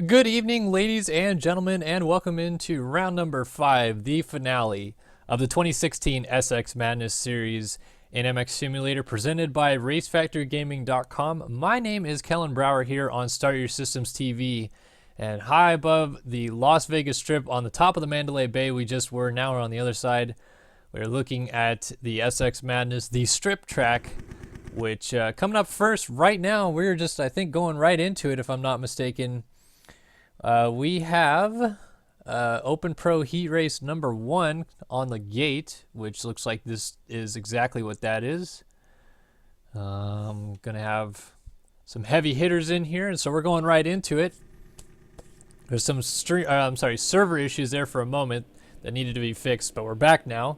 Good evening, ladies and gentlemen, and welcome into round number 5, the finale of the 2016 SX Madness Series in MX Simulator, presented by RaceFactoryGaming.com. My name is Kellen Brauer here on Start Your Systems TV, and high above the Las Vegas Strip on the top of the Mandalay Bay we just were, now we're on the other side. We're looking at the SX Madness, the strip track, which coming up first right now, we're just, I think, going right into it if I'm not mistaken. We have Open Pro Heat Race number 1 on the gate, which looks like this is exactly what that is. I'm going to have some heavy hitters in here, and so we're going right into it. There's some server issues there for a moment that needed to be fixed, but we're back now.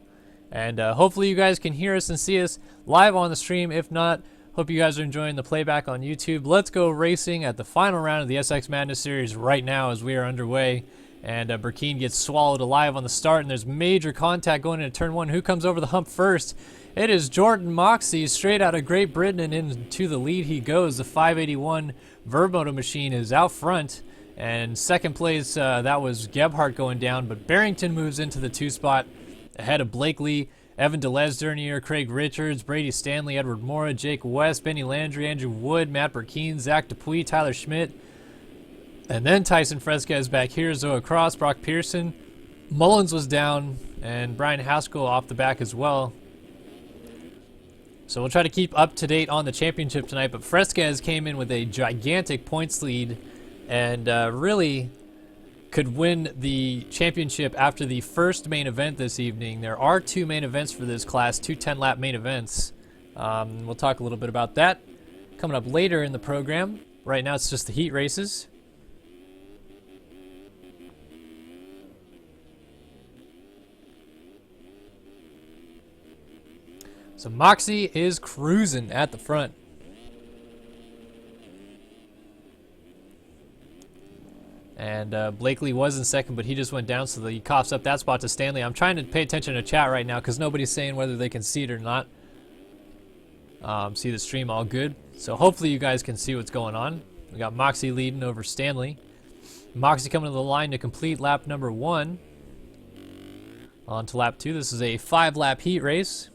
And hopefully you guys can hear us and see us live on the stream. If not, hope you guys are enjoying the playback on YouTube. Let's go racing at the final round of the SX Madness Series right now as we are underway. And Burkeen gets swallowed alive on the start, and there's major contact going into turn 1. Who comes over the hump first? It is Jordan Moxey, straight out of Great Britain, and into the lead he goes. The 581 Vermoto machine is out front. And second place, that was Gebhardt going down, but Barrington moves into the 2 spot ahead of Blakely, Evan DeLesdernier, Craig Richards, Brady Stanley, Edward Mora, Jake West, Benny Landry, Andrew Wood, Matt Burkeen, Zach Dupuis, Tyler Schmidt, and then Tyson Fresquez back here, Zoa Cross, Brock Pearson. Mullins was down, and Brian Haskell off the back as well. So we'll try to keep up to date on the championship tonight, but Fresquez came in with a gigantic points lead and really could win the championship after the first main event this evening. There are 2 main events for this class, 2 10-lap main events. We'll talk a little bit about that coming up later in the program. Right now it's just the heat races. So Moxey is cruising at the front. And Blakely was in second, but he just went down, so he coughs up that spot to Stanley. I'm trying to pay attention to chat right now because nobody's saying whether they can see it or not. See the stream all good. So hopefully you guys can see what's going on. We got Moxey leading over Stanley. Moxey coming to the line to complete lap number 1. On to lap 2. This is a 5-lap heat race.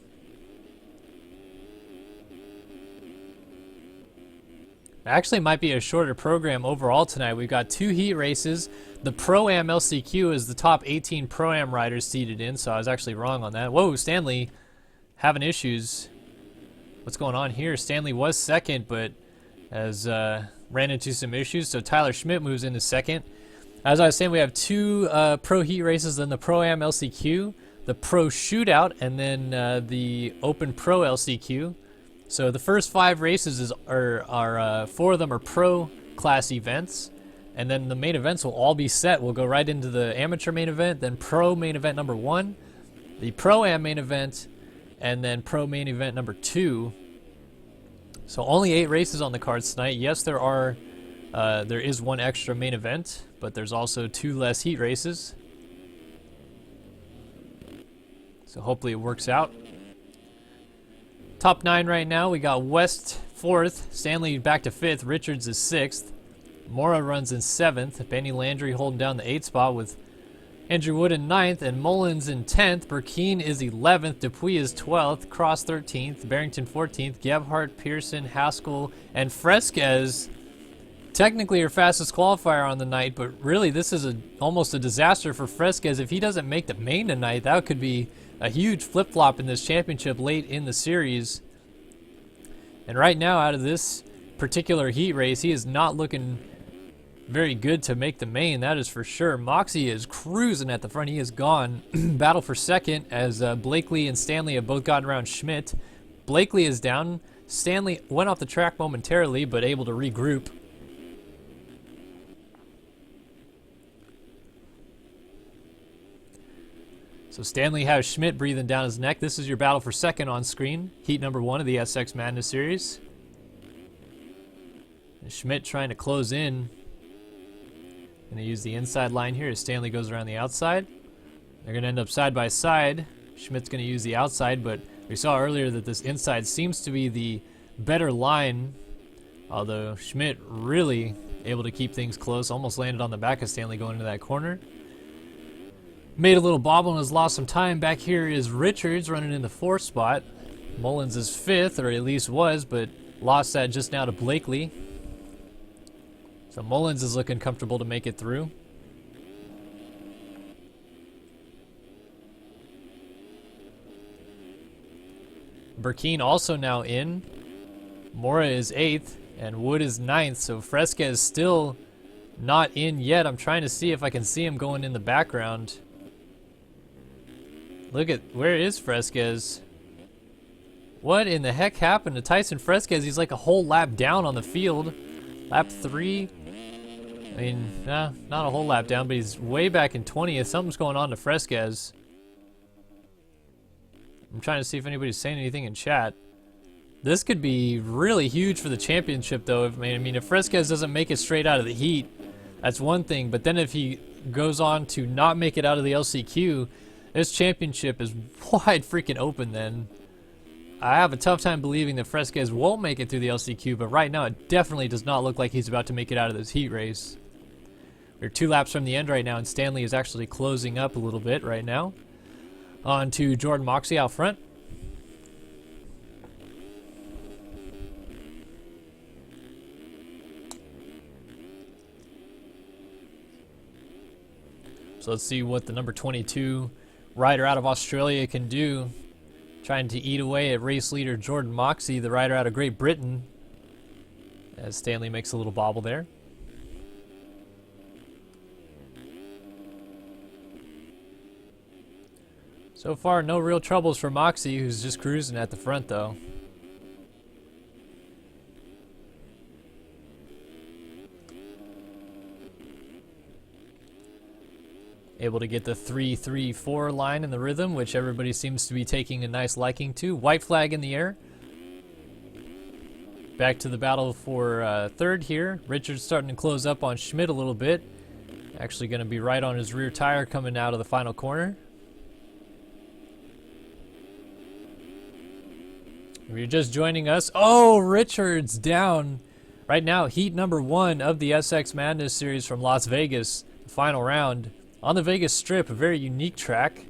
Actually might be a shorter program overall tonight. We've got 2 heat races. The Pro-Am LCQ is the top 18 Pro-Am riders seated in, so I was actually wrong on that. Whoa, Stanley having issues. What's going on here? Stanley was second, but has ran into some issues, so Tyler Schmidt moves into second. As I was saying, we have 2 Pro heat races, then the Pro-Am LCQ, the Pro Shootout, and then the Open Pro LCQ. So the first 5 races are 4 of them are pro class events, and then the main events will all be set. We'll go right into the amateur main event, then pro main event number 1, the Pro-Am main event, and then pro main event number 2. So only 8 races on the cards tonight. Yes, there is 1 extra main event, but there's also 2 less heat races. So hopefully it works out. Top 9 right now, we got West 4th, Stanley back to 5th, Richards is 6th, Mora runs in 7th, Benny Landry holding down the 8th spot with Andrew Wood in 9th, and Mullins in 10th, Burkeen is 11th, Dupuis is 12th, Cross 13th, Barrington 14th, Gebhardt, Pearson, Haskell, and Fresquez, technically your fastest qualifier on the night, but really this is almost a disaster for Fresquez. If he doesn't make the main tonight, that could be a huge flip-flop in this championship late in the series. And right now, out of this particular heat race, he is not looking very good to make the main, that is for sure. Moxey is cruising at the front. He is gone. Battle for second as Blakely and Stanley have both gotten around Schmidt. Blakely is down. Stanley went off the track momentarily, but able to regroup. So Stanley has Schmidt breathing down his neck. This is your battle for second on screen. Heat number 1 of the SX Madness Series. And Schmidt trying to close in. Going to use the inside line here as Stanley goes around the outside. They're going to end up side by side. Schmidt's going to use the outside, but we saw earlier that this inside seems to be the better line, although Schmidt really able to keep things close. Almost landed on the back of Stanley going into that corner. Made a little bobble and has lost some time. Back here is Richards running in the 4th spot. Mullins is 5th, or at least was, but lost that just now to Blakely. So Mullins is looking comfortable to make it through. Burkeen also now in. Mora is 8th, and Wood is 9th, so Fresca is still not in yet. I'm trying to see if I can see him going in the background. Look at, where is Fresquez? What in the heck happened to Tyson Fresquez? He's like a whole lap down on the field. Lap 3. I mean, not a whole lap down, but he's way back in 20th. Something's going on to Fresquez. I'm trying to see if anybody's saying anything in chat. This could be really huge for the championship, though. I mean, if Fresquez doesn't make it straight out of the heat, that's one thing. But then if he goes on to not make it out of the LCQ, this championship is wide freaking open then. I have a tough time believing that Fresquez won't make it through the LCQ, but right now it definitely does not look like he's about to make it out of this heat race. We're 2 laps from the end right now, and Stanley is actually closing up a little bit right now. On to Jordan Moxey out front. So let's see what the number 22 rider out of Australia can do. Trying to eat away at race leader Jordan Moxey, the rider out of Great Britain, as Stanley makes a little bobble there. So far, no real troubles for Moxey, who's just cruising at the front, though. Able to get the 3-3-4 line in the rhythm, which everybody seems to be taking a nice liking to. White flag in the air. Back to the battle for 3rd here. Richards starting to close up on Schmidt a little bit. Actually going to be right on his rear tire coming out of the final corner. If you're just joining us, oh, Richards down. Right now, heat number 1 of the SX Madness series from Las Vegas, the final round. On the Vegas Strip, a very unique track.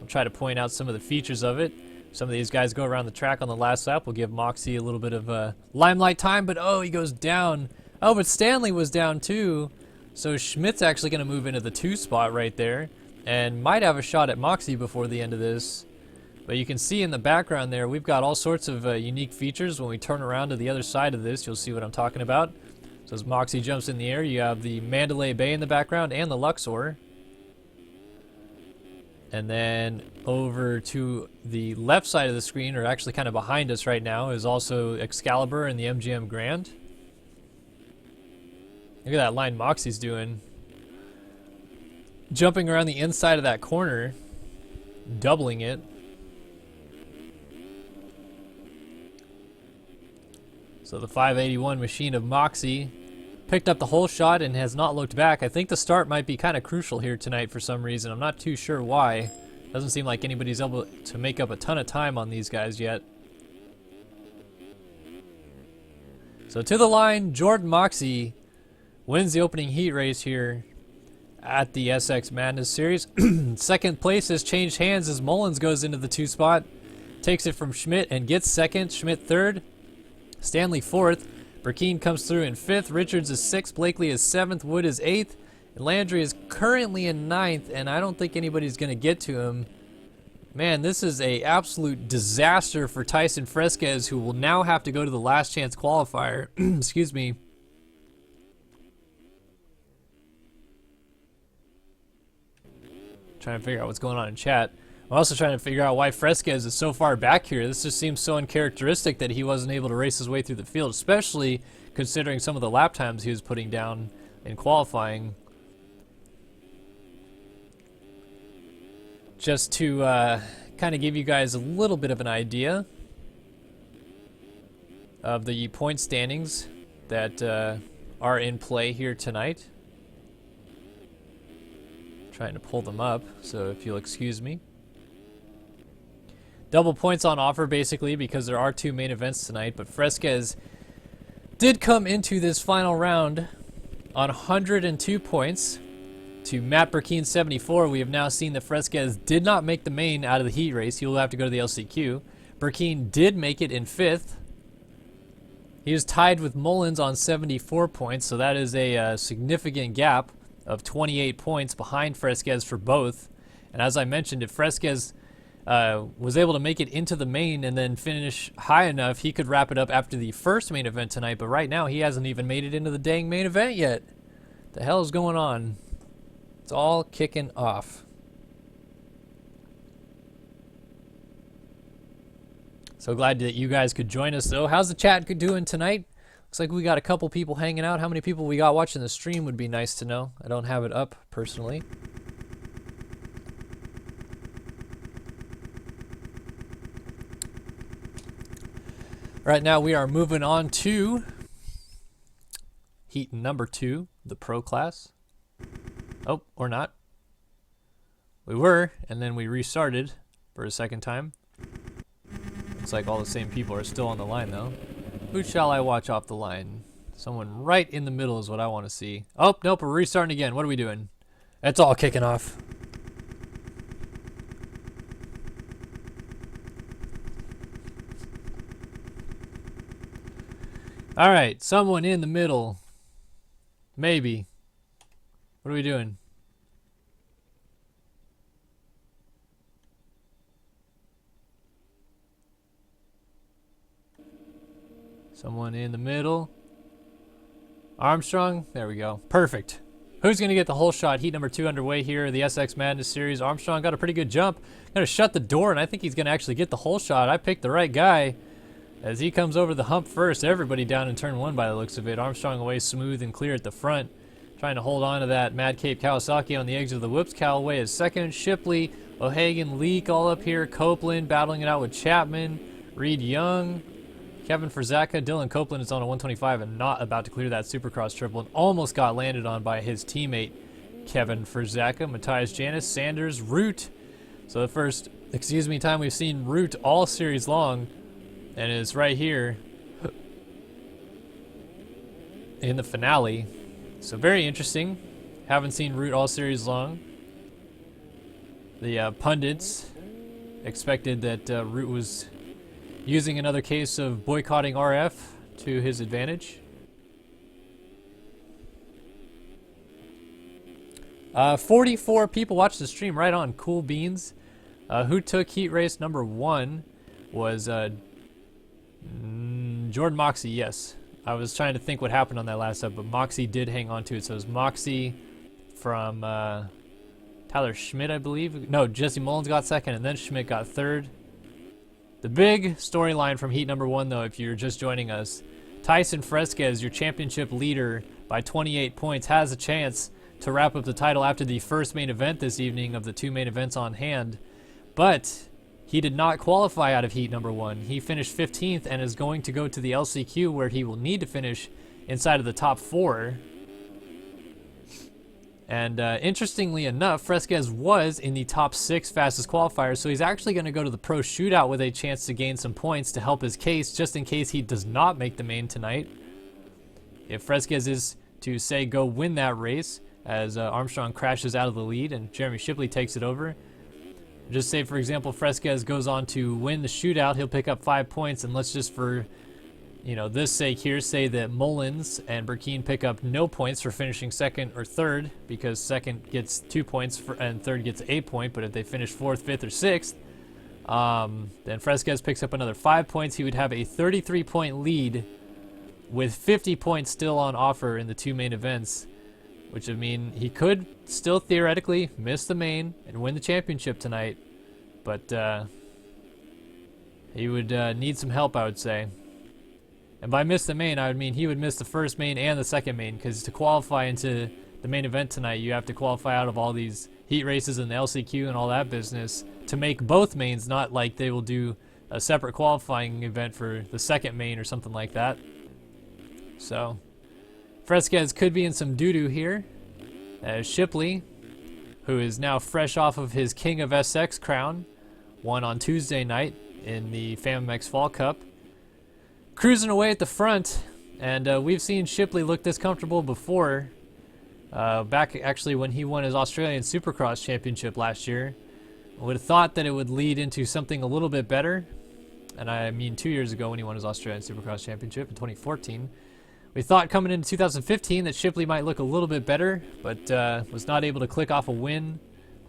I'll try to point out some of the features of it. Some of these guys go around the track on the last lap. We'll give Moxey a little bit of limelight time, but oh, he goes down. Oh, but Stanley was down too. So Schmidt's actually going to move into the 2 spot right there and might have a shot at Moxey before the end of this. But you can see in the background there, we've got all sorts of unique features. When we turn around to the other side of this, you'll see what I'm talking about. So as Moxey jumps in the air, you have the Mandalay Bay in the background and the Luxor. And then over to the left side of the screen, or actually kind of behind us right now, is also Excalibur and the MGM Grand. Look at that line Moxey's doing. Jumping around the inside of that corner, doubling it. So the 581 machine of Moxey picked up the whole shot and has not looked back. I think the start might be kind of crucial here tonight for some reason. I'm not too sure why. Doesn't seem like anybody's able to make up a ton of time on these guys yet. So to the line, Jordan Moxey wins the opening heat race here at the SX Madness Series. Second place has changed hands as Mullins goes into the 2 spot. Takes it from Schmidt and gets 2nd. Schmidt 3rd. Stanley 4th. Burkeen comes through in 5th. Richards is 6th. Blakely is 7th. Wood is 8th. And Landry is currently in 9th, and I don't think anybody's going to get to him. Man, this is a absolute disaster for Tyson Fresquez, who will now have to go to the last chance qualifier. Excuse me. Trying to figure out what's going on in chat. I'm also trying to figure out why Fresquez is so far back here. This just seems so uncharacteristic that he wasn't able to race his way through the field, especially considering some of the lap times he was putting down in qualifying. Just to kind of give you guys a little bit of an idea of the point standings that are in play here tonight. Trying to pull them up, so if you'll excuse me. Double points on offer, basically, because there are 2 main events tonight, but Fresquez did come into this final round on 102 points to Matt Burkeen 74. We have now seen that Fresquez did not make the main out of the heat race. He will have to go to the LCQ. Burkeen did make it in 5th. He is tied with Mullins on 74 points, so that is a significant gap of 28 points behind Fresquez for both. And as I mentioned, if Fresquez was able to make it into the main and then finish high enough, he could wrap it up after the first main event tonight. But right now, he hasn't even made it into the dang main event yet. The hell is going on? It's all kicking off. So glad that you guys could join us, though. How's the chat doing tonight? Looks like we got a couple people hanging out. How many people we got watching the stream would be nice to know. I don't have it up personally. Right now we are moving on to heat number 2, the pro class. Oh, or not. We were, and then we restarted for a second time. Looks like all the same people are still on the line, though. Who shall I watch off the line? Someone right in the middle is what I want to see. Oh, nope, we're restarting again. What are we doing? It's all kicking off. All right, someone in the middle. Maybe. What are we doing? Someone in the middle. Armstrong. There we go. Perfect. Who's going to get the whole shot? Heat number 2 underway here. The SX Madness Series. Armstrong got a pretty good jump. Going to shut the door, and I think he's going to actually get the whole shot. I picked the right guy. As he comes over the hump first, everybody down in turn 1 by the looks of it. Armstrong away smooth and clear at the front. Trying to hold on to that Mad Cape Kawasaki on the edge of the whoops. Callaway is second. Shipley, O'Hagan, Leak all up here. Copeland battling it out with Chapman. Reed Young. Kevin Frizaka. Dylan Copeland is on a 125 and not about to clear that Supercross triple and almost got landed on by his teammate Kevin Frizaka. Matthias Janis, Sanders, Root. So the first, time we've seen Root all series long. And is right here in the finale. So very interesting. Haven't seen Root all series long. The pundits expected that Root was using another case of boycotting RF to his advantage. 44 people watched the stream. Right on. Cool beans. Who took heat race number 1 was Jordan Moxie, yes. I was trying to think what happened on that last up, but Moxie did hang on to it. So it was Moxie from Tyler Schmidt, I believe. No, Jesse Mullins got second, and then Schmidt got third. The big storyline from heat number 1, though, if you're just joining us, Tyson Fresquez, your championship leader by 28 points, has a chance to wrap up the title after the first main event this evening of the 2 main events on hand. But he did not qualify out of heat number 1. He finished 15th and is going to go to the LCQ where he will need to finish inside of the top 4. And interestingly enough, Fresquez was in the top 6 fastest qualifiers, so he's actually going to go to the pro shootout with a chance to gain some points to help his case just in case he does not make the main tonight. If Fresquez is to, say, go win that race as Armstrong crashes out of the lead and Jeremy Shipley takes it over, just say, for example, Fresquez goes on to win the shootout, he'll pick up 5 points, and let's just for, this sake here, say that Mullins and Burkeen pick up no points for finishing second or third, because second gets 2 points and third gets 8 points, but if they finish 4th, 5th, or 6th, then Fresquez picks up another 5 points. He would have a 33-point lead with 50 points still on offer in the 2 main events, which would mean he could still theoretically miss the main and win the championship tonight, but he would need some help, I would say. And by miss the main, I would mean he would miss the first main and the second main, because to qualify into the main event tonight, you have to qualify out of all these heat races and the LCQ and all that business to make both mains, not like they will do a separate qualifying event for the second main or something like that. So Fresquez could be in some doo-doo here, as Shipley, who is now fresh off of his King of SX crown, won on Tuesday night in the FAMMX Fall Cup, cruising away at the front. And we've seen Shipley look this comfortable before back actually when he won his Australian Supercross Championship last year. I would have thought that it would lead into something a little bit better. And I mean 2 years ago when he won his Australian Supercross Championship in 2014. We thought coming into 2015 that Shipley might look a little bit better, but was not able to click off a win.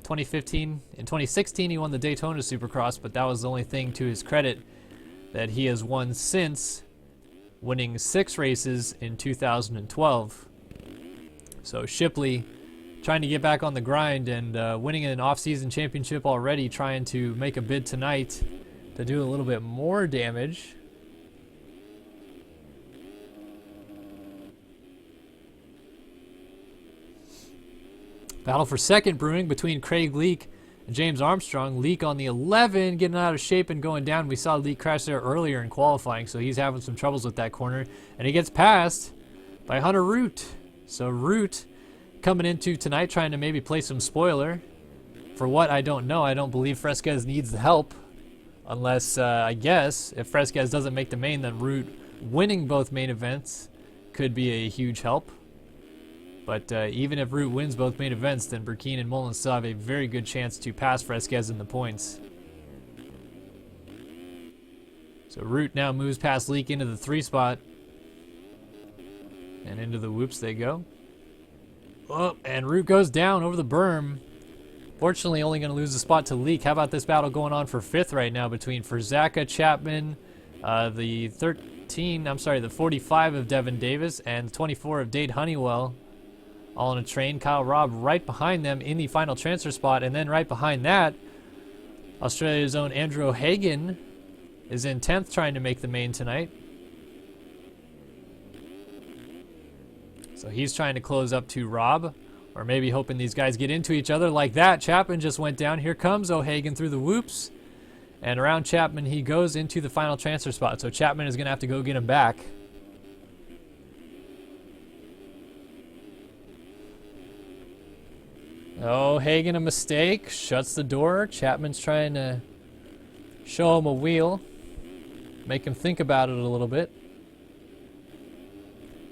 2015. In 2016 he won the Daytona Supercross, but that was the only thing to his credit that he has won since, winning 6 races in 2012. So Shipley trying to get back on the grind and winning an off-season championship already, trying to make a bid tonight to do a little bit more damage. Battle for second brewing between Craig Leake and James Armstrong. Leake on the 11, getting out of shape and going down. We saw Leake crash there earlier in qualifying, so he's having some troubles with that corner. And he gets passed by Hunter Root. So Root coming into tonight trying to maybe play some spoiler. For what, I don't know. I don't believe Fresquez needs the help. Unless, I guess, if Fresquez doesn't make the main, then Root winning both main events could be a huge help. But even if Root wins both main events, then Burkeen and Mullen still have a very good chance to pass Fresquez in the points. So Root now moves past Leake into the 3 spot. And into the whoops they go. Oh, and Root goes down over the berm. Fortunately, only going to lose the spot to Leake. How about this battle going on for 5th right now between Furzaka, Chapman, the 45 of Devin Davis, and the 24 of Dade Honeywell. All on a train. Kyle Robb right behind them in the final transfer spot. And then right behind that, Australia's own Andrew O'Hagan is in 10th trying to make the main tonight. So he's trying to close up to Robb, or maybe hoping these guys get into each other like that. Chapman just went down. Here comes O'Hagan through the whoops. And around Chapman he goes into the final transfer spot. So Chapman is going to have to go get him back. O'Hagan a mistake. Shuts the door. Chapman's trying to show him a wheel. Make him think about it a little bit.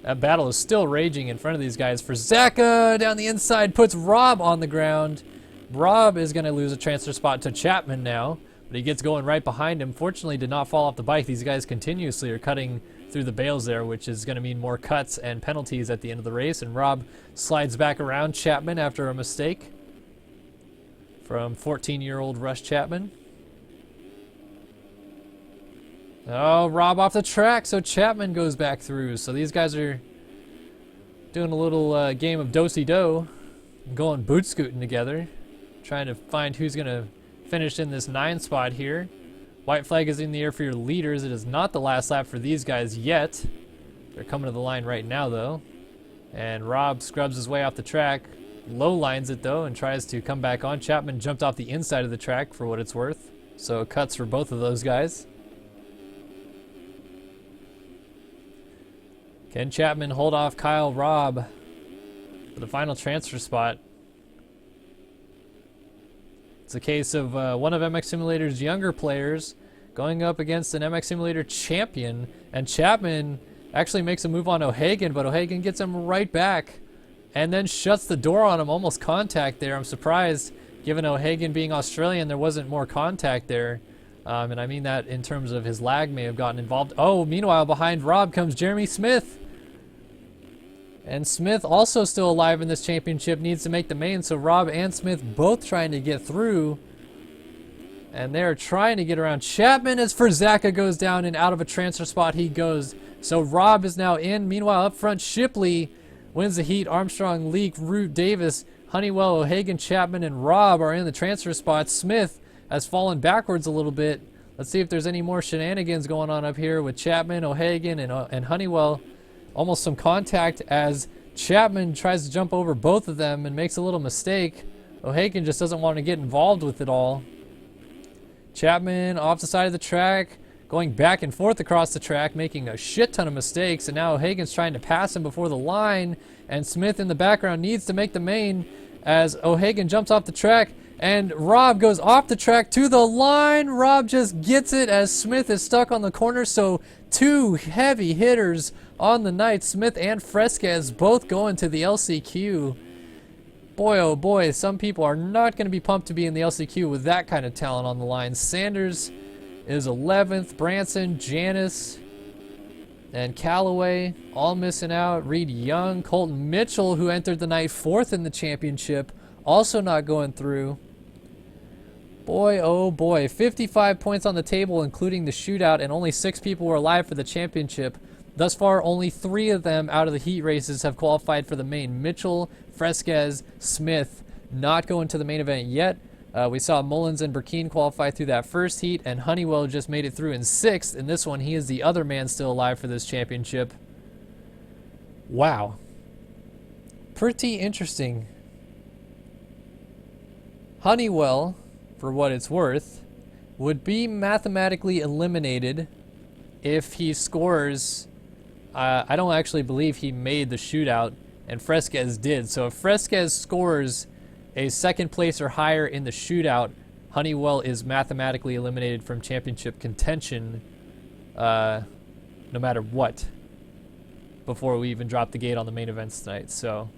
That battle is still raging in front of these guys. Furzaka down the inside puts Robb on the ground. Robb is going to lose a transfer spot to Chapman now, but he gets going right behind him. Fortunately, did not fall off the bike. These guys continuously are cutting through the bales there, which is going to mean more cuts and penalties at the end of the race. And Robb slides back around Chapman after a mistake from 14-year-old Russ Chapman. Oh, Robb off the track, so Chapman goes back through. So these guys are doing a little game of do-si-do, going boot scooting together, trying to find who's going to finish in this 9 spot here. White flag is in the air for your leaders. It is not the last lap for these guys yet. They're coming to the line right now, though. And Robb scrubs his way off the track, low lines it, though, and tries to come back on. Chapman jumped off the inside of the track for what it's worth. So cuts for both of those guys. Can Chapman hold off Kyle Robb for the final transfer spot? It's a case of one of MX Simulator's younger players going up against an MX Simulator champion, and Chapman actually makes a move on O'Hagan, but O'Hagan gets him right back and then shuts the door on him. Almost contact there. I'm surprised, given O'Hagan being Australian, there wasn't more contact there. And I mean that in terms of his lag may have gotten involved. Oh, meanwhile, behind Robb comes Jeremy Smith. And Smith, also still alive in this championship, needs to make the main. So Robb and Smith both trying to get through. And they're trying to get around Chapman as Furzaka goes down, and out of a transfer spot he goes. So Robb is now in. Meanwhile, up front, Shipley wins the heat. Armstrong, Leake, Root, Davis, Honeywell, O'Hagan, Chapman, and Robb are in the transfer spots. Smith has fallen backwards a little bit. Let's see if there's any more shenanigans going on up here with Chapman, O'Hagan, and Honeywell. Almost some contact as Chapman tries to jump over both of them and makes a little mistake. O'Hagan just doesn't want to get involved with it all. Chapman off the side of the track, going back and forth across the track, making a shit ton of mistakes. And now O'Hagan's trying to pass him before the line. And Smith in the background needs to make the main as O'Hagan jumps off the track, And Rob goes off the track to the line. Rob just gets it as Smith is stuck on the corner. So two heavy hitters on the night. Smith and Fresquez both going to the LCQ. Boy, oh boy, some people are not going to be pumped to be in the LCQ with that kind of talent on the line. Sanders is 11th. Branson, Janis, and Callaway all missing out. Reed Young, Colton Mitchell, who entered the night 4th in the championship, also not going through. Boy, oh boy, 55 points on the table, including the shootout, and only 6 people were alive for the championship. Thus far, only 3 of them out of the heat races have qualified for the main. Mitchell, Fresquez, Smith not going to the main event yet. We saw Mullins and Burkeen qualify through that first heat, and Honeywell just made it through in 6th. In this one, he is the other man still alive for this championship. Wow. Pretty interesting. Honeywell, for what it's worth, would be mathematically eliminated if he scores. I don't actually believe he made the shootout, and Fresquez did. So if Fresquez scores a 2nd place or higher in the shootout, Honeywell is mathematically eliminated from championship contention, no matter what, before we even drop the gate on the main events tonight. So,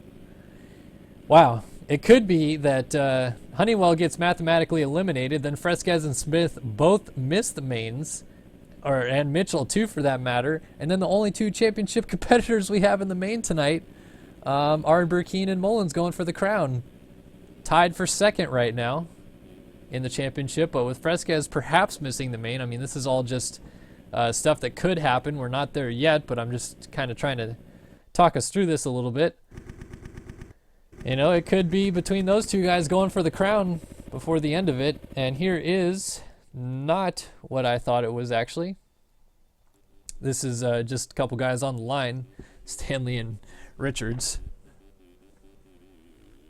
wow. It could be that Honeywell gets mathematically eliminated, then Fresquez and Smith both miss the mains, and Mitchell too for that matter, and then the only 2 championship competitors we have in the main tonight are Burkeen and Mullins going for the crown. Tied for 2nd right now in the championship, but with Fresquez perhaps missing the main. I mean, this is all just stuff that could happen. We're not there yet, but I'm just kind of trying to talk us through this a little bit. You know, it could be between those 2 guys going for the crown before the end of it. And here is not what I thought it was, actually. This is just a couple guys on the line, Stanley and Richards.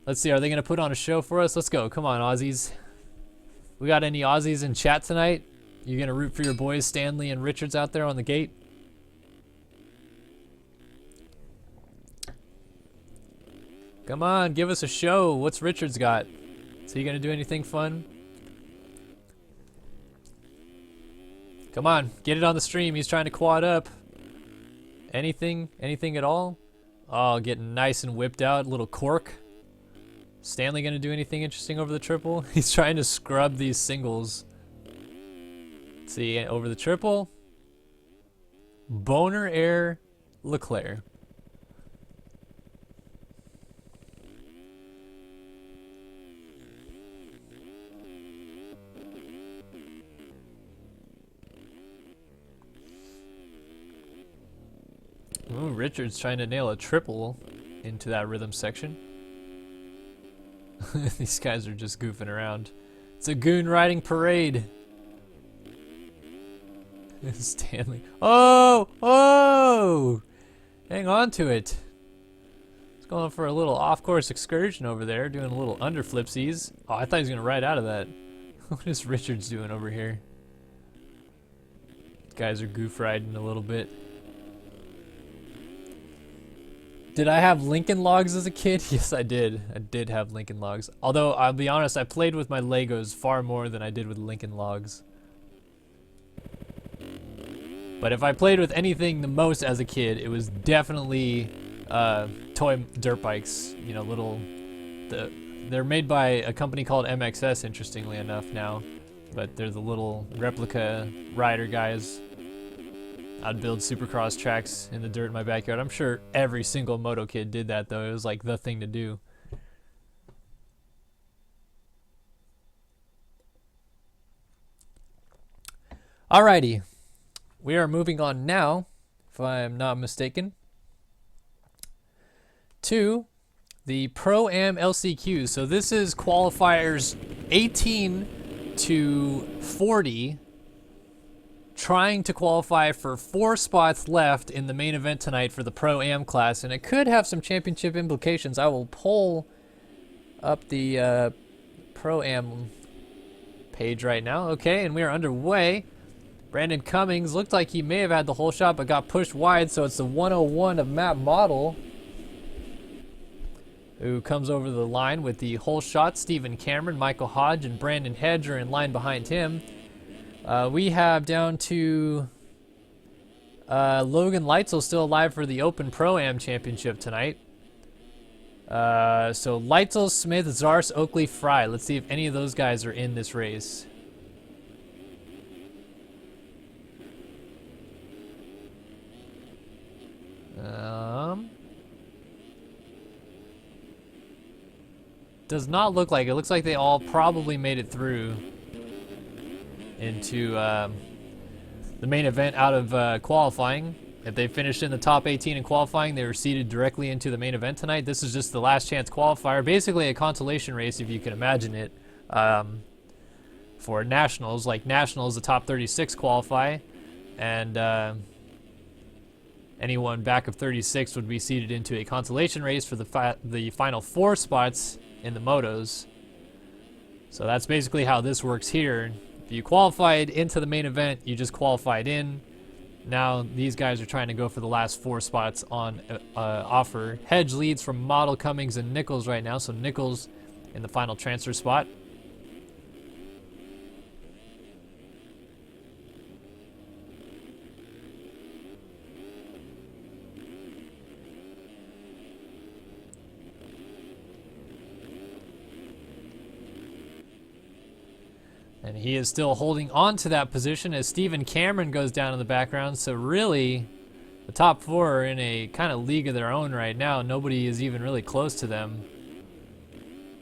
Let's see, are they going to put on a show for us? Let's go. Come on, Aussies. We got any Aussies in chat tonight? You going to root for your boys, Stanley and Richards, out there on the gate? Come on, give us a show. What's Richards got? Is he going to do anything fun? Come on, get it on the stream. He's trying to quad up. Anything at all? Oh, getting nice and whipped out. Little cork. Stanley going to do anything interesting over the triple? He's trying to scrub these singles. Let's see, over the triple. Boner Air Leclerc. Ooh, Richards trying to nail a triple into that rhythm section. These guys are just goofing around. It's a goon riding parade. Stanley. Oh! Oh! Hang on to it. He's going for a little off-course excursion over there, doing a little underflipsies. Oh, I thought he was going to ride out of that. What is Richards doing over here? These guys are goof riding a little bit. Did I have Lincoln Logs as a kid? Yes, I did. I did have Lincoln Logs. Although, I'll be honest, I played with my Legos far more than I did with Lincoln Logs. But if I played with anything the most as a kid, it was definitely toy dirt bikes. You know, they're made by a company called MXS, interestingly enough, now. But they're the little replica rider guys. I'd build supercross tracks in the dirt in my backyard. I'm sure every single moto kid did that, though. It was like the thing to do. Alrighty. We are moving on now, if I'm not mistaken, to the Pro-Am LCQ. So this is qualifiers 18 to 40. Trying to qualify for 4 spots left in the main event tonight for the Pro-Am class, and it could have some championship implications. I will pull up the Pro-Am page right now. Okay, and we are underway. Brandon Cummings looked like he may have had the whole shot, but got pushed wide, so it's the 101 of Matt Model. who comes over the line with the hole shot. Stephen Cameron, Michael Hodge, and Brandon Hedge are in line behind him. We have down to Logan Leitzel still alive for the Open Pro-Am Championship tonight. So Leitzel, Smith, Zars, Oakley, Fry. Let's see if any of those guys are in this race. Does not look like it. Looks like they all probably made it through into the main event out of qualifying. If they finished in the top 18 in qualifying, they were seeded directly into the main event tonight. This is just the last chance qualifier, basically a consolation race, if you can imagine it, for nationals. Like nationals, the top 36 qualify, and anyone back of 36 would be seeded into a consolation race for the final 4 spots in the motos. So that's basically how this works here. If you qualified into the main event, you just qualified in. Now these guys are trying to go for the last 4 spots on offer. Hedge leads from Model, Cummings, and Nichols right now. So Nichols in the final transfer spot. And he is still holding on to that position as Stephen Cameron goes down in the background. So really, the top 4 are in a kind of league of their own right now. Nobody is even really close to them.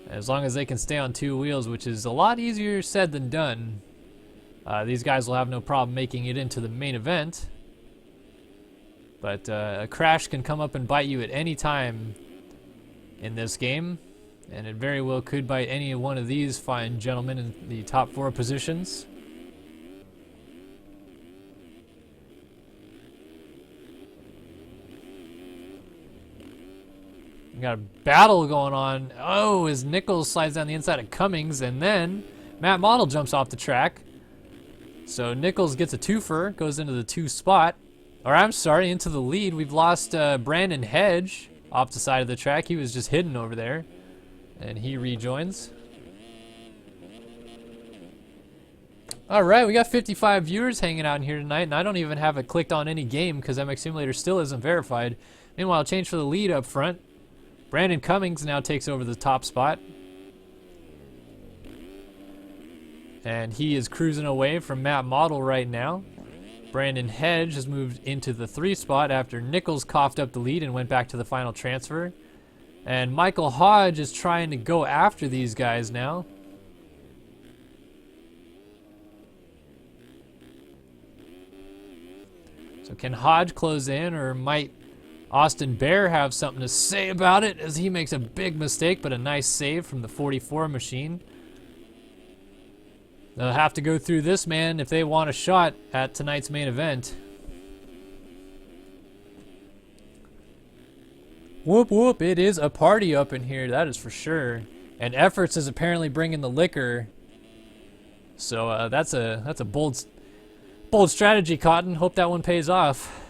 As long as they can stay on 2 wheels, which is a lot easier said than done, these guys will have no problem making it into the main event. But a crash can come up and bite you at any time in this game. And it very well could bite any one of these fine gentlemen in the top 4 positions. We got a battle going on. Oh, as Nichols slides down the inside of Cummings, and then Matt Model jumps off the track. So Nichols gets a twofer, goes into the 2 spot. Or I'm sorry, into the lead. We've lost Brandon Hedge off the side of the track. He was just hidden over there. And he rejoins. All right, we got 55 viewers hanging out in here tonight, and I don't even have it clicked on any game because MX Simulator still isn't verified. Meanwhile, change for the lead up front. Brandon Cummings now takes over the top spot. And he is cruising away from Matt Model right now. Brandon Hedge has moved into the 3 spot after Nichols coughed up the lead and went back to the final transfer. And Michael Hodge is trying to go after these guys now. So can Hodge close in, or might Austin Bear have something to say about it as he makes a big mistake, but a nice save from the 44 machine. They'll have to go through this man if they want a shot at tonight's main event. Whoop whoop, it is a party up in here, that is for sure. And Efforts is apparently bringing the liquor. So that's a bold strategy, Cotton. Hope that one pays off.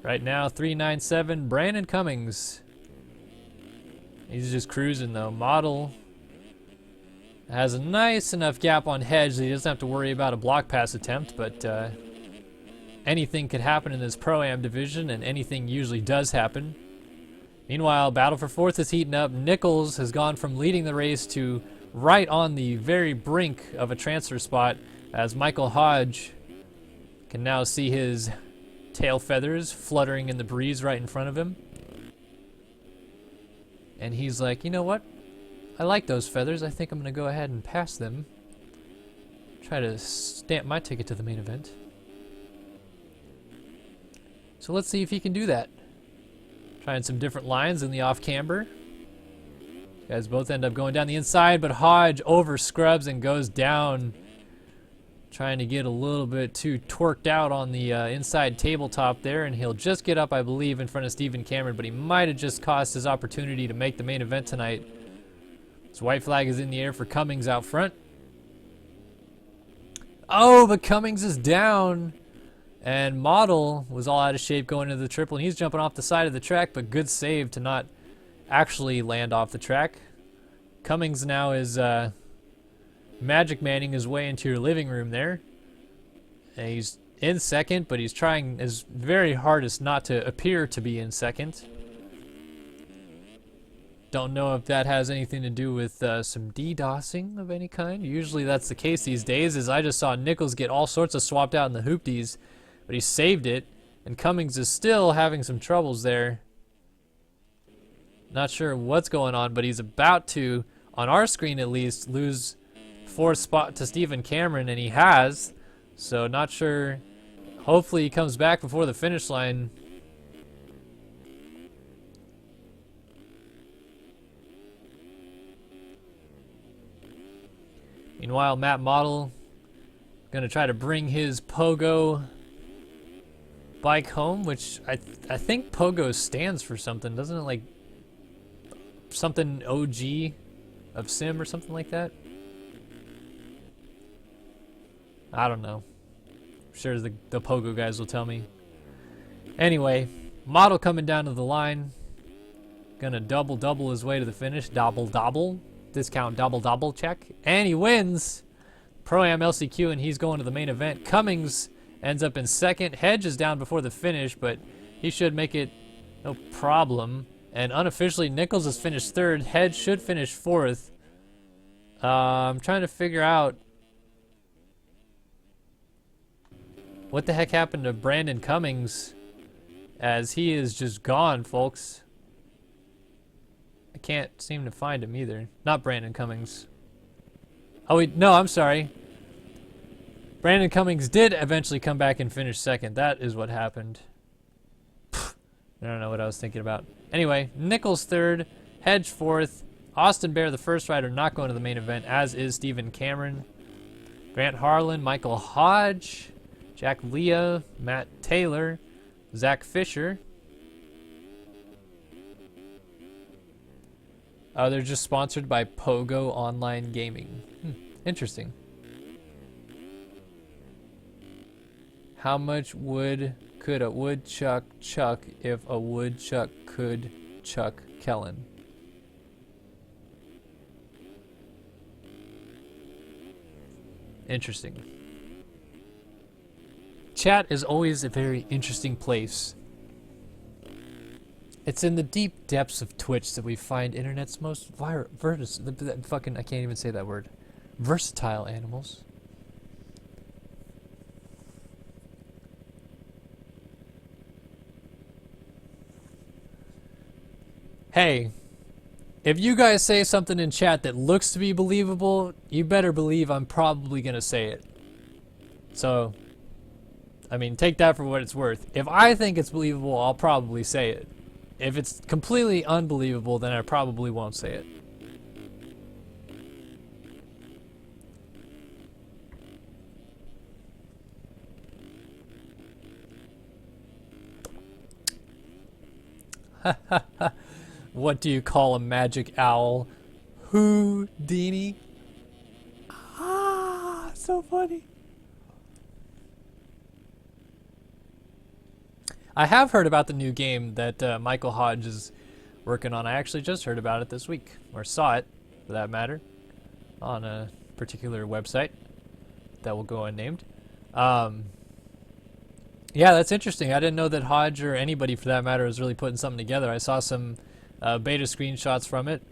Right now, 397, Brandon Cummings. He's just cruising though. Model has a nice enough gap on Hedge that he doesn't have to worry about a block pass attempt, but anything could happen in this Pro-Am division, and anything usually does happen. Meanwhile, battle for 4th is heating up. Nichols has gone from leading the race to right on the very brink of a transfer spot, as Michael Hodge can now see his tail feathers fluttering in the breeze right in front of him. And he's like, you know what? I like those feathers. I think I'm going to go ahead and pass them. Try to stamp my ticket to the main event. So let's see if he can do that. Trying some different lines in the off camber. Guys both end up going down the inside, but Hodge over scrubs and goes down. Trying to get a little bit too torqued out on the inside tabletop there, and he'll just get up, I believe, in front of Stephen Cameron, but he might have just cost his opportunity to make the main event tonight. His white flag is in the air for Cummings out front. Oh, but Cummings is down. And Model was all out of shape going into the triple, and he's jumping off the side of the track, but good save to not actually land off the track. Cummings now is Magic Manning his way into your living room there. And he's in second, but he's trying his very hardest not to appear to be in second. Don't know if that has anything to do with some DDoSing of any kind. Usually that's the case these days, as I just saw Nichols get all sorts of swapped out in the hoopties, but he saved it, and Cummings is still having some troubles there. Not sure what's going on, but he's about to, on our screen at least, lose fourth spot to Stephen Cameron, and he has. So not sure. Hopefully he comes back before the finish line. Meanwhile, Matt Model gonna try to bring his Pogo bike home, which I think Pogo stands for something, doesn't it? Like something OG of Sim or something like that. I don't know. I'm sure the Pogo guys will tell me. Anyway, Model coming down to the line. Gonna double his way to the finish. Double. Discount double check. And he wins. Pro-Am LCQ, and he's going to the main event. Cummings ends up in second. Hedge is down before the finish, but he should make it no problem. And unofficially, Nichols has finished third. Hedge should finish fourth. I'm trying to figure out what the heck happened to Brandon Cummings, as he is just gone, folks. I can't seem to find him either. Not Brandon Cummings. Oh, wait, no, I'm sorry. Brandon Cummings did eventually come back and finish second. That is what happened. I don't know what I was thinking about. Anyway, Nichols third, Hedge fourth, Austin Bear, the first rider, not going to the main event, as is Stephen Cameron. Grant Harlan, Michael Hodge, Jack Leah, Matt Taylor, Zach Fisher. They're just sponsored by Pogo Online Gaming. Interesting. How much wood could a woodchuck chuck if a woodchuck could chuck Kellen? Interesting. Chat is always a very interesting place. It's in the deep depths of Twitch that we find internet's most I can't even say that word. Versatile animals. Hey, if you guys say something in chat that looks to be believable, you better believe I'm probably gonna say it. So, I mean, take that for what it's worth. If I think it's believable, I'll probably say it. If it's completely unbelievable, then I probably won't say it. What do you call a magic owl? Houdini? Ah, so funny. I have heard about the new game that Michael Hodge is working on. I actually just heard about it this week, or saw it, for that matter, on a particular website that will go unnamed. Yeah, that's interesting. I didn't know that Hodge, or anybody for that matter, was really putting something together. I saw some beta screenshots from it.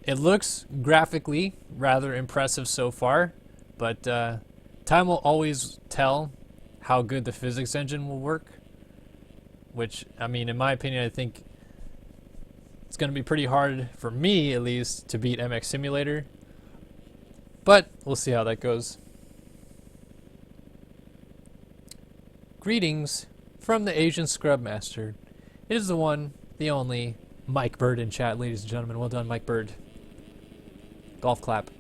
It looks graphically rather impressive so far, but time will always tell how good the physics engine will work. Which, I mean, in my opinion, I think it's going to be pretty hard, for me at least, to beat MX Simulator. But we'll see how that goes. Greetings from the Asian Scrub Master. It is the one, the only, Mike Bird in chat, ladies and gentlemen. Well done, Mike Bird. Golf clap.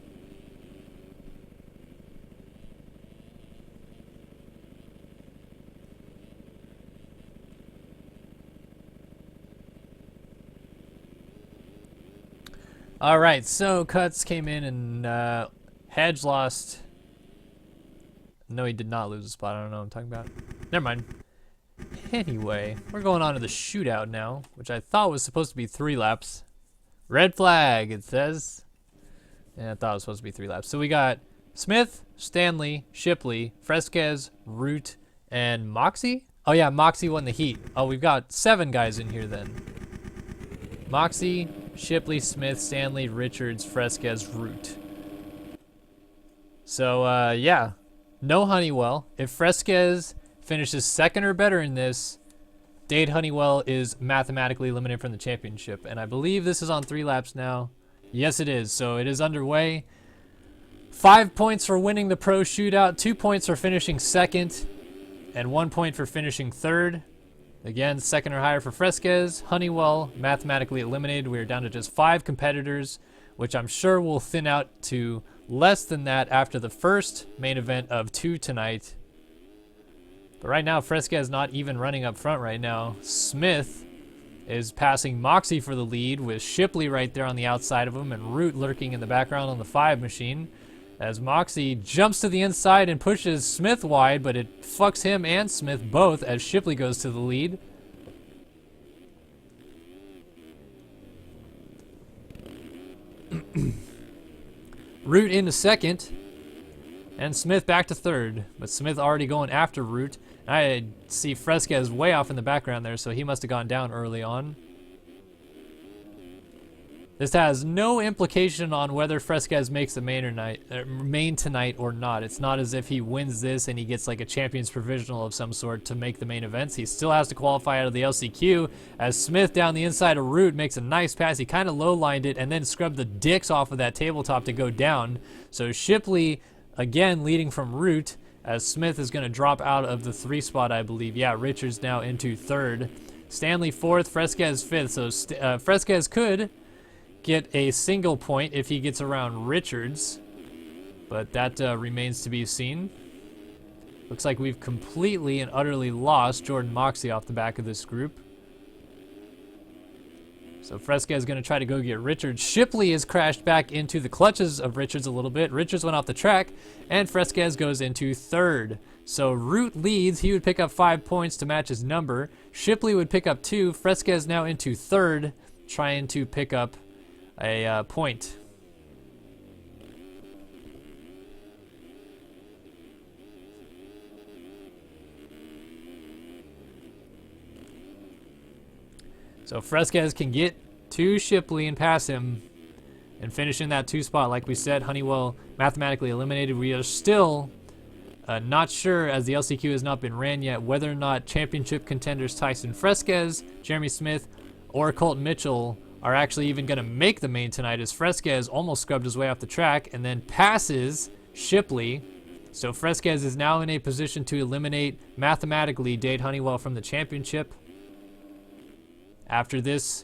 All right, so Cuts came in and Hedge lost. No, he did not lose a spot. I don't know what I'm talking about. Never mind. Anyway, we're going on to the shootout now, which I thought was supposed to be 3 laps. Red flag, it says. Yeah, I thought it was supposed to be 3 laps. So we got Smith, Stanley, Shipley, Fresquez, Root, and Moxie? Oh yeah, Moxie won the heat. Oh, we've got 7 guys in here then. Moxie, Shipley, Smith, Stanley, Richards, Fresquez, Root. So, yeah. No Honeywell. If Fresquez finishes 2nd or better in this, Dade Honeywell is mathematically eliminated from the championship. And I believe this is on 3 laps now. Yes, it is. So it is underway. 5 points for winning the pro shootout, 2 points for finishing 2nd, and 1 point for finishing 3rd. Again, 2nd or higher for Fresquez. Honeywell mathematically eliminated. We are down to just 5 competitors, which I'm sure will thin out to less than that after the first main event of 2 tonight. But right now, Fresquez not even running up front right now. Smith is passing Moxie for the lead with Shipley right there on the outside of him and Root lurking in the background on the 5 machine. As Moxie jumps to the inside and pushes Smith wide, but it fucks him and Smith both as Shipley goes to the lead. Root into 2nd, and Smith back to 3rd, but Smith already going after Root. I see Fresquez way off in the background there, so he must have gone down early on. This has no implication on whether Fresquez makes the main tonight or not. It's not as if he wins this and he gets like a champion's provisional of some sort to make the main events. He still has to qualify out of the LCQ as Smith down the inside of Root makes a nice pass. He kind of low-lined it and then scrubbed the dicks off of that tabletop to go down. So Shipley again leading from Root as Smith is going to drop out of the 3 spot, I believe. Yeah, Richards now into 3rd. Stanley 4th, Fresquez 5th. So Fresquez could get a single point if he gets around Richards, but that remains to be seen. Looks like we've completely and utterly lost Jordan Moxie off the back of this group. So Fresquez is going to try to go get Richards. Shipley has crashed back into the clutches of Richards a little bit. Richards went off the track, and Fresquez goes into 3rd. So Root leads. He would pick up 5 points to match his number. Shipley would pick up 2. Fresquez now into 3rd, trying to pick up a point. So Fresquez can get to Shipley and pass him and finish in that 2 spot. Like we said, Honeywell mathematically eliminated. We are still not sure, as the LCQ has not been ran yet, whether or not championship contenders Tyson Fresquez, Jeremy Smith, or Colton Mitchell are actually even going to make the main tonight, as Fresquez almost scrubbed his way off the track and then passes Shipley. So Fresquez is now in a position to eliminate mathematically Dade Honeywell from the championship. After this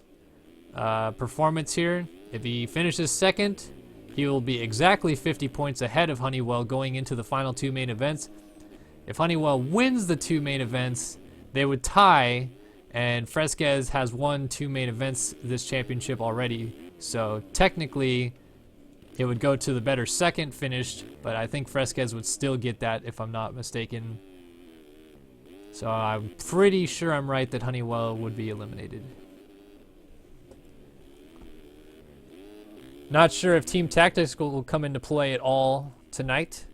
performance here, if he finishes 2nd, he will be exactly 50 points ahead of Honeywell going into the final 2 main events. If Honeywell wins the 2 main events, they would tie, and Fresquez has won 2 main events this championship already. So technically, it would go to the better 2nd finished, but I think Fresquez would still get that if I'm not mistaken. So I'm pretty sure I'm right that Honeywell would be eliminated. Not sure if Team Tactics will come into play at all tonight.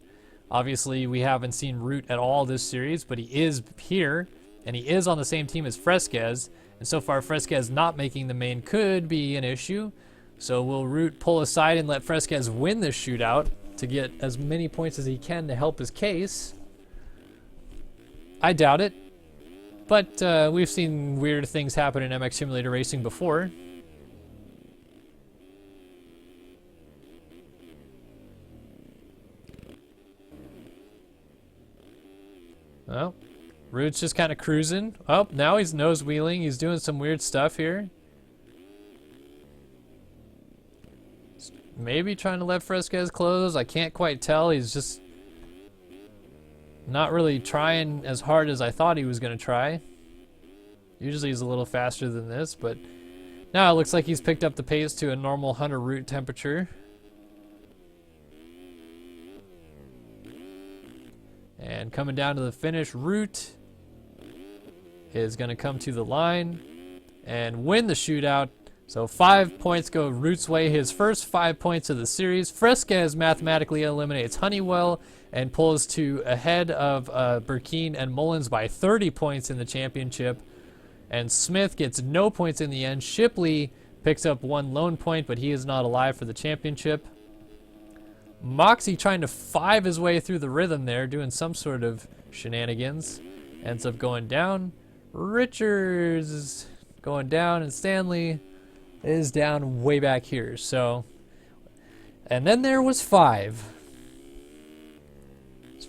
Obviously, we haven't seen Root at all this series, but he is here, and he is on the same team as Fresquez. And so far, Fresquez not making the main could be an issue. So will Root pull aside and let Fresquez win this shootout to get as many points as he can to help his case? I doubt it, but we've seen weird things happen in MX Simulator Racing before. Well, Root's just kind of cruising. Oh, now he's nose wheeling. He's doing some weird stuff here. Maybe trying to let Fresquez close. I can't quite tell. He's just not really trying as hard as I thought he was going to try. Usually he's a little faster than this, but now it looks like he's picked up the pace to a normal Hunter Root temperature. And coming down to the finish, Root is going to come to the line and win the shootout. So 5 points go Root's way, his first 5 points of the series. Fresquez mathematically eliminates Honeywell and pulls to ahead of Burkeen and Mullins by 30 points in the championship. And Smith gets no points in the end. Shipley picks up 1 lone point, but he is not alive for the championship. Moxie trying to 5 his way through the rhythm there, doing some sort of shenanigans. Ends up going down. Richards is going down, and Stanley is down way back here. So, and then there was 5.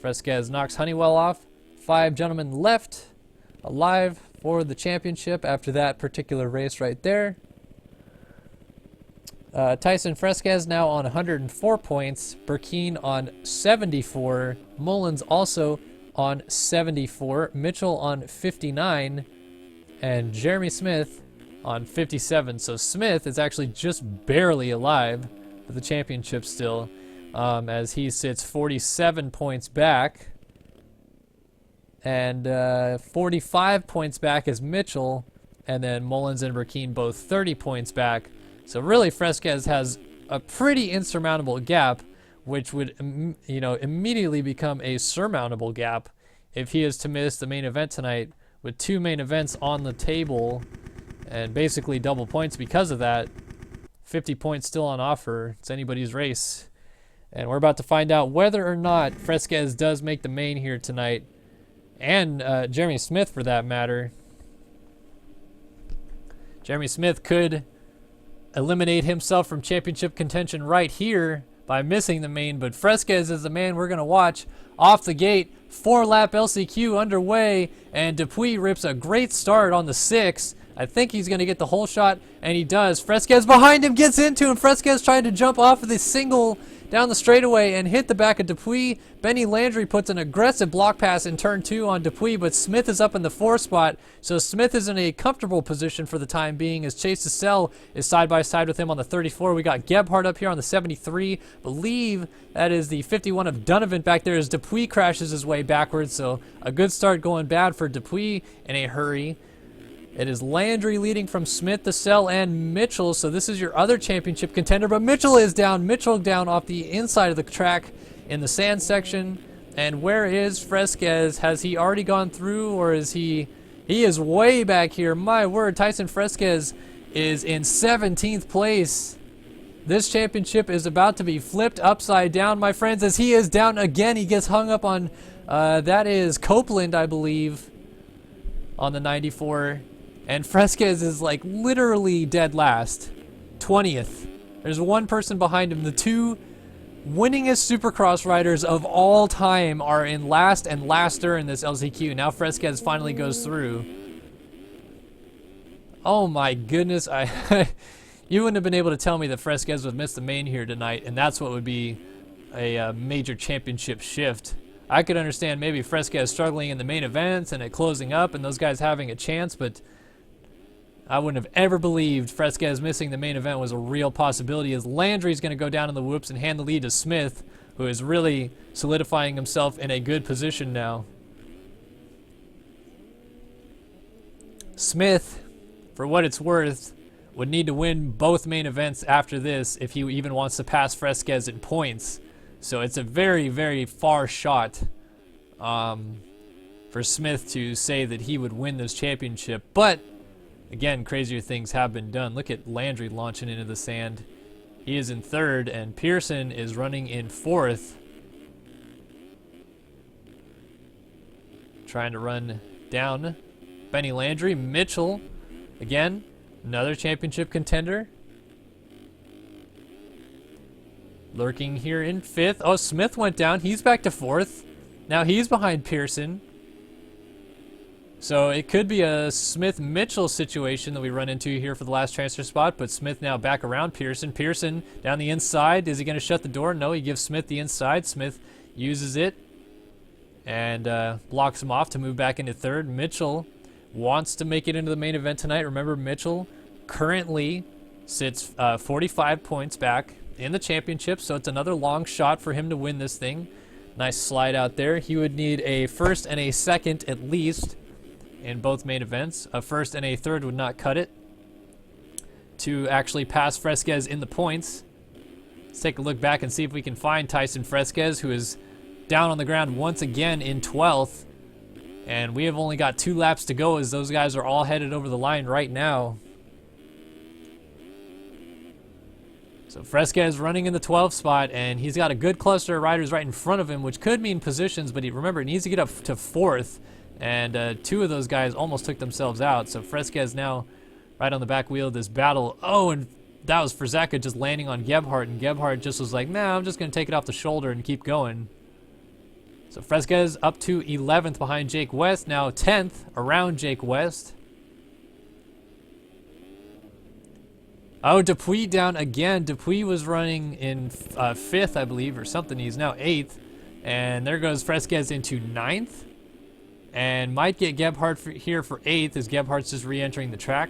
Fresquez knocks Honeywell off. 5 gentlemen left alive for the championship after that particular race right there. Tyson Fresquez now on 104 points. Burkeen on 74. Mullins also on 74. Mitchell on 59. And Jeremy Smith on 57. So Smith is actually just barely alive for the championship still, as he sits 47 points back. And 45 points back is Mitchell. And then Mullins and Burkeen both 30 points back. So really, Fresquez has a pretty insurmountable gap, which would, immediately become a surmountable gap if he is to miss the main event tonight, with 2 main events on the table and basically double points because of that. 50 points still on offer. It's anybody's race. And we're about to find out whether or not Fresquez does make the main here tonight, and Jeremy Smith for that matter. Jeremy Smith could eliminate himself from championship contention right here by missing the main, but Fresquez is the man we're going to watch off the gate. 4-lap LCQ underway, and Dupuis rips a great start on the 6. I think he's going to get the whole shot, and he does. Fresquez behind him gets into him. Fresquez trying to jump off of the single down the straightaway and hit the back of Dupuis. Benny Landry puts an aggressive block pass in turn 2 on Dupuis, but Smith is up in the 4 spot, so Smith is in a comfortable position for the time being as Chase Cassell is side by side with him on the 34. We got Gebhardt up here on the 73. Believe that is the 51 of Donovan back there as Dupuis crashes his way backwards, so a good start going bad for Dupuis in a hurry. It is Landry leading from Smith, Cassell, and Mitchell. So this is your other championship contender. But Mitchell is down. Mitchell down off the inside of the track in the sand section. And where is Fresquez? Has he already gone through, or is he... He is way back here. My word, Tyson Fresquez is in 17th place. This championship is about to be flipped upside down, my friends, as he is down again. He gets hung up on... that is Copeland, I believe, on the 94. And Fresquez is like literally dead last, 20th. There's one person behind him. The 2 winningest Supercross riders of all time are in last and laster in this LCQ. Now Fresquez finally goes through. Oh my goodness, you wouldn't have been able to tell me that Fresquez would miss the main here tonight, and that's what would be a major championship shift. I could understand maybe Fresquez struggling in the main events and it closing up and those guys having a chance, but I wouldn't have ever believed Fresquez missing the main event was a real possibility, as Landry's going to go down in the whoops and hand the lead to Smith, who is really solidifying himself in a good position now. Smith, for what it's worth, would need to win both main events after this if he even wants to pass Fresquez in points. So it's a very, very far shot for Smith to say that he would win this championship. But again, crazier things have been done. Look at Landry launching into the sand. He is in 3rd, and Pearson is running in 4th. Trying to run down Benny Landry. Mitchell, again, another championship contender. Lurking here in 5th. Oh, Smith went down. He's back to 4th. Now he's behind Pearson. So it could be a Smith-Mitchell situation that we run into here for the last transfer spot, but Smith now back around Pearson. Pearson down the inside. Is he going to shut the door? No, he gives Smith the inside. Smith uses it and blocks him off to move back into 3rd. Mitchell wants to make it into the main event tonight. Remember, Mitchell currently sits 45 points back in the championship, so it's another long shot for him to win this thing. Nice slide out there. He would need a 1st and a 2nd at least in both main events. A first and a third would not cut it to actually pass Fresquez in the points. Let's take a look back and see if we can find Tyson Fresquez, who is down on the ground once again in 12th. And we have only got 2 laps to go as those guys are all headed over the line right now. So Fresquez running in the 12th spot, and he's got a good cluster of riders right in front of him, which could mean positions, but remember, he needs to get up to 4th, and 2 of those guys almost took themselves out. So Fresquez now right on the back wheel of this battle. Oh, and that was Frzaka just landing on Gebhardt, and Gebhardt just was like, nah, I'm just going to take it off the shoulder and keep going. So Fresquez up to 11th behind Jake West, now 10th around Jake West. Oh, Dupuis down again. Dupuis was running in 5th, I believe, or something. He's now 8th. And there goes Fresquez into 9th. And might get Gebhardt here for 8th as Gebhardt's just re-entering the track.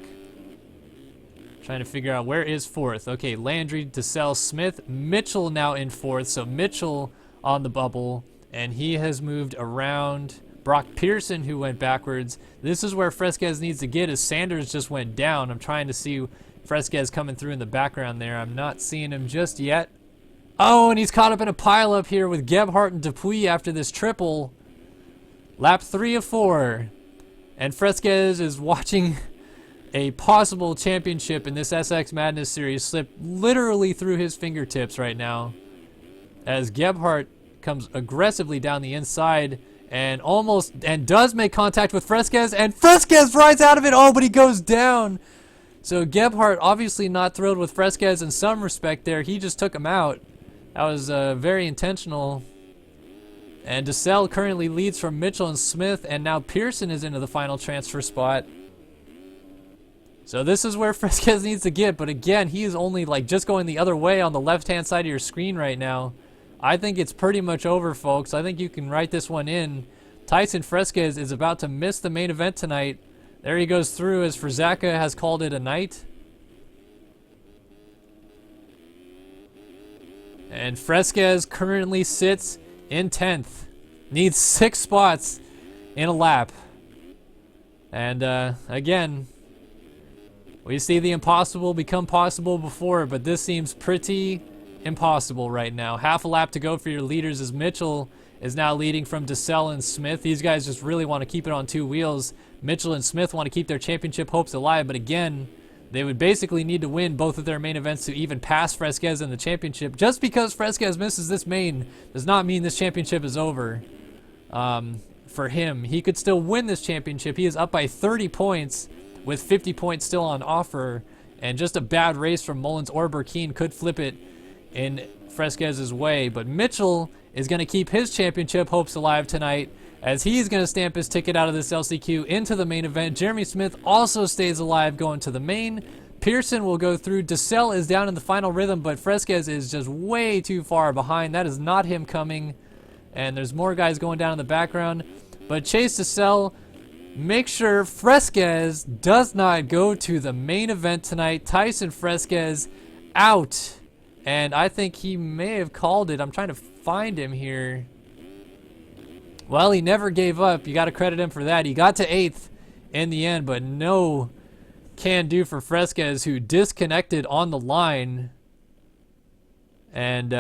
Trying to figure out where is 4th. Okay, Landry, DeSalle, Smith. Mitchell now in 4th. So Mitchell on the bubble. And he has moved around Brock Pearson, who went backwards. This is where Fresquez needs to get as Sanders just went down. I'm trying to see Fresquez coming through in the background there. I'm not seeing him just yet. Oh, and he's caught up in a pileup here with Gebhardt and Dupuis after this triple. Lap 3 of 4. And Fresquez is watching a possible championship in this SX Madness series slip literally through his fingertips right now, as Gebhardt comes aggressively down the inside and does make contact with Fresquez, and Fresquez rides out of it. Oh, but he goes down. So Gebhardt obviously not thrilled with Fresquez in some respect there. He just took him out. That was very intentional. And DeSalle currently leads from Mitchell and Smith, and now Pearson is into the final transfer spot. So this is where Fresquez needs to get, but again, he is only like just going the other way on the left-hand side of your screen right now. I think it's pretty much over, folks. I think you can write this one in. Tyson Fresquez is about to miss the main event tonight. There he goes through as Frzaka has called it a night. And Fresquez currently sits in 10th. Needs 6 spots in a lap. And again, we see the impossible become possible before, but this seems pretty impossible right now. Half a lap to go for your leaders as Mitchell is now leading from DeSalle and Smith. These guys just really want to keep it on 2 wheels. Mitchell and Smith want to keep their championship hopes alive, but again, they would basically need to win both of their main events to even pass Fresquez in the championship. Just because Fresquez misses this main does not mean this championship is over. For him, he could still win this championship. He is up by 30 points with 50 points still on offer, and just a bad race from Mullins or Burkeen could flip it in Fresquez's way. But Mitchell is going to keep his championship hopes alive tonight, as he's going to stamp his ticket out of this LCQ into the main event. Jeremy Smith also stays alive going to the main. Pearson will go through. DeSalle is down in the final rhythm, but Fresquez is just way too far behind. That is not him coming. And there's more guys going down in the background. But Chase DeSalle, make sure Fresquez does not go to the main event tonight. Tyson Fresquez out. And I think he may have called it. I'm trying to find him here. Well, he never gave up. You got to credit him for that. He got to 8th in the end, but no can do for Fresquez, who disconnected on the line. And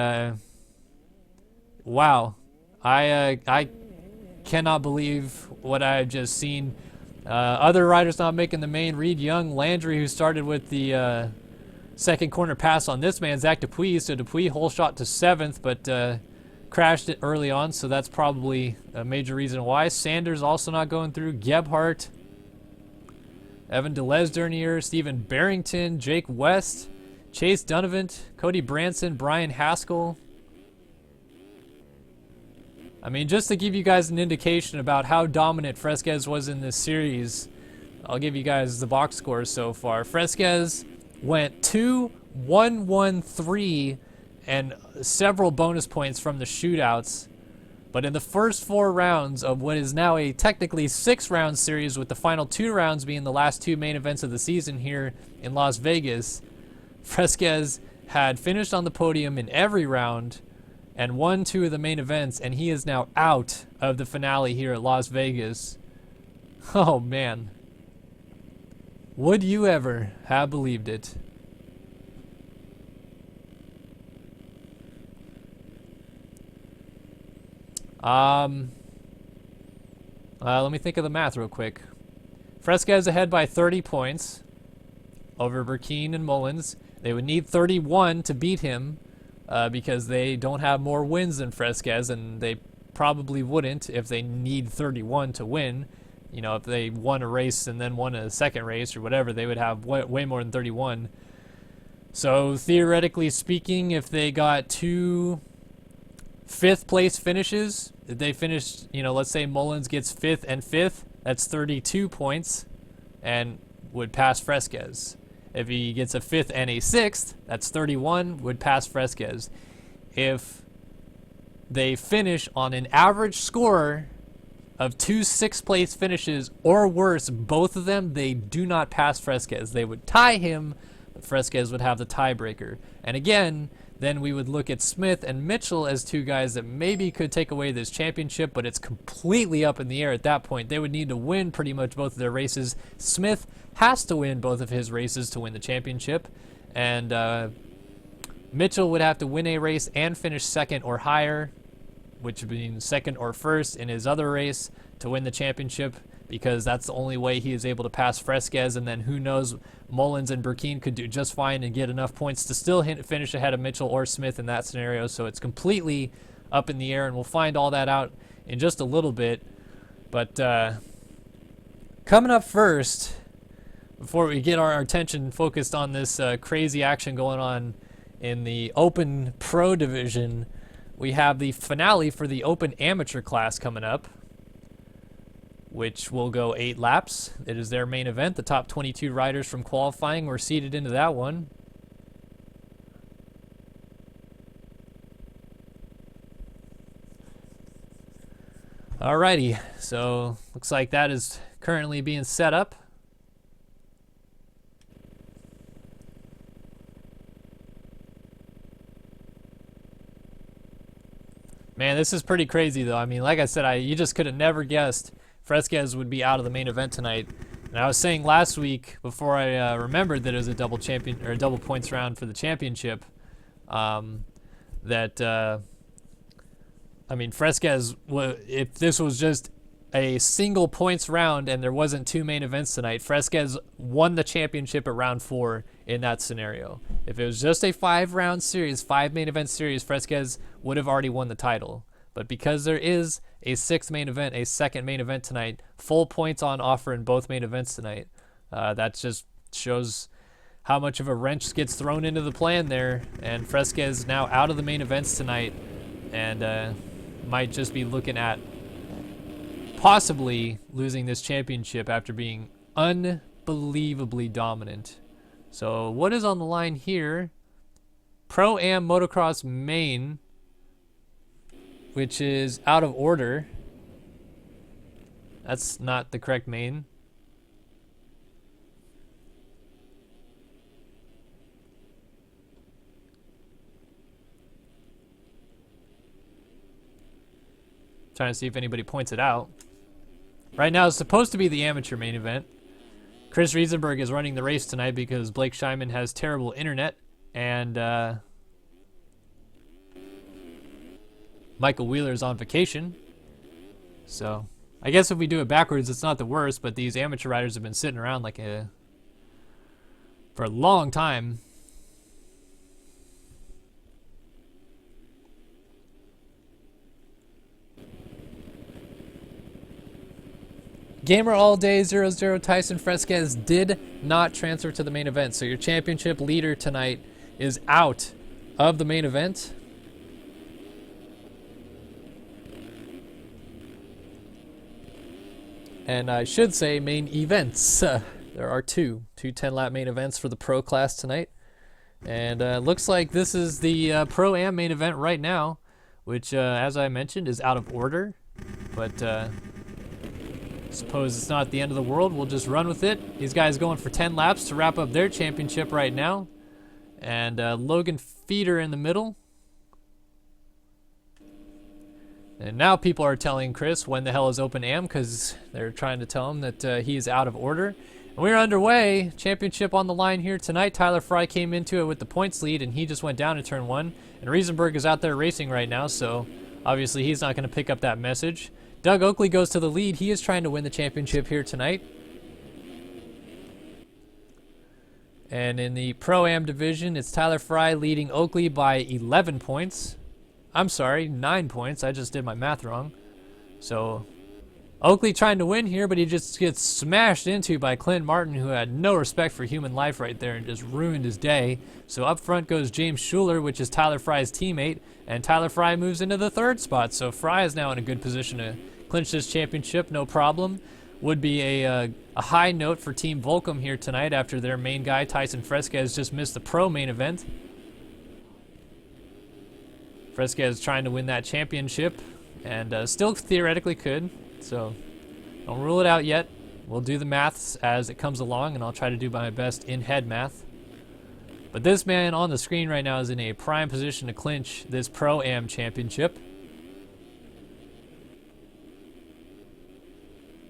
wow, I cannot believe what I've just seen. Other riders not making the main. Reed Young, Landry, who started with the second corner pass on this man, Zach Dupuis. So Dupuis whole shot to 7th, but crashed it early on, so that's probably a major reason why. Sanders also not going through. Gebhardt, Evan DeLesdernier, Stephen Barrington, Jake West, Chase Dunavant, Cody Branson, Brian Haskell. I mean, just to give you guys an indication about how dominant Fresquez was in this series, I'll give you guys the box scores so far. Fresquez went 2-1-1-3 and several bonus points from the shootouts. But in the first 4 rounds of what is now a technically 6-round series, with the final 2 rounds being the last 2 main events of the season here in Las Vegas, Fresquez had finished on the podium in every round and won 2 of the main events, and he is now out of the finale here at Las Vegas. Oh man. Would you ever have believed it? Let me think of the math real quick. Fresquez ahead by 30 points over Burkeen and Mullins. They would need 31 to beat him because they don't have more wins than Fresquez, and they probably wouldn't if they need 31 to win. You know, if they won a race and then won a second race or whatever, they would have way more than 31. So theoretically speaking, if they got 2 fifth place finishes, if they finished, you know, let's say Mullins gets 5th and 5th, that's 32 points and would pass Fresquez. If he gets a 5th and a 6th, that's 31, would pass Fresquez. If they finish on an average score of 2 6th place finishes or worse, both of them, they do not pass Fresquez. They would tie him, but Fresquez would have the tiebreaker. And again, then we would look at Smith and Mitchell as 2 guys that maybe could take away this championship, but it's completely up in the air at that point. They would need to win pretty much both of their races. Smith has to win both of his races to win the championship, and Mitchell would have to win a race and finish 2nd or higher, which would mean 2nd or 1st in his other race to win the championship, because that's the only way he is able to pass Fresquez. And then who knows, Mullins and Burkeen could do just fine and get enough points to still finish ahead of Mitchell or Smith in that scenario. So it's completely up in the air, and we'll find all that out in just a little bit. But coming up first, before we get our attention focused on this crazy action going on in the Open Pro division, we have the finale for the Open Amateur class coming up, which will go 8 laps. It is their main event. The top 22 riders from qualifying were seeded into that one. Alrighty, so looks like that is currently being set up. Man, this is pretty crazy though. I mean, like I said, you just could have never guessed Fresquez would be out of the main event tonight. And I was saying last week, before I remembered that it was a double points round for the championship, that I mean, Fresquez, if this was just a single points round and there wasn't 2 main events tonight, Fresquez won the championship at round 4 in that scenario. If it was just a 5-round series, 5 main event series, Fresquez would have already won the title. But because there is a 6th main event, a 2nd main event tonight, full points on offer in both main events tonight, that just shows how much of a wrench gets thrown into the plan there. And Fresquez now out of the main events tonight, and might just be looking at possibly losing this championship after being unbelievably dominant. So what is on the line here? Pro-Am Motocross Main, which is out of order. That's not the correct main. Trying to see if anybody points it out. Right now it's supposed to be the amateur main event. Chris Riesenberg is running the race tonight because Blake Scheinman has terrible internet, and Michael Wheeler is on vacation. So I guess if we do it backwards, it's not the worst, but these amateur riders have been sitting around for a long time. Gamer All Day 00 Tyson Fresquez did not transfer to the main event, so your championship leader tonight is out of the main event. And I should say main events. There are two 10-lap main events for the pro class tonight. And looks like this is the Pro-Am main event right now, which, as I mentioned, is out of order. But suppose it's not the end of the world. We'll just run with it. These guys going for 10 laps to wrap up their championship right now. And Logan Feeder in the middle. And now people are telling Chris when the hell is Open Am, because they're trying to tell him that he is out of order. And we're underway. Championship on the line here tonight. Tyler Fry came into it with the points lead, and he just went down in turn 1. And Riesenberg is out there racing right now, so obviously he's not going to pick up that message. Doug Oakley goes to the lead. He is trying to win the championship here tonight. And in the Pro-Am division, it's Tyler Fry leading Oakley by 11 points. I'm sorry, 9 points. I just did my math wrong. So Oakley trying to win here, but he just gets smashed into by Clint Martin, who had no respect for human life right there and just ruined his day. So up front goes James Schuler, which is Tyler Fry's teammate, and Tyler Fry moves into the 3rd spot. So Fry is now in a good position to clinch this championship, no problem. Would be a high note for Team Volcom here tonight after their main guy, Tyson Fresquez, just missed the pro main event. Fresquez trying to win that championship, and still theoretically could, so don't rule it out yet. We'll do the maths as it comes along, and I'll try to do my best in-head math. But this man on the screen right now is in a prime position to clinch this Pro-Am championship,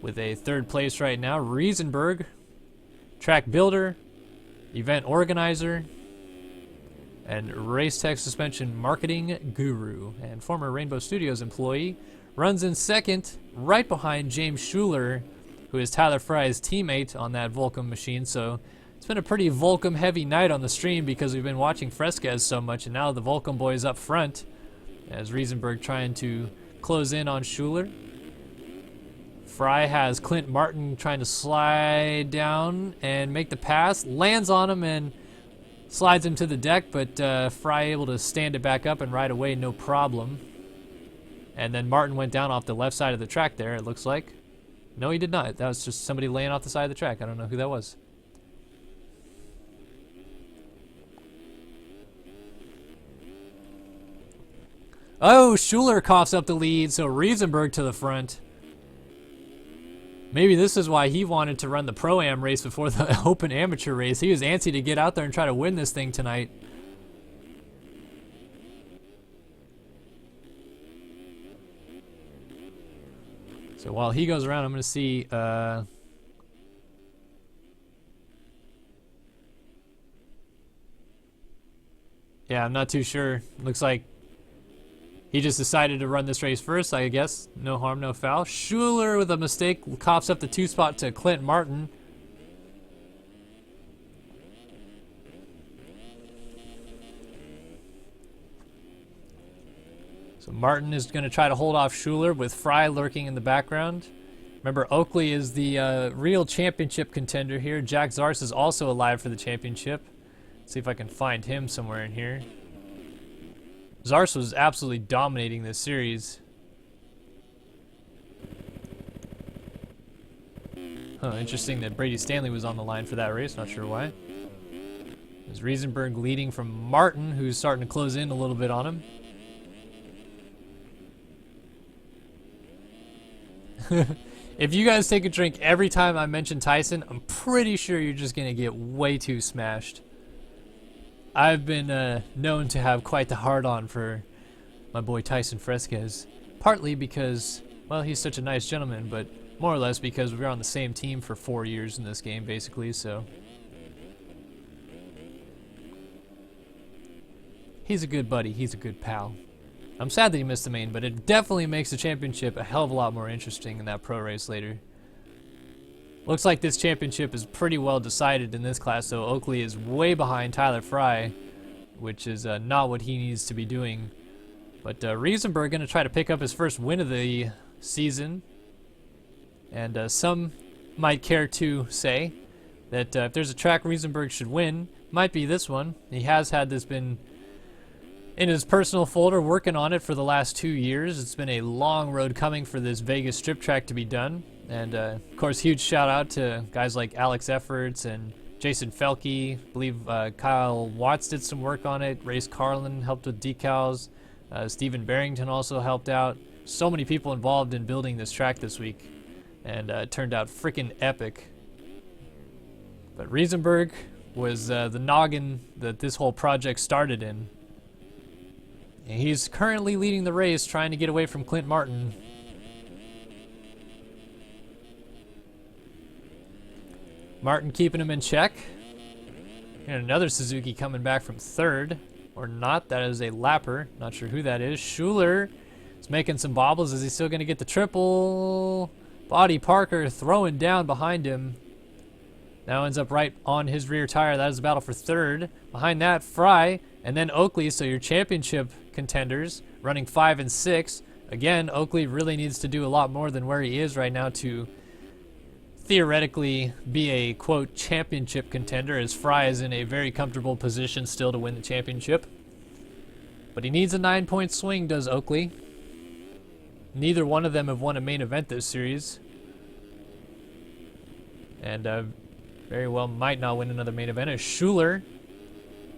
with a 3rd place right now. Riesenberg, track builder, event organizer, and race tech suspension marketing guru, and former Rainbow Studios employee, runs in 2nd, right behind James Schuler, who is Tyler Fry's teammate on that Volcom machine. So it's been a pretty Volcom heavy night on the stream because we've been watching Fresquez so much, and now the Volcom boys up front as Riesenberg trying to close in on Schuler. Fry has Clint Martin trying to slide down and make the pass, lands on him and slides him to the deck, but Fry able to stand it back up and ride away, no problem. And then Martin went down off the left side of the track there, it looks like. No, he did not. That was just somebody laying off the side of the track. I don't know who that was. Oh, Schuler coughs up the lead, so Riesenberg to the front. Maybe this is why he wanted to run the Pro-Am race before the Open Amateur race. He was antsy to get out there and try to win this thing tonight. So while he goes around, I'm going to see... yeah, I'm not too sure. Looks like he just decided to run this race first, I guess. No harm, no foul. Schuler with a mistake coughs up the 2 spot to Clint Martin. So Martin is going to try to hold off Schuler with Fry lurking in the background. Remember, Oakley is the real championship contender here. Jack Zars is also alive for the championship. Let's see if I can find him somewhere in here. Zars was absolutely dominating this series. Huh, interesting that Brady Stanley was on the line for that race. Not sure why. There's Riesenberg leading from Martin, who's starting to close in a little bit on him. If you guys take a drink every time I mention Tyson, I'm pretty sure you're just going to get way too smashed. I've been known to have quite the hard-on for my boy Tyson Fresquez. Partly because, well, he's such a nice gentleman, but more or less because we were on the same team for 4 years in this game, basically, so. He's a good buddy. He's a good pal. I'm sad that he missed the main, but it definitely makes the championship a hell of a lot more interesting in that pro race later. Looks like this championship is pretty well decided in this class, so Oakley is way behind Tyler Fry, which is not what he needs to be doing. But Riesenberg going to try to pick up his first win of the season. And some might care to say that if there's a track Riesenberg should win, might be this one. He has had this been in his personal folder, working on it for the last 2 years. It's been a long road coming for this Vegas strip track to be done. And, of course, huge shout-out to guys like Alex Efforts and Jason Felke. I believe Kyle Watts did some work on it. Race Carlin helped with decals. Stephen Barrington also helped out. So many people involved in building this track this week. And it turned out freaking epic. But Riesenberg was the noggin that this whole project started in. He's currently leading the race, trying to get away from Clint Martin. Martin keeping him in check. And another Suzuki coming back from third. Or not, that is a lapper. Not sure who that is. Schuler is making some bobbles. Is he still going to get the triple? Body Parker throwing down behind him. Now ends up right on his rear tire. That is a battle for third. Behind that, Fry, and then Oakley. So your championship contenders running 5 and 6. Again, Oakley really needs to do a lot more than where he is right now to theoretically be a, quote, championship contender, as Fry is in a very comfortable position still to win the championship. But he needs a 9-point swing, does Oakley. Neither one of them have won a main event this series. And very well might not win another main event, as Schuler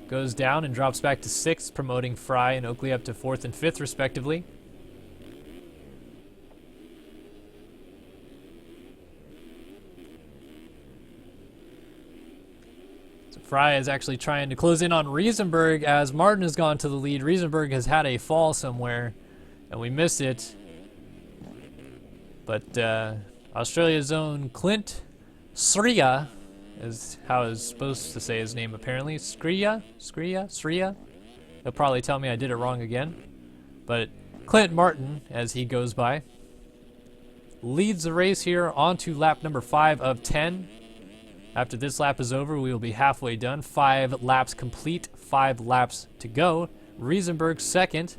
goes down and drops back to 6th, promoting Fry and Oakley up to 4th and 5th, respectively. Fry is actually trying to close in on Riesenberg as Martin has gone to the lead. Riesenberg has had a fall somewhere, and we missed it. But Australia's own Clint Sria is how I was supposed to say his name, apparently. Sria? He'll probably tell me I did it wrong again. But Clint Martin, as he goes by, leads the race here onto lap number 5 of 10. After this lap is over, we will be halfway done. 5 laps complete, 5 laps to go. Riesenberg second.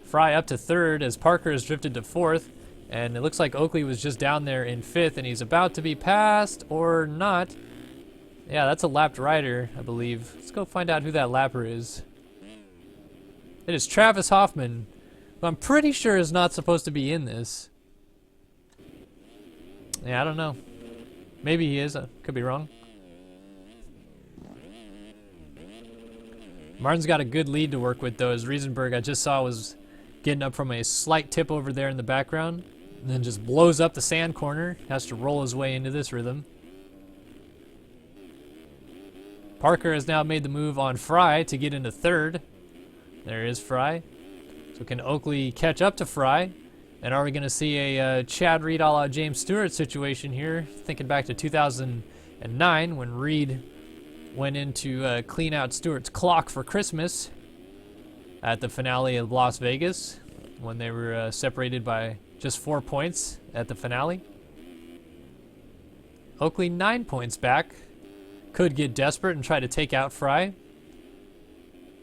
Fry up to third as Parker has drifted to 4th. And it looks like Oakley was just down there in 5th, and he's about to be passed or not. Yeah, that's a lapped rider, I believe. Let's go find out who that lapper is. It is Travis Hoffman, who I'm pretty sure is not supposed to be in this. Yeah, I don't know. Maybe he is. I could be wrong. Martin's got a good lead to work with, though, as Riesenberg, I just saw, was getting up from a slight tip over there in the background, and then just blows up the sand corner. Has to roll his way into this rhythm. Parker has now made the move on Fry to get into third. There is Fry. So can Oakley catch up to Fry? And are we going to see a Chad Reed a la James Stewart situation here? Thinking back to 2009 when Reed went in to clean out Stewart's clock for Christmas at the finale of Las Vegas when they were separated by just 4 points at the finale. Oakley 9 points back. Could get desperate and try to take out Fry.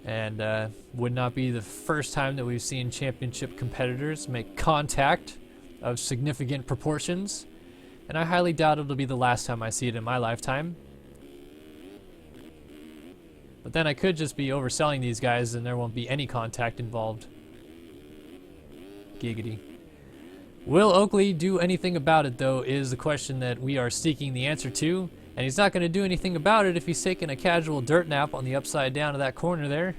And would not be the first time that we've seen championship competitors make contact of significant proportions. And I highly doubt it'll be the last time I see it in my lifetime. But then I could just be overselling these guys and there won't be any contact involved. Giggity. Will Oakley do anything about it, though, is the question that we are seeking the answer to. And he's not going to do anything about it if he's taking a casual dirt nap on the upside down of that corner there.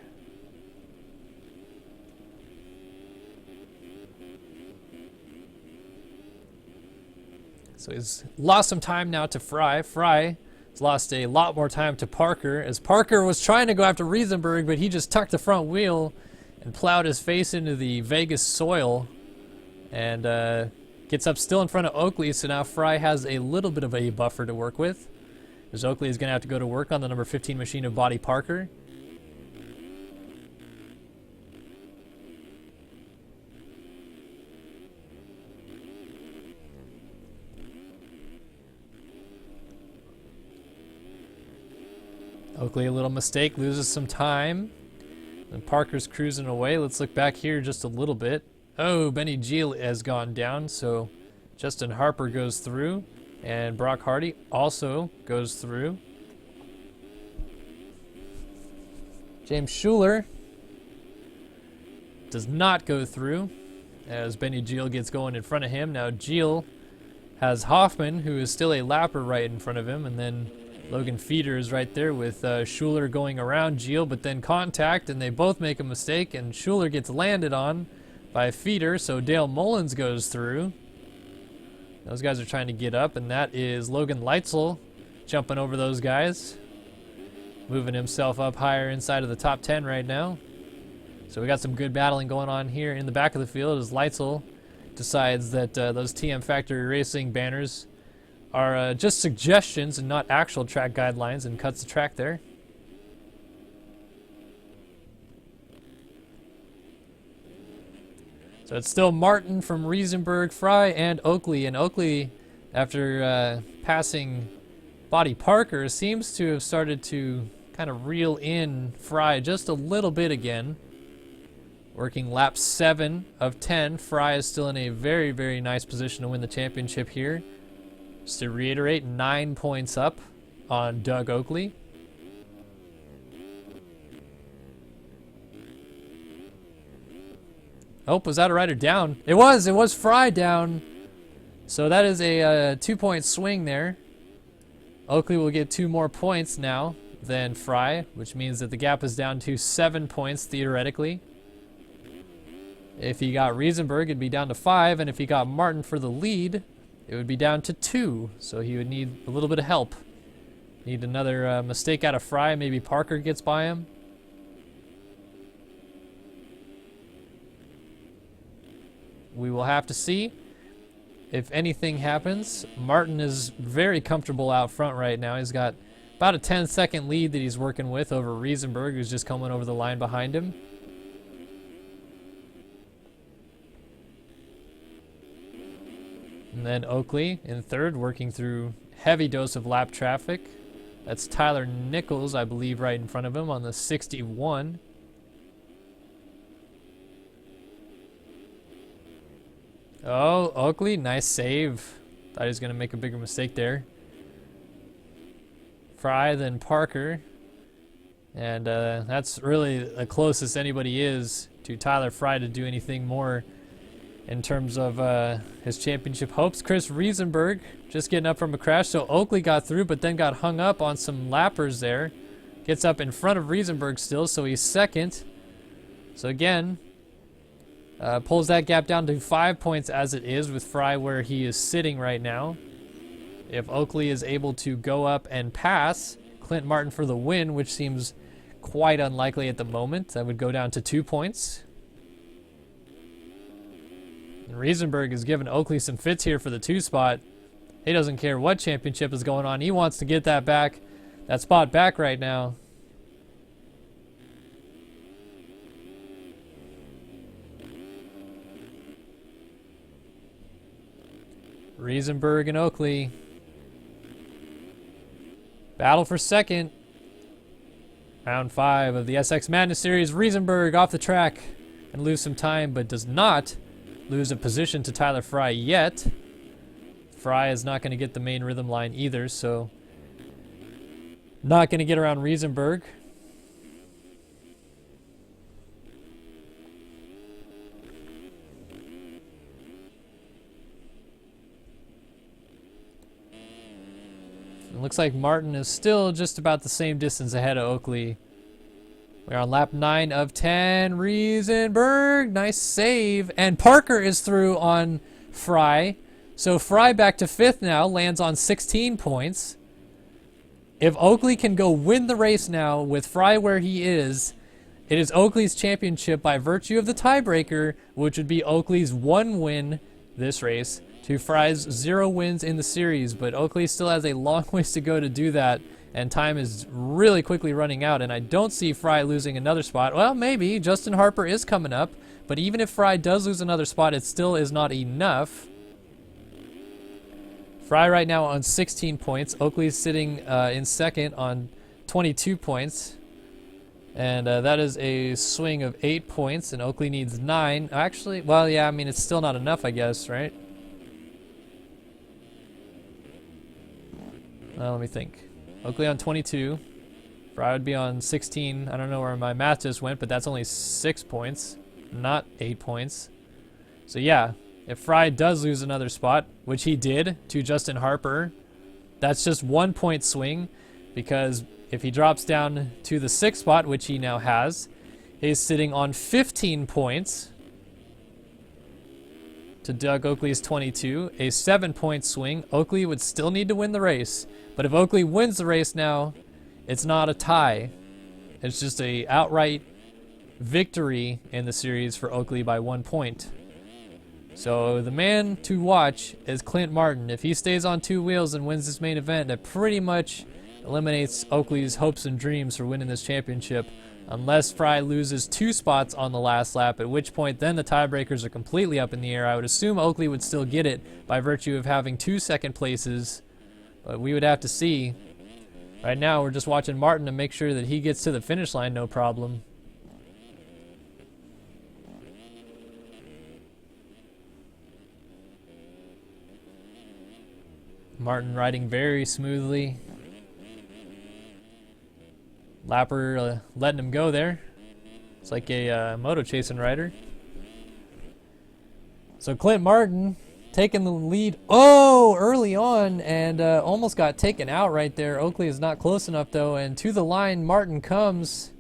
So he's lost some time now to Fry. Fry has lost a lot more time to Parker, as Parker was trying to go after Riesenberg, but he just tucked the front wheel and plowed his face into the Vegas soil and gets up still in front of Oakley. So now Fry has a little bit of a buffer to work with, as Oakley is going to have to go to work on the number 15 machine of Body Parker. Oakley, a little mistake, loses some time. And Parker's cruising away. Let's look back here just a little bit. Oh, Benny Gill has gone down, so Justin Harper goes through. And Brock Hardy also goes through. James Schuler does not go through, as Benny Gill gets going in front of him. Now Gill has Hoffman, who is still a lapper, right in front of him, and then Logan Feeder is right there with Schuler going around Gill, but then contact, and they both make a mistake, and Schuler gets landed on by Feeder, so Dale Mullins goes through. Those guys are trying to get up, and that is Logan Leitzel jumping over those guys, moving himself up higher inside of the top 10 right now. So we got some good battling going on here in the back of the field as Leitzel decides that those TM Factory Racing banners are just suggestions and not actual track guidelines, and cuts the track there. So it's still Martin from Riesenberg, Fry, and Oakley. And Oakley, after passing Body Parker, seems to have started to kind of reel in Fry just a little bit again. Working lap 7 of 10. Fry is still in a very, very nice position to win the championship here. Just to reiterate, 9 points up on Doug Oakley. Oh, was that a rider down? It was Fry down. So that is a 2-point swing there. Oakley will get 2 more points now than Fry, which means that the gap is down to 7 points theoretically. If he got Riesenberg, it'd be down to 5, and if he got Martin for the lead, it would be down to 2. So he would need a little bit of help. Need another mistake out of Fry. Maybe Parker gets by him. We will have to see if anything happens. Martin is very comfortable out front right now. He's got about a 10-second lead that he's working with over Riesenberg, who's just coming over the line behind him. And then Oakley in third, working through heavy dose of lap traffic. That's Tyler Nichols, I believe, right in front of him on the 61. Oh, Oakley, nice save. Thought he was going to make a bigger mistake there. Fry, then Parker. And that's really the closest anybody is to Tyler Fry to do anything more in terms of his championship hopes. Chris Riesenberg just getting up from a crash. So Oakley got through, but then got hung up on some lappers there. Gets up in front of Riesenberg still, so he's second. So again, pulls that gap down to 5 points as it is with Fry where he is sitting right now. If Oakley is able to go up and pass Clint Martin for the win, which seems quite unlikely at the moment, that would go down to 2 points. And Riesenberg is giving Oakley some fits here for the 2 spot. He doesn't care what championship is going on. He wants to get that spot back right now. Riesenberg and Oakley. Battle for second. Round 5 of the SX Madness Series. Riesenberg off the track and lose some time, but does not lose a position to Tyler Fry yet. Fry is not going to get the main rhythm line either, so not going to get around Riesenberg. It looks like Martin is still just about the same distance ahead of Oakley. We're on lap 9 of 10. Riesenberg, nice save. And Parker is through on Fry. So Fry back to 5th now, lands on 16 points. If Oakley can go win the race now with Fry where he is, it is Oakley's championship by virtue of the tiebreaker, which would be Oakley's 1 win this race to Fry's 0 wins in the series. But Oakley still has a long ways to go to do that. And time is really quickly running out, and I don't see Fry losing another spot. Well, maybe. Justin Harper is coming up, but even if Fry does lose another spot, it still is not enough. Fry right now on 16 points. Oakley's sitting in second on 22 points. And that is a swing of 8 points, and Oakley needs 9. Actually, well, yeah, I mean, it's still not enough, I guess, right? Let me think. Oakley on 22. Fry would be on 16. I don't know where my math just went, but that's only 6 points, not 8 points. So yeah, if Fry does lose another spot, which he did to Justin Harper, that's just 1 point swing, because if he drops down to the 6th spot, which he now has, he's sitting on 15 points to Doug Oakley's 22, a 7-point swing. Oakley would still need to win the race. But if Oakley wins the race now, it's not a tie. It's just a outright victory in the series for Oakley by 1 point. So the man to watch is Clint Martin. If he stays on 2 wheels and wins this main event, that pretty much eliminates Oakley's hopes and dreams for winning this championship, unless Fry loses 2 spots on the last lap, at which point then the tiebreakers are completely up in the air. I would assume Oakley would still get it by virtue of having 2 second places, but we would have to see. Right now we're just watching Martin to make sure that he gets to the finish line no problem. Martin riding very smoothly. Lapper letting him go there. It's like a moto chasing rider. So Clint Martin taking the lead early on, and almost got taken out right there. Oakley is not close enough though, and to the line Martin comes.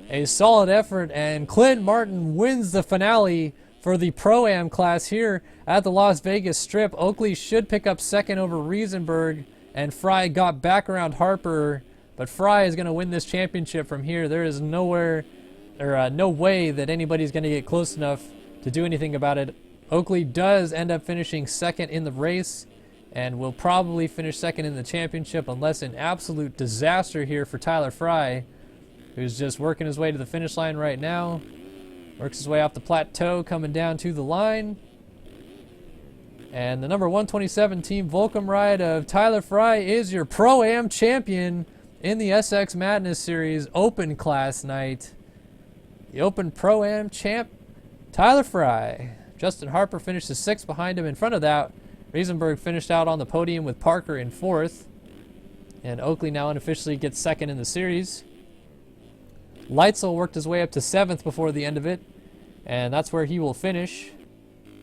A solid effort, and Clint Martin wins the finale for the Pro-Am class here at the Las Vegas Strip. Oakley should pick up second over Riesenberg, and Fry got back around Harper, but Fry is going to win this championship from here. There is no way that anybody's going to get close enough to do anything about it. Oakley does end up finishing second in the race, and will probably finish second in the championship unless an absolute disaster here for Tyler Fry, who's just working his way to the finish line right now. Works his way off the plateau, coming down to the line. And the number 127 Team Volcom ride of Tyler Fry is your Pro-Am champion in the SX Madness Series Open Class night. The Open Pro-Am champ, Tyler Fry. Justin Harper finishes 6th behind him. In front of that, Riesenberg finished out on the podium with Parker in 4th. And Oakley now unofficially gets 2nd in the series. Leitzel worked his way up to 7th before the end of it, and that's where he will finish.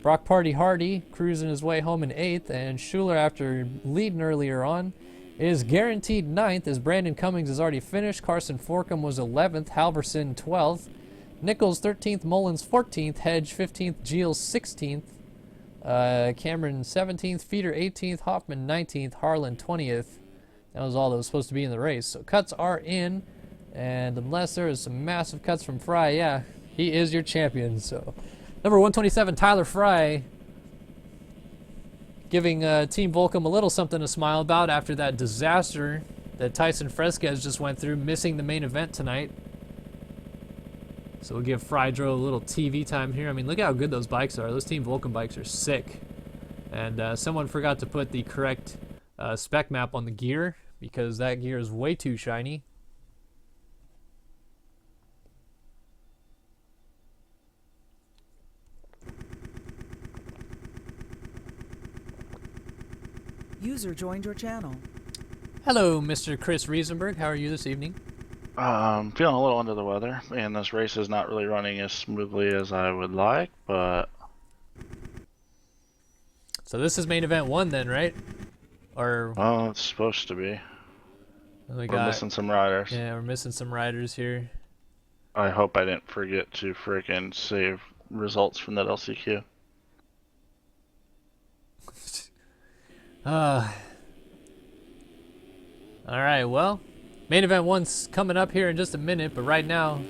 Brock Party Hardy cruising his way home in 8th, and Schuler, after leading earlier on, is guaranteed 9th as Brandon Cummings has already finished. Carson Forkham was 11th, Halverson 12th, Nichols 13th, Mullins 14th, Hedge 15th, Giles 16th, Cameron 17th, Feeder 18th, Hoffman 19th, Harlan 20th. That was all that was supposed to be in the race. So cuts are in. And unless there is some massive cuts from Fry, yeah, he is your champion. So, number 127, Tyler Fry, giving Team Volcom a little something to smile about after that disaster that Tyson Fresquez just went through, missing the main event tonight. So we'll give Frydro a little TV time here. I mean, look how good those bikes are. Those Team Volcom bikes are sick. And someone forgot to put the correct spec map on the gear, because that gear is way too shiny. User joined your channel. Hello, Mr. Chris Riesenberg. How are you this evening? Feeling a little under the weather, and this race is not really running as smoothly as I would like, but... So this is main event 1 then, right? Or... Oh, it's supposed to be. We're missing some riders. Yeah, we're missing some riders here. I hope I didn't forget to freaking save results from that LCQ. Alright, well, main event 1's coming up here in just a minute, but right now,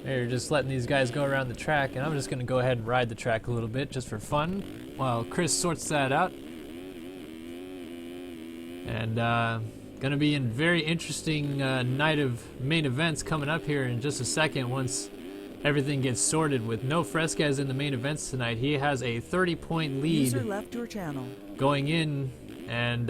we're just letting these guys go around the track, and I'm just going to go ahead and ride the track a little bit just for fun while Chris sorts that out. And going to be a very interesting night of main events coming up here in just a second once everything gets sorted. With no Fresquez in the main events tonight, he has a 30-point lead. User left your channel. Going in, and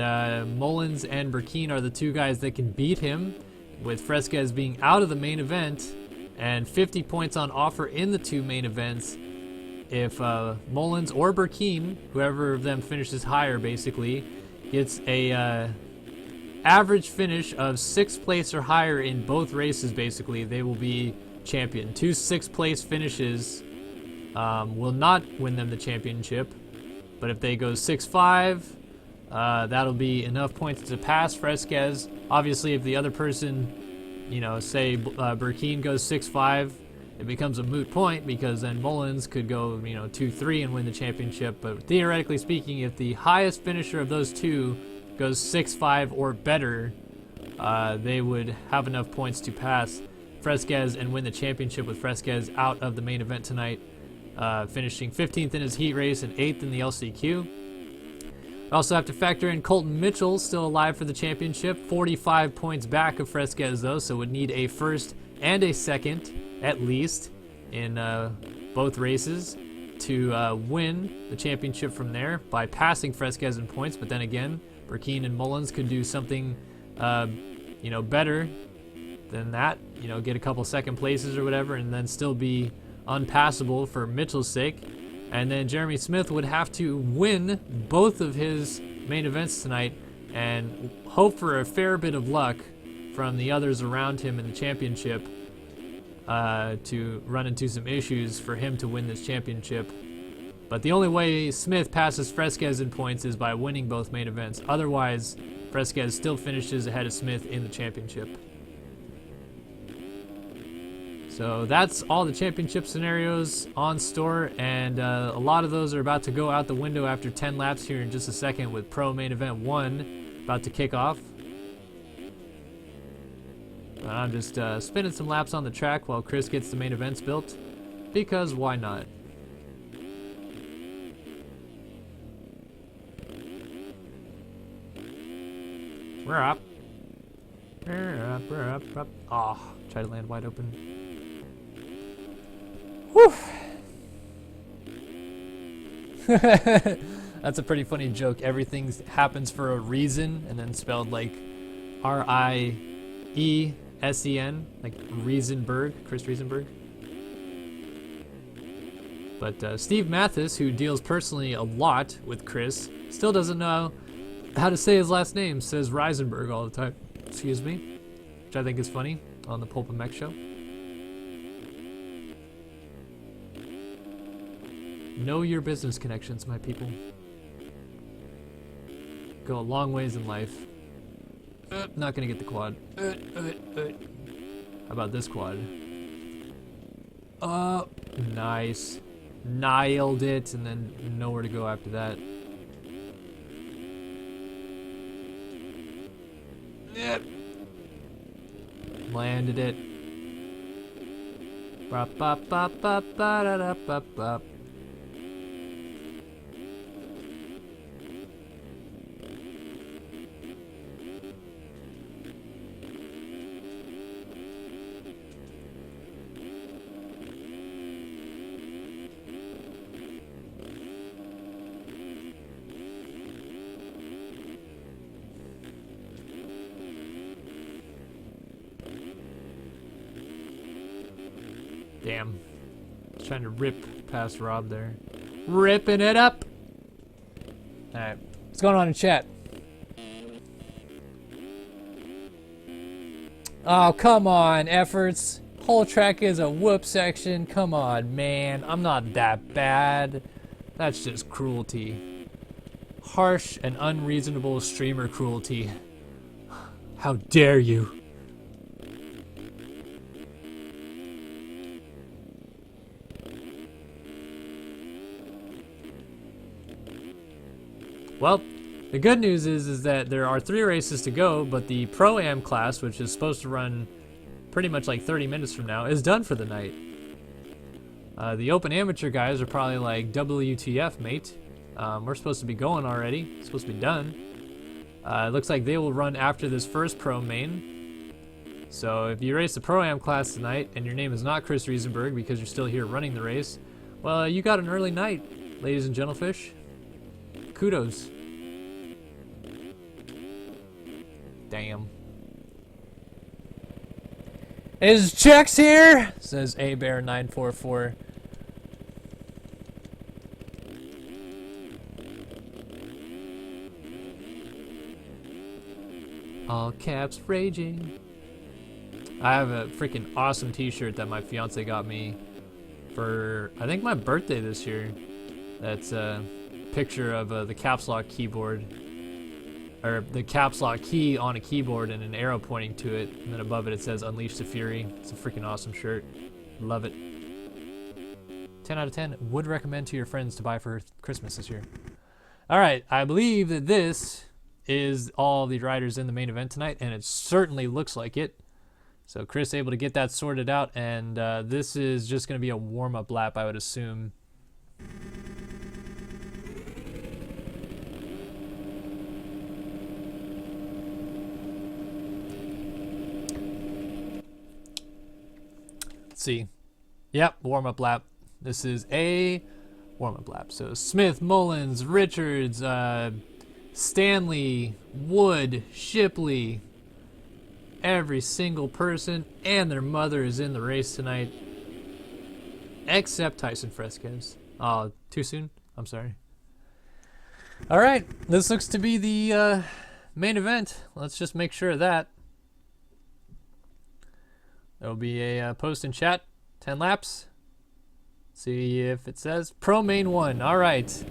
Mullins and Burkeen are the 2 guys that can beat him, with Fresquez being out of the main event, and 50 points on offer in the 2 main events. If Mullins or Burkeen, whoever of them finishes higher basically, gets a average finish of 6th place or higher in both races, basically, they will be champion. 2 6th place finishes will not win them the championship. But if they go 6-5, that'll be enough points to pass Fresquez. Obviously, if the other person, you know, say Burkeen goes 6-5, it becomes a moot point, because then Mullins could go, you know, 2-3 and win the championship. But theoretically speaking, if the highest finisher of those 2 goes 6-5 or better, they would have enough points to pass Fresquez and win the championship with Fresquez out of the main event tonight, finishing 15th in his heat race and 8th in the LCQ. We also have to factor in Colton Mitchell, still alive for the championship, 45 points back of Fresquez though, so would need a first and a second at least in both races to win the championship from there by passing Fresquez in points. But then again, Burkeen and Mullins could do something better than that, get a couple second places or whatever, and then still be unpassable for Mitchell's sake. And then Jeremy Smith would have to win both of his main events tonight and hope for a fair bit of luck from the others around him in the championship to run into some issues for him to win this championship. But the only way Smith passes Fresquez in points is by winning both main events. Otherwise, Fresquez still finishes ahead of Smith in the championship. So that's all the championship scenarios on store, and a lot of those are about to go out the window after 10 laps here in just a second, with Pro Main Event 1 about to kick off. I'm just spinning some laps on the track while Chris gets the main events built, because why not? We're up. We're up. Ah, try to land wide open. Whew. That's a pretty funny joke. Everything happens for a reason, and then spelled like R-I-E-S-E-N, like Riesenberg, Chris Riesenberg. But Steve Mathis, who deals personally a lot with Chris, still doesn't know how to say his last name, says Riesenberg all the time. Excuse me. Which I think is funny on the Pulp and Mech show. Know your business connections, my people. Go a long ways in life. Not gonna get the quad. How about this quad? Nice. Nailed it, and then nowhere to go after that. Yep. Landed it. Bop bop bop bop ba da da bop bop. Damn. Just trying to rip past Rob there. Ripping it up! Alright. What's going on in chat? Oh, come on, efforts. Whole track is a whoop section. Come on, man. I'm not that bad. That's just cruelty. Harsh and unreasonable streamer cruelty. How dare you? Well, the good news is that there are 3 races to go, but the Pro-Am class, which is supposed to run pretty much like 30 minutes from now, is done for the night. The Open Amateur guys are probably like, WTF, mate. We're supposed to be going already. It's supposed to be done. It looks like they will run after this first Pro Main. So if you race the Pro-Am class tonight, and your name is not Chris Riesenberg because you're still here running the race, well, you got an early night, ladies and gentlefish. Kudos. Damn. Is Chex here? Says ABear944. All caps raging. I have a freaking awesome t-shirt that my fiance got me for, I think, my birthday this year. That's picture of the caps lock keyboard, or the caps lock key on a keyboard and an arrow pointing to it, and then above it it says Unleash the Fury. It's a freaking awesome shirt. Love it. 10 out of 10. Would recommend to your friends to buy for Christmas this year. Alright, I believe that this is all the riders in the main event tonight, and it certainly looks like it. So Chris able to get that sorted out, and this is just going to be a warm-up lap, I would assume. Let's see. Yep, warm-up lap. This is a warm-up lap. So Smith, Mullins, Richards, Stanley, Wood, Shipley, every single person and their mother is in the race tonight, except Tyson Fresquez. Oh, too soon? I'm sorry. All right, this looks to be the main event. Let's just make sure of that. There will be a post in chat, 10 laps. See if it says Pro Main 1. All right.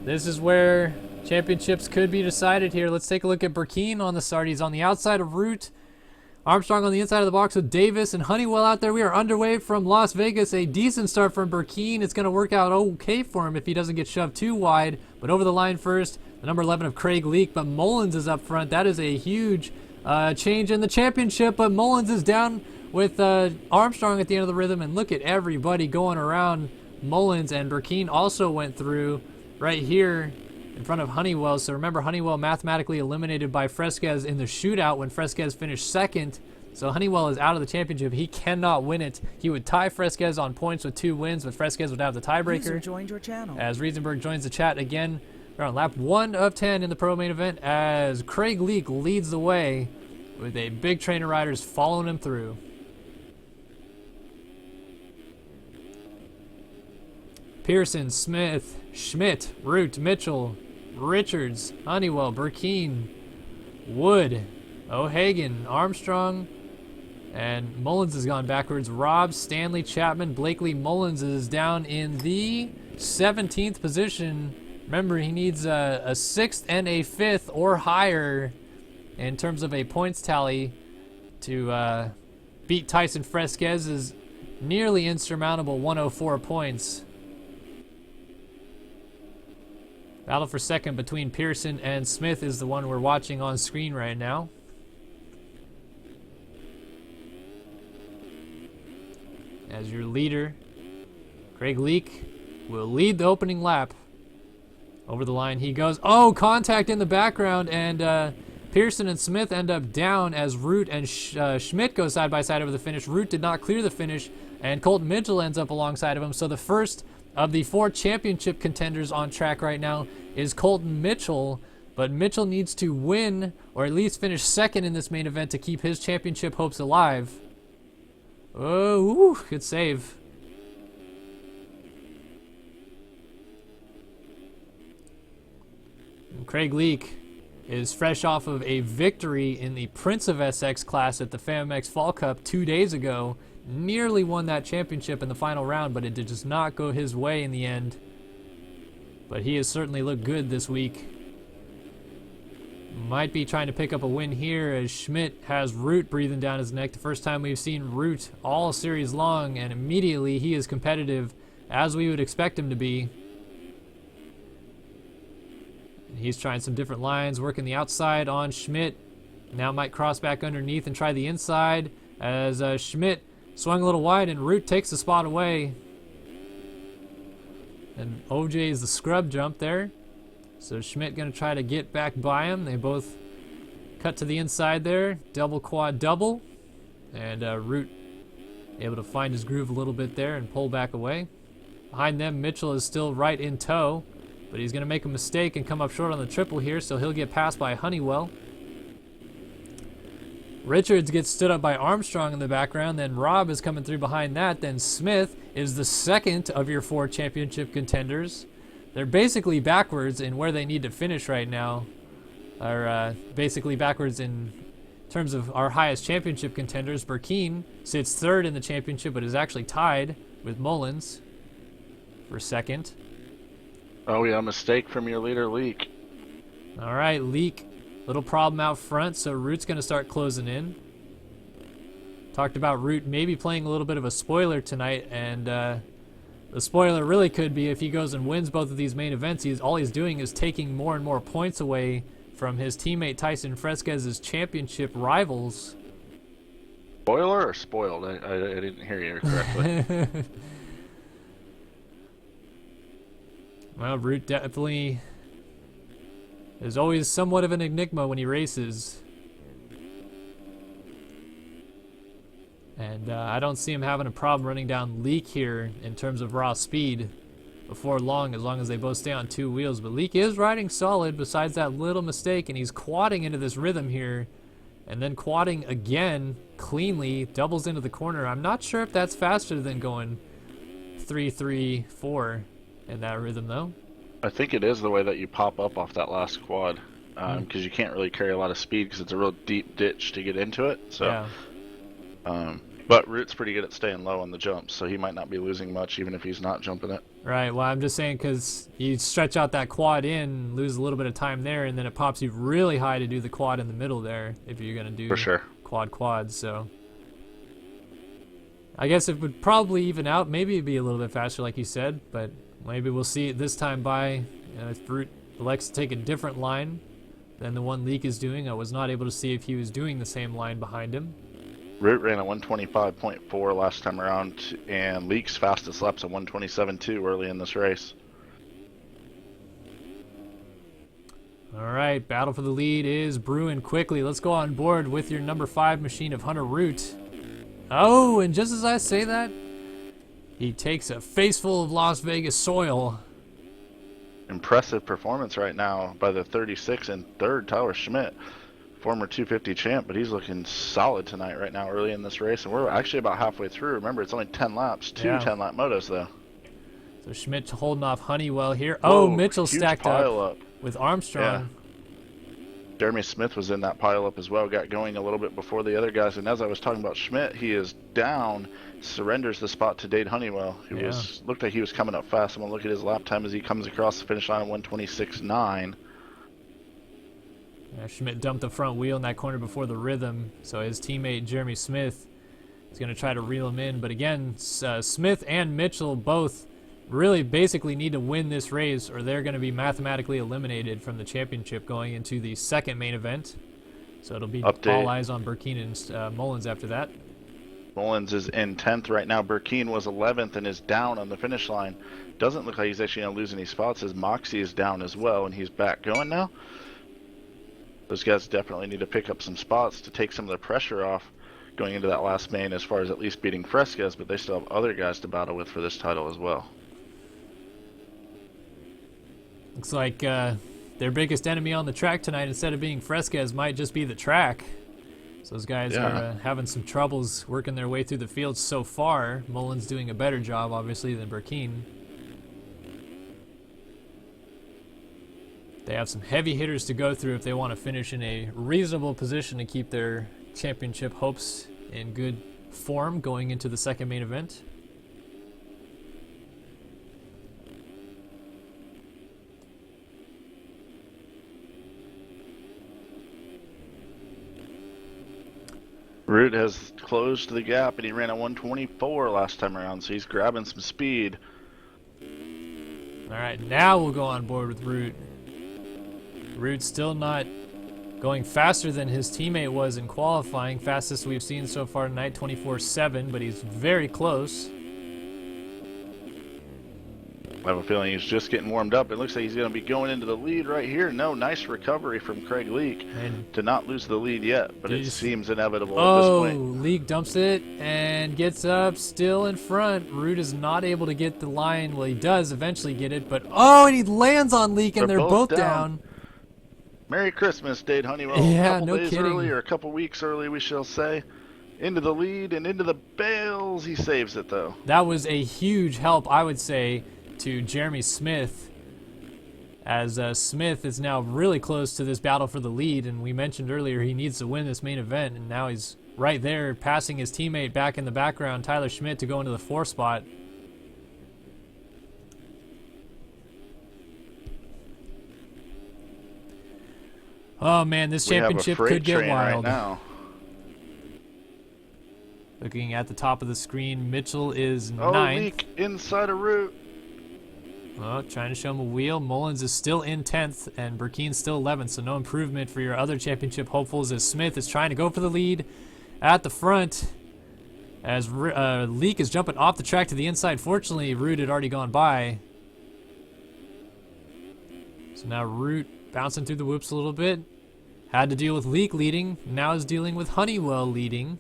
This is where championships could be decided here. Let's take a look at Burkeen on the start. He's on the outside of Root. Armstrong on the inside of the box with Davis and Honeywell out there. We are underway from Las Vegas. A decent start from Burkeen. It's going to work out okay for him if he doesn't get shoved too wide. But over the line first, the number 11 of Craig Leak. But Mullins is up front. That is a huge change in the championship. But Mullins is down with Armstrong at the end of the rhythm. And look at everybody going around Mullins. And Burkeen also went through right here in front of Honeywell. So remember, Honeywell mathematically eliminated by Fresquez in the shootout when Fresquez finished second. So Honeywell is out of the championship. He cannot win it. He would tie Fresquez on points with 2 wins, but Fresquez would have the tiebreaker. User joined your channel. As Riesenberg joins the chat again, we're on lap 1 of 10 in the Pro Main event as Craig Leak leads the way with a big train of riders following him through. Pearson, Smith, Schmidt, Root, Mitchell, Richards, Honeywell, Burkeen, Wood, O'Hagan, Armstrong, and Mullins has gone backwards. Robb, Stanley, Chapman, Blakely. Mullins is down in the 17th position. Remember, he needs a 6th and a 5th or higher in terms of a points tally to beat Tyson Fresquez's nearly insurmountable 104 points. Battle for second between Pearson and Smith is the one we're watching on screen right now. As your leader, Craig Leak will lead the opening lap. Over the line he goes. Oh, contact in the background, and Pearson and Smith end up down as Root and Schmidt go side by side over the finish. Root did not clear the finish, and Colton Mitchell ends up alongside of him. So the first of the 4 championship contenders on track right now is Colton Mitchell, but Mitchell needs to win or at least finish second in this main event to keep his championship hopes alive. Oh, good save. And Craig Leak is fresh off of a victory in the Prince of SX class at the FAMX Fall Cup 2 days ago. Nearly won that championship in the final round, but it did just not go his way in the end. But he has certainly looked good this week. Might be trying to pick up a win here as Schmidt has Root breathing down his neck. The first time we've seen Root all series long, and immediately he is competitive as we would expect him to be. And he's trying some different lines, working the outside on Schmidt. Now might cross back underneath and try the inside as Schmidt swung a little wide, and Root takes the spot away. And OJ is the scrub jump there. So Schmidt going to try to get back by him. They both cut to the inside there. Double, quad, double. And Root able to find his groove a little bit there and pull back away. Behind them, Mitchell is still right in tow. But he's going to make a mistake and come up short on the triple here, so he'll get passed by Honeywell. Richards gets stood up by Armstrong in the background, then Robb is coming through behind that, then Smith is the second of your 4 championship contenders. They're basically backwards in where they need to finish right now, or basically backwards in terms of our highest championship contenders. Burkeen sits 3rd in the championship, but is actually tied with Mullins for 2nd. Oh yeah, mistake from your leader, Leak. All right, Leak. Little problem out front, so Root's going to start closing in. Talked about Root maybe playing a little bit of a spoiler tonight, and the spoiler really could be if he goes and wins both of these main events, all he's doing is taking more and more points away from his teammate Tyson Fresquez's championship rivals. Spoiler or spoiled? I didn't hear you correctly. Well, Root definitely is always somewhat of an enigma when he races. And I don't see him having a problem running down Leak here in terms of raw speed before long as they both stay on two wheels. But Leak is riding solid besides that little mistake, and he's quadding into this rhythm here. And then quadding again cleanly, doubles into the corner. I'm not sure if that's faster than going 3-3-4 in that rhythm, though. I think it is the way that you pop up off that last quad, because you can't really carry a lot of speed because it's a real deep ditch to get into it. So, yeah. But Root's pretty good at staying low on the jumps, so he might not be losing much even if he's not jumping it. Right, well, I'm just saying because you stretch out that quad in, lose a little bit of time there, and then it pops you really high to do the quad in the middle there if you're going to do For sure. quads. So I guess it would probably even out. Maybe it'd be a little bit faster like you said, but maybe we'll see it this time by if Root elects to take a different line than the one Leak is doing. I was not able to see if he was doing the same line behind him. Root ran a 125.4 last time around, and Leak's fastest lap's a 127.2 early in this race. All right, battle for the lead is brewing quickly. Let's go on board with your number 5 machine of Hunter Root. Oh, and just as I say that, he takes a face full of Las Vegas soil. Impressive performance right now by the 36 and 3rd Tyler Schmidt. Former 250 champ, but he's looking solid tonight right now early in this race, and we're actually about halfway through. Remember, it's only 10 laps, two 10-lap motos though. So Schmidt holding off Honeywell here. Whoa, oh, Mitchell stacked up with Armstrong. Yeah. Jeremy Smith was in that pile up as well, got going a little bit before the other guys, and as I was talking about Schmidt, he is down, surrenders the spot to Dade Honeywell, who looked like he was coming up fast. I'm gonna look at his lap time as he comes across the finish line at 126.9. Schmidt dumped the front wheel in that corner before the rhythm, so his teammate Jeremy Smith is going to try to reel him in. But again, Smith and Mitchell both really basically need to win this race, or they're going to be mathematically eliminated from the championship going into the second main event. So it'll be all eyes on Burkeen and Mullins after that. Mullins is in 10th right now. Burkeen was 11th and is down on the finish line. Doesn't look like he's actually going to lose any spots, as Moxie is down as well, and he's back going now. Those guys definitely need to pick up some spots to take some of the pressure off going into that last main, as far as at least beating Fresquez, but they still have other guys to battle with for this title as well. Looks like their biggest enemy on the track tonight, instead of being Fresquez, might just be the track. So those guys are having some troubles working their way through the field so far. Mullins doing a better job, obviously, than Burkeen. They have some heavy hitters to go through if they want to finish in a reasonable position to keep their championship hopes in good form going into the second main event. Root has closed the gap, and he ran a 124 last time around, so he's grabbing some speed. All right, now we'll go on board with Root. Root still not going faster than his teammate was in qualifying. Fastest we've seen so far tonight, 24.7, but he's very close. I have a feeling he's just getting warmed up. It looks like he's going to be going into the lead right here. No, nice recovery from Craig Leak to not lose the lead yet, but it seems inevitable at this point. Oh, Leak dumps it and gets up, still in front. Root is not able to get the line. Well, he does eventually get it, but and he lands on Leak, and they're both down. Merry Christmas, Dade Honeywell. Yeah, a couple no days kidding. Early, or a couple weeks early, we shall say. Into the lead and into the bales. He saves it, though. That was a huge help, I would say, to Jeremy Smith, as Smith is now really close to this battle for the lead, and we mentioned earlier he needs to win this main event, and now he's right there passing his teammate back in the background, Tyler Schmidt, to go into the 4th spot. Oh man, this championship could get wild. Right now. Looking at the top of the screen, Mitchell is 9th. Oh, Leak inside a Root. Well, trying to show him a wheel. Mullins is still in 10th, and Burkeen's still 11th, so no improvement for your other championship hopefuls, as Smith is trying to go for the lead. at the front as Leak is jumping off the track to the inside. Fortunately, Root had already gone by. So now Root bouncing through the whoops a little bit. Had to deal with Leak leading. Now is dealing with Honeywell leading.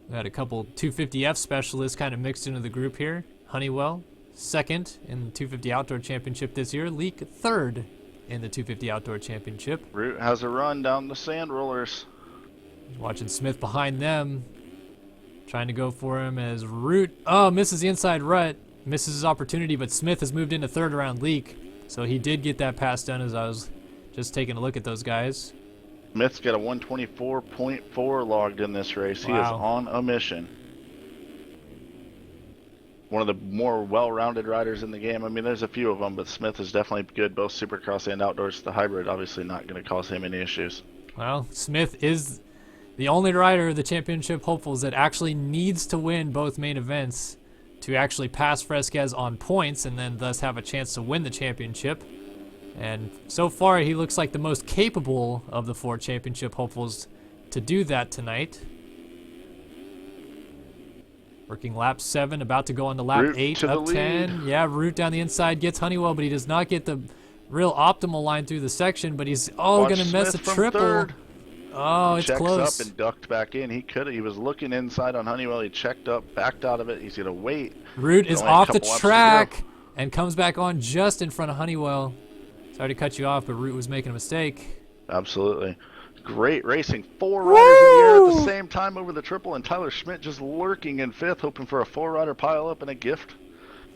We had a couple 250F specialists kind of mixed into the group here. Honeywell, second in the 250 Outdoor Championship this year. Leak, third in the 250 Outdoor Championship. Root has a run down the sand rollers. Watching Smith behind them. Trying to go for him as Root, misses the inside rut. Misses his opportunity, but Smith has moved into third around Leak. So he did get that pass done as I was just taking a look at those guys. Smith's got a 124.4 logged in this race. He is Wow. on a mission. One of the more well-rounded riders in the game. I mean, there's a few of them, but Smith is definitely good, both Supercross and outdoors. The hybrid obviously not going to cause him any issues. Well, Smith is the only rider of the championship hopefuls that actually needs to win both main events to actually pass Fresquez on points and then thus have a chance to win the championship. And so far, he looks like the most capable of the 4 championship hopefuls to do that tonight. Working lap 7, about to go on to lap Root 8, to the up 10. lead. Yeah, Root down the inside gets Honeywell, but he does not get the real optimal line through the section, but he's Watch going to miss a Smith from triple. third. Oh, it's Checks close. up and ducked back in. He was looking inside on Honeywell. He checked up, backed out of it. He's going to wait. Root is Only a off the couple laps to track go. and comes back on just in front of Honeywell. Sorry to cut you off, but Root was making a mistake. Absolutely. Great racing. 4 riders in the air at the same time over the triple, and Tyler Schmidt just lurking in 5th, hoping for a 4-rider pile-up and a gift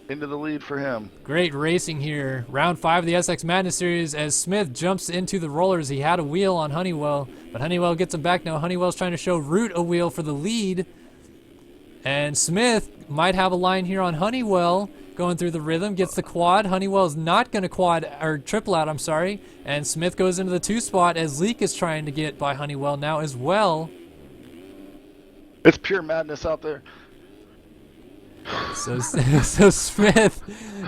into the lead for him. Great racing here. Round 5 of the SX Madness Series as Smith jumps into the rollers. He had a wheel on Honeywell, but Honeywell gets him back now. Honeywell's trying to show Root a wheel for the lead. And Smith might have a line here on Honeywell going through the rhythm. Gets the quad. Honeywell's not going to triple out, I'm sorry. And Smith goes into the 2 spot as Leak is trying to get by Honeywell now as well. It's pure madness out there. So Smith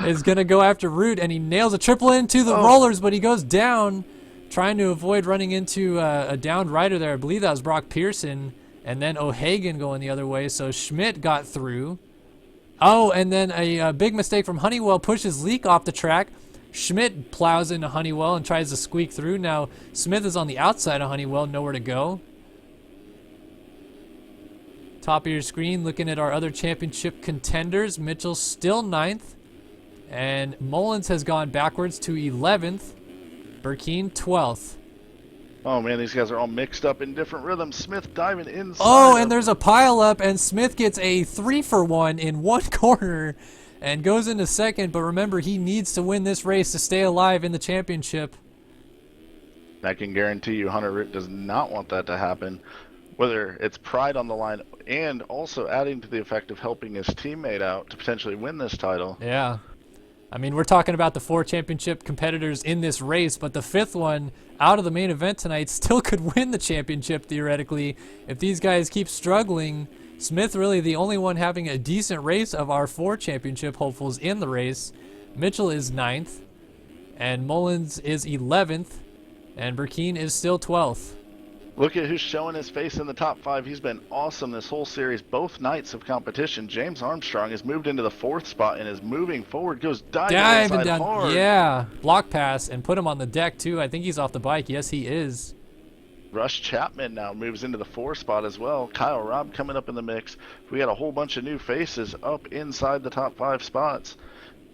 is going to go after Root, and he nails a triple into the rollers, but he goes down, trying to avoid running into a downed rider there. I believe that was Brock Pearson, and then O'Hagan going the other way, so Schmidt got through. Oh, and then a big mistake from Honeywell pushes Leak off the track. Schmidt plows into Honeywell and tries to squeak through. Now Smith is on the outside of Honeywell, nowhere to go. Top of your screen, looking at our other championship contenders. Mitchell's still 9th. And Mullins has gone backwards to 11th. Burkeen 12th. Oh, man, these guys are all mixed up in different rhythms. Smith diving inside. Oh, and there's a pile up, and Smith gets a 3-for-1 in one corner and goes into second. But remember, he needs to win this race to stay alive in the championship. I can guarantee you Hunter Root does not want that to happen. Whether it's pride on the line and also adding to the effect of helping his teammate out to potentially win this title. Yeah. I mean, we're talking about the 4 championship competitors in this race, but the 5th one out of the main event tonight still could win the championship theoretically. If these guys keep struggling, Smith really the only one having a decent race of our 4 championship hopefuls in the race. Mitchell is 9th, and Mullins is 11th, and Burkeen is still 12th. Look at who's showing his face in the top 5. He's been awesome this whole series, both nights of competition. James Armstrong has moved into the 4th spot and is moving forward, goes diving inside down, hard. yeah, block pass and put him on the deck too. I think he's off the bike. Yes, he is. Rush Chapman now moves into the 4 spot as well. Kyle Robb coming up in the mix. We got a whole bunch of new faces up inside the top 5 spots.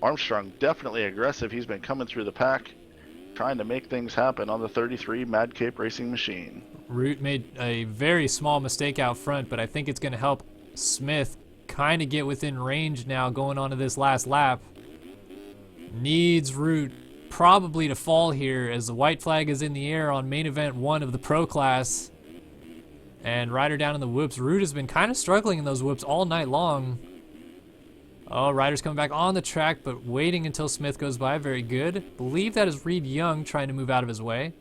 Armstrong definitely aggressive. He's been coming through the pack, trying to make things happen on the 33 Mad Cape Racing machine. Root made a very small mistake out front, but I think it's going to help Smith kind of get within range now going on to this last lap. Needs Root probably to fall here as the white flag is in the air on main event 1 of the pro class. And Ryder down in the whoops. Root has been kind of struggling in those whoops all night long. Oh, Ryder's coming back on the track, but waiting until Smith goes by. Very good. Believe that is Reed Young trying to move out of his way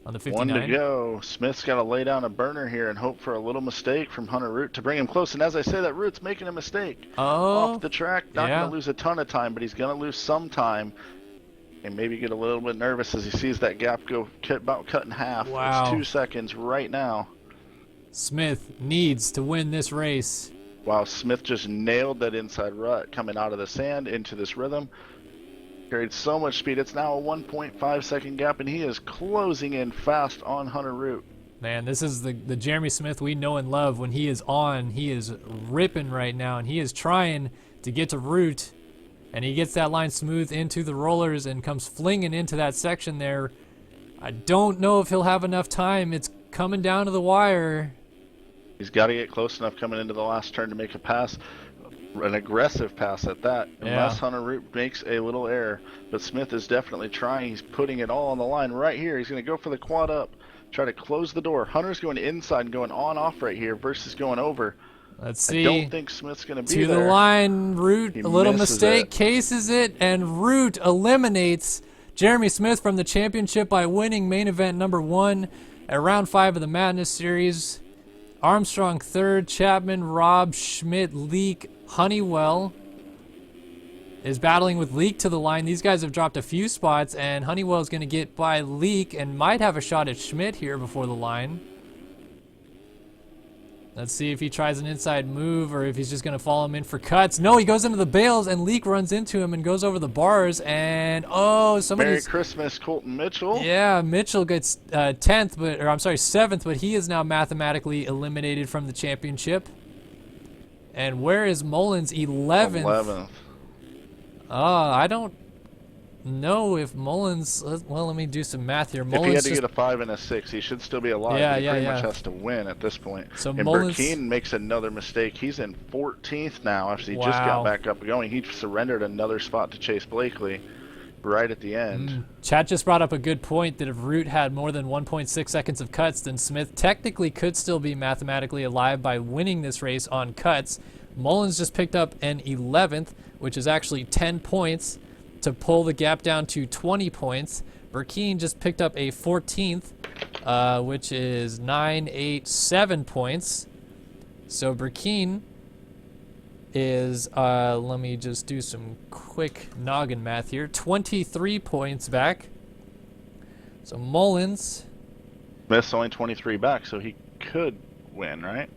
on the 59. 1 to go. Smith's got to lay down a burner here and hope for a little mistake from Hunter Root to bring him close. And as I say that, Root's making a mistake. Oh, Off the track, not yeah. going to lose a ton of time, but he's going to lose some time. And maybe get a little bit nervous as he sees that gap go about cut in half. Wow. It's 2 seconds right now. Smith needs to win this race. Wow, Smith just nailed that inside rut coming out of the sand into this rhythm. Carried so much speed. It's now a 1.5 second gap, and he is closing in fast on Hunter Root. Man, this is the Jeremy Smith we know and love. When he is on, he is ripping right now, and he is trying to get to Root, and he gets that line smooth into the rollers and comes flinging into that section there. I don't know if he'll have enough time. It's coming down to the wire. He's got to get close enough coming into the last turn to make a pass, an aggressive pass at that, unless Hunter Root makes a little error. But Smith is definitely trying. He's putting it all on the line right here. He's going to go for the quad up, try to close the door. Hunter's going inside and going on-off right here versus going over. Let's see. I don't think Smith's going to be to there. the line, Root, He a little misses mistake, it. cases it, and Root eliminates Jeremy Smith from the championship by winning main event number 1 at round 5 of the Madness Series. Armstrong third, Chapman, Robb, Schmidt, Leak, Honeywell is battling with Leak to the line. These guys have dropped a few spots, and Honeywell is going to get by Leak and might have a shot at Schmidt here before the line. Let's see if he tries an inside move or if he's just going to follow him in for cuts. No, he goes into the bales, and Leak runs into him and goes over the bars. And, Merry somebody's... Christmas, Colton Mitchell. Yeah, Mitchell gets 7th, but he is now mathematically eliminated from the championship. And where is Mullins? 11th. 11th. I don't know if Mullins... Well, let me do some math here. If Mullins he had to get a 5 and a 6, he should still be alive. Yeah, He yeah, pretty yeah. much has to win at this point. So and Mullins- Burkeen makes another mistake. He's in 14th now after he just Wow. got back up and going. He surrendered another spot to Chase Blakely right at the end. Chad just brought up a good point that if Root had more than 1.6 seconds of cuts, then Smith technically could still be mathematically alive by winning this race on cuts. Mullins just picked up an 11th, which is actually 10 points to pull the gap down to 20 points. Burkeen just picked up a 14th, which is 7 points. So Burkeen is, let me just do some quick noggin math here, 23 points back. So Mullins, Smith's only 23 back, so he could win, right?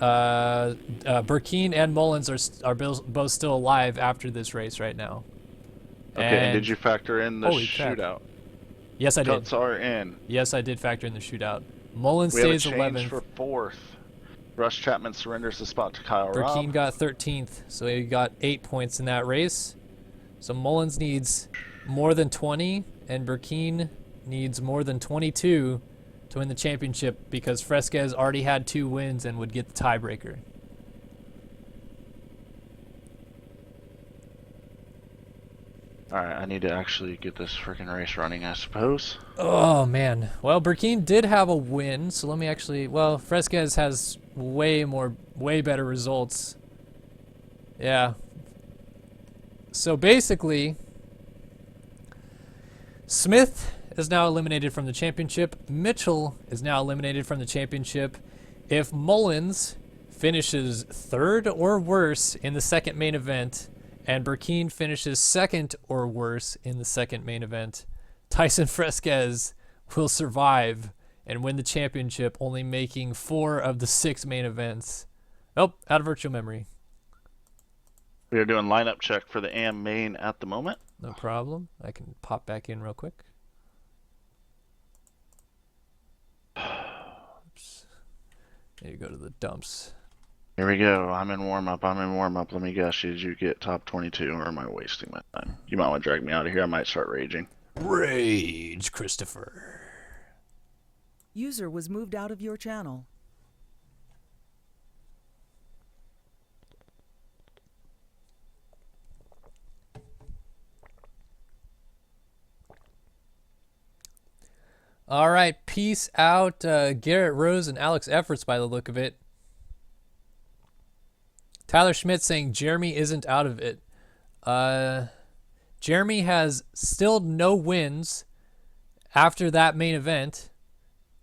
Burkeen and Mullins are both still alive after this race right now. Okay, and did you factor in the Holy crap. shootout? Yes, I did. Cuts are in. Yes, I did factor in the shootout. Mullins We have a stays change 11th. for 4th. Rush Chapman surrenders the spot to Kyle Burkeen Robb. got 13th, so he got 8 points in that race. So Mullins needs more than 20, and Burkeen needs more than 22 to win the championship because Fresquez already had 2 wins and would get the tiebreaker. Alright, I need to actually get this freaking race running, I suppose. Oh, man. Well, Burkeen did have a win, so let me actually... Well, Fresquez has way better results. Yeah. So basically, Smith is now eliminated from the championship. Mitchell is now eliminated from the championship. If Mullins finishes 3rd or worse in the second main event, and Burkeen finishes 2nd or worse in the second main event, Tyson Fresquez will survive and win the championship, only making 4 of the 6 main events. Oh, out of virtual memory. We are doing lineup check for the AM main at the moment. No problem. I can pop back in real quick. Oops. Need to go to the dumps. Here we go. I'm in warm-up. Let me guess. Did you get top 22 or am I wasting my time? You might want to drag me out of here. I might start raging. Rage, Christopher. User was moved out of your channel. All right, peace out, Garrett Rose and Alex Efforts by the look of it. Tyler Schmidt saying Jeremy isn't out of it. Jeremy has still no wins after that main event,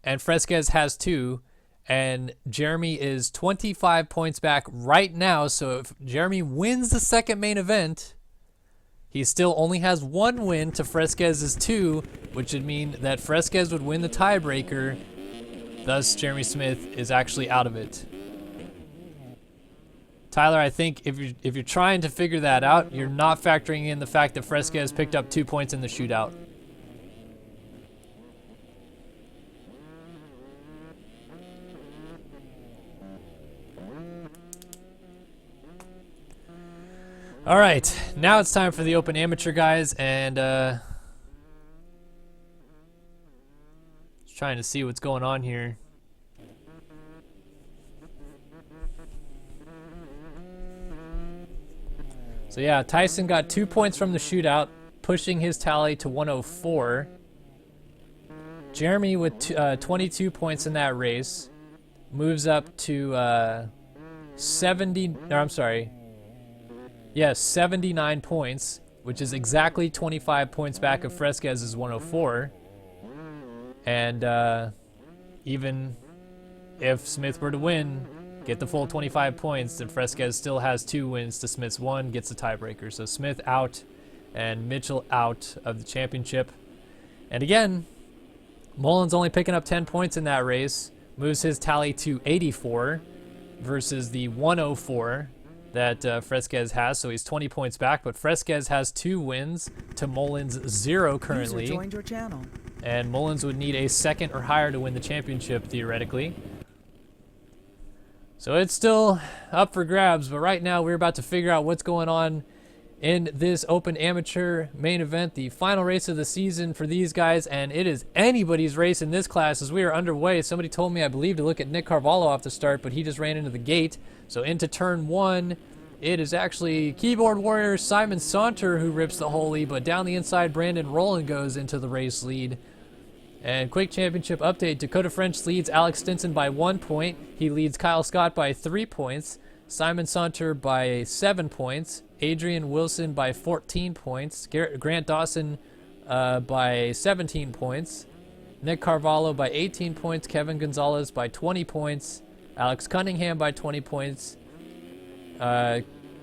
and Fresquez has 2, and Jeremy is 25 points back right now. So if Jeremy wins the second main event, He still only has 1 win to Fresquez's 2, which would mean that Fresquez would win the tiebreaker. Thus, Jeremy Smith is actually out of it. Tyler, I think if you're trying to figure that out, you're not factoring in the fact that Fresquez picked up 2 points in the shootout. All right, now it's time for the Open Amateur, guys, and just trying to see what's going on here. So yeah, Tyson got 2 points from the shootout, pushing his tally to 104. Jeremy with 22 points in that race moves up to 79 points, which is exactly 25 points back of Fresquez's 104. And even if Smith were to win, get the full 25 points, then Fresquez still has 2 wins to Smith's 1, gets the tiebreaker. So Smith out and Mitchell out of the championship. And again, Mullins only picking up 10 points in that race, moves his tally to 84 versus the 104 that Fresquez has, so he's 20 points back, but Fresquez has 2 wins to Mullins 0 currently. User joined your channel. And Mullins would need a 2nd or higher to win the championship, theoretically. So it's still up for grabs, but right now we're about to figure out what's going on in this Open Amateur main event, the final race of the season for these guys, and it is anybody's race in this class as we are underway. Somebody told me, I believe, to look at Nick Carvalho off the start, but he just ran into the gate. So into turn 1, it is actually keyboard warrior Simon Saunter who rips the holy, but down the inside, Brandon Rowland goes into the race lead. And quick championship update, Dakota French leads Alex Stinson by 1 point. He leads Kyle Scott by 3 points. Simon Saunter by 7 points. Adrian Wilson by 14 points. Grant Dawson by 17 points. Nick Carvalho by 18 points. Kevin Gonzalez by 20 points. Alex Cunningham by 20 points.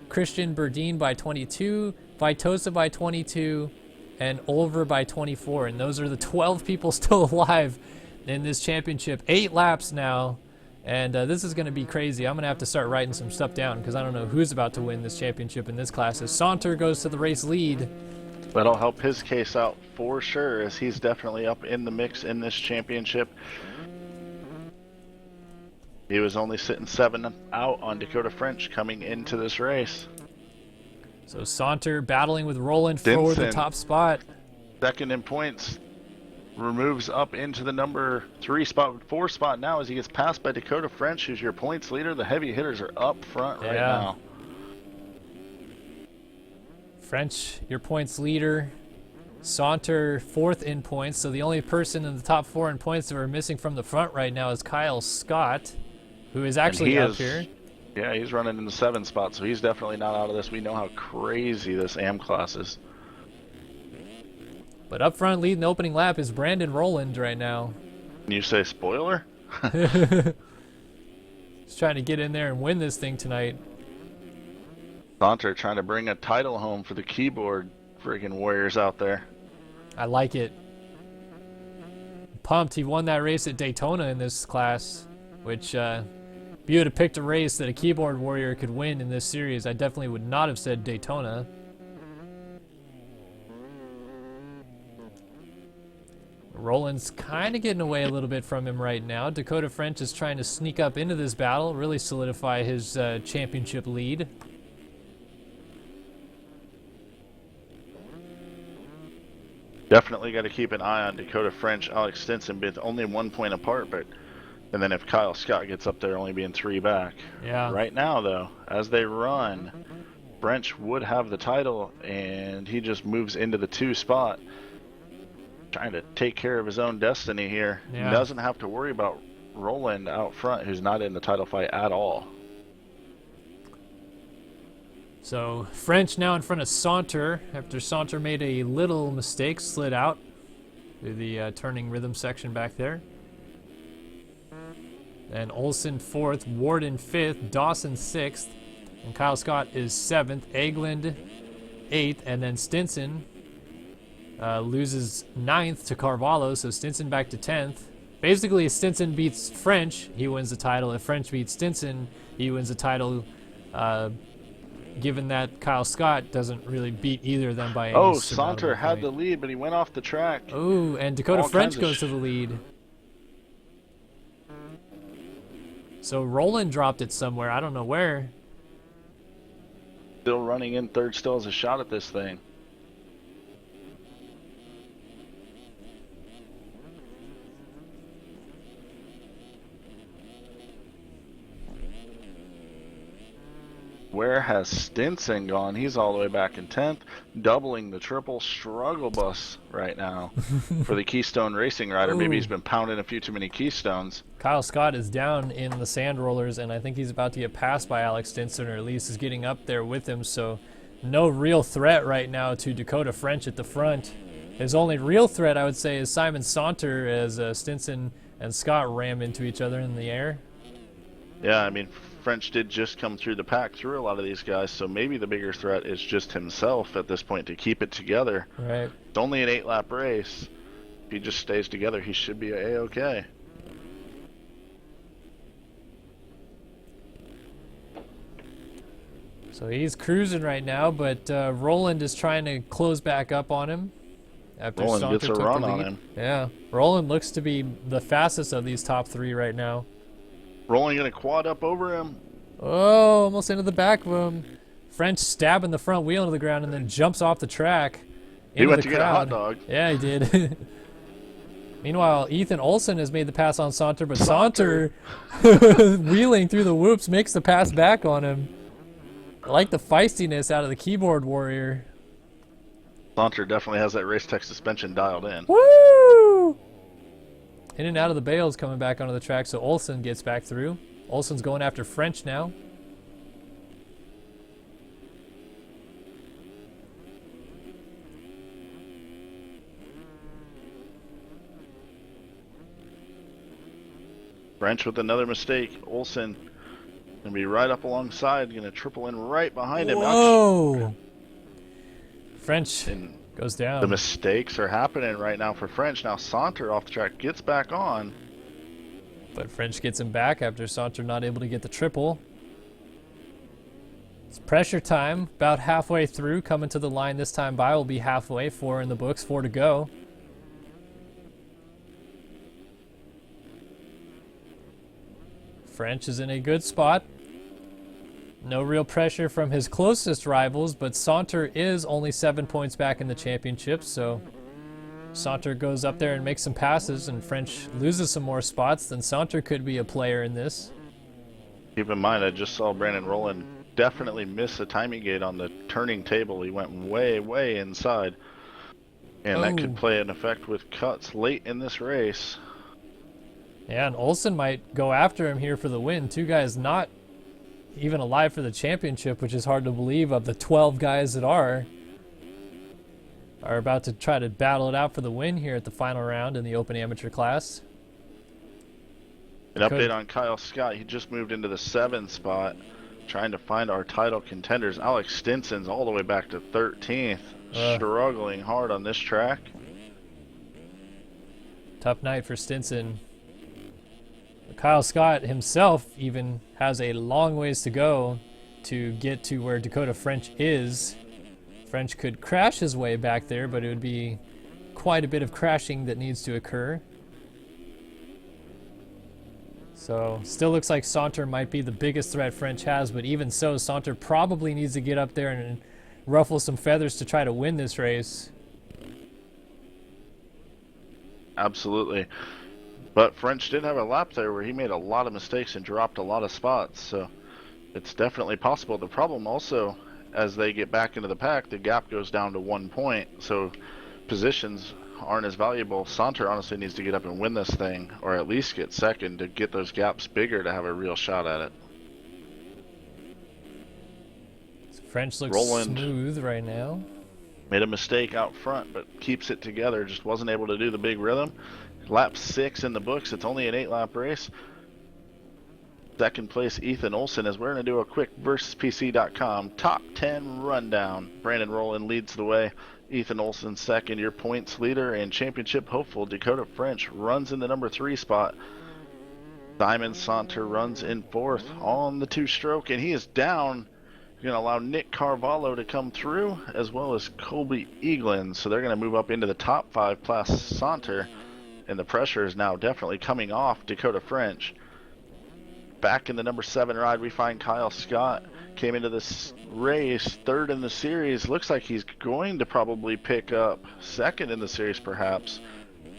Christian Berdine by 22. Vitosa by 22. And Olver by 24. And those are the 12 people still alive in this championship. 8 laps now. And this is going to be crazy. I'm going to have to start writing some stuff down because I don't know who's about to win this championship in this class. As Saunter goes to the race lead. That'll help his case out for sure, as he's definitely up in the mix in this championship. He was only sitting 7 out on Dakota French coming into this race. So Saunter battling with Rowland for the top spot. 2nd in points. Removes up into the number 4 spot now as he gets passed by Dakota French, who's your points leader. The heavy hitters are up front right now. French, your points leader. Saunter 4th in points. So the only person in the top 4 in points that we're missing from the front right now is Kyle Scott, who is actually up here. Yeah, he's running in the 7 spot, so he's definitely not out of this. We know how crazy this AM class is. But up front, leading the opening lap is Brandon Rowland right now. Can you say spoiler? He's trying to get in there and win this thing tonight. Saunter trying to bring a title home for the keyboard friggin' warriors out there. I like it. Pumped. He won that race at Daytona in this class, which if you would have picked a race that a keyboard warrior could win in this series, I definitely would not have said Daytona. Rowland's kind of getting away a little bit from him right now. Dakota French is trying to sneak up into this battle, really solidify his championship lead. Definitely got to keep an eye on Dakota French, Alex Stinson, being only 1 point apart, and then if Kyle Scott gets up there, only being 3 back. Yeah. Right now, though, as they run, French would have the title, and he just moves into the 2 spot. Trying to take care of his own destiny here. Yeah. He doesn't have to worry about Rowland out front, who's not in the title fight at all. So French now in front of Saunter after Saunter made a little mistake, slid out through the turning rhythm section back there. And Olsen 4th, Warden 5th, Dawson 6th, and Kyle Scott is 7th. Egeland 8th, and then Stinson loses 9th to Carvalho, so Stinson back to 10th. Basically, if Stinson beats French, he wins the title. If French beats Stinson, he wins the title. Given that Kyle Scott doesn't really beat either of them by any Oh, surmountable Saunter had the point. lead, but he went off the track. Oh, and Dakota All French kinds of goes to the lead. So Roland dropped it somewhere. I don't know where. Still running in third, still has a shot at this thing. Where has Stinson gone? He's all the way back in 10th, doubling the triple struggle bus right now for the Keystone Racing Rider. Maybe he's been pounding a few too many Keystones. Kyle Scott is down in the sand rollers, and I think he's about to get passed by Alex Stinson, or at least is getting up there with him. So no real threat right now to Dakota French at the front. His only real threat, I would say, is Simon Saunter, as Stinson and Scott ram into each other in the air. Yeah, I mean, French did just come through the pack through a lot of these guys, so maybe the bigger threat is just himself at this point to keep it together. Right. It's only an 8-lap race. If he just stays together, he should be A-okay. So he's cruising right now, but Roland is trying to close back up on him. After Roland Saunter gets a took run the on lead. him. Yeah, Roland looks to be the fastest of these top 3 right now. Roland gonna quad up over him. Oh, almost into the back of him. French stabbing the front wheel into the ground and then jumps off the track. He went to get a hot dog. Yeah, he did. Meanwhile, Ethan Olsen has made the pass on Saunter, but Saunter wheeling through the whoops makes the pass back on him. I like the feistiness out of the keyboard warrior. Saunter definitely has that race tech suspension dialed in. Woo! In and out of the bales coming back onto the track, so Olsen gets back through. Olsen's going after French now. French with another mistake. Olsen gonna be right up alongside, gonna triple in right behind him. Whoa! French And goes down. the mistakes are happening right now for French. Now Saunter off the track gets back on. But French gets him back after Saunter not able to get the triple. It's pressure time, about halfway through, coming to the line this time by. Will be halfway, 4 in the books, 4 to go. French is in a good spot. No real pressure from his closest rivals, but Saunter is only 7 points back in the championship, so Saunter goes up there and makes some passes, and French loses some more spots. Then Saunter could be a player in this. Keep in mind, I just saw Brandon Rowland definitely miss a timing gate on the turning table. He went way, way inside. And that could play an effect with cuts late in this race. Yeah, and Olsen might go after him here for the win. 2 guys not even alive for the championship, which is hard to believe. Of the 12 guys that are about to try to battle it out for the win here at the final round in the Open Amateur class. An update on Kyle Scott. He just moved into the 7th spot, trying to find our title contenders. Alex Stinson's all the way back to 13th, struggling hard on this track. Tough night for Stinson. Kyle Scott himself even has a long ways to go to get to where Dakota French is. French could crash his way back there, but it would be quite a bit of crashing that needs to occur. So still looks like Saunter might be the biggest threat French has, but even so, Saunter probably needs to get up there and ruffle some feathers to try to win this race. Absolutely. But French did have a lap there where he made a lot of mistakes and dropped a lot of spots, so it's definitely possible. The problem also, as they get back into the pack, the gap goes down to 1 point, so positions aren't as valuable. Saunter honestly needs to get up and win this thing, or at least get second to get those gaps bigger to have a real shot at it. French looks Roland smooth right now. made a mistake out front, but keeps it together. Just wasn't able to do the big rhythm. Lap 6 in the books. It's only an 8-lap race. Second place, Ethan Olson, as we're going to do a quick versuspc.com top 10 rundown. Brandon Rowland leads the way. Ethan Olson second, your points leader and championship hopeful. Dakota French runs in the number 3 spot. Simon Saunter runs in 4th on the 2-stroke, and he is down. You're going to allow Nick Carvalho to come through, as well as Colby Eaglin. So they're going to move up into the top 5 plus Saunter, and the pressure is now definitely coming off Dakota French. Back in the number 7 ride, we find Kyle Scott. Came into this race 3rd in the series. Looks like he's going to probably pick up 2nd in the series, perhaps.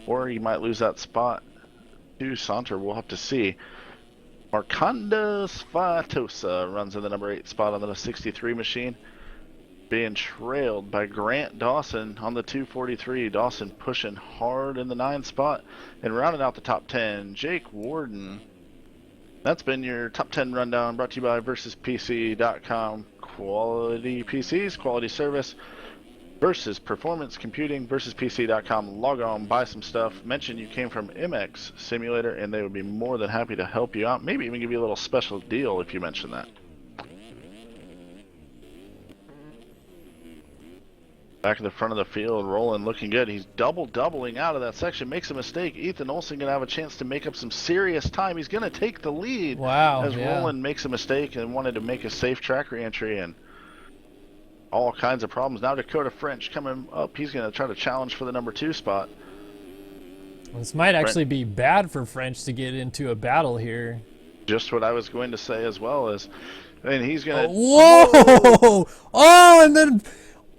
Or he might lose that spot to Saunter. We'll have to see. Marcondes Fatosa runs in the number 8 spot on the 63 machine. Being trailed by Grant Dawson on the 243. Dawson pushing hard in the 9 spot. And rounding out the top 10, Jake Warden. That's been your top 10 rundown, brought to you by versuspc.com. Quality PCs, quality service. Versus Performance Computing, versuspc.com. Log on, buy some stuff. Mention you came from MX Simulator, and they would be more than happy to help you out. Maybe even give you a little special deal if you mention that. Back in the front of the field, Roland looking good. He's doubling out of that section. Makes a mistake. Ethan Olson going to have a chance to make up some serious time. He's going to take the lead. Wow, as yeah. Roland makes a mistake and wanted to make a safe track reentry, and all kinds of problems. Now Dakota French coming up. He's going to try to challenge for the number 2 spot. This might actually be bad for French to get into a battle here. Just what I was going to say as well as, and he's going to. Whoa! Oh, and then.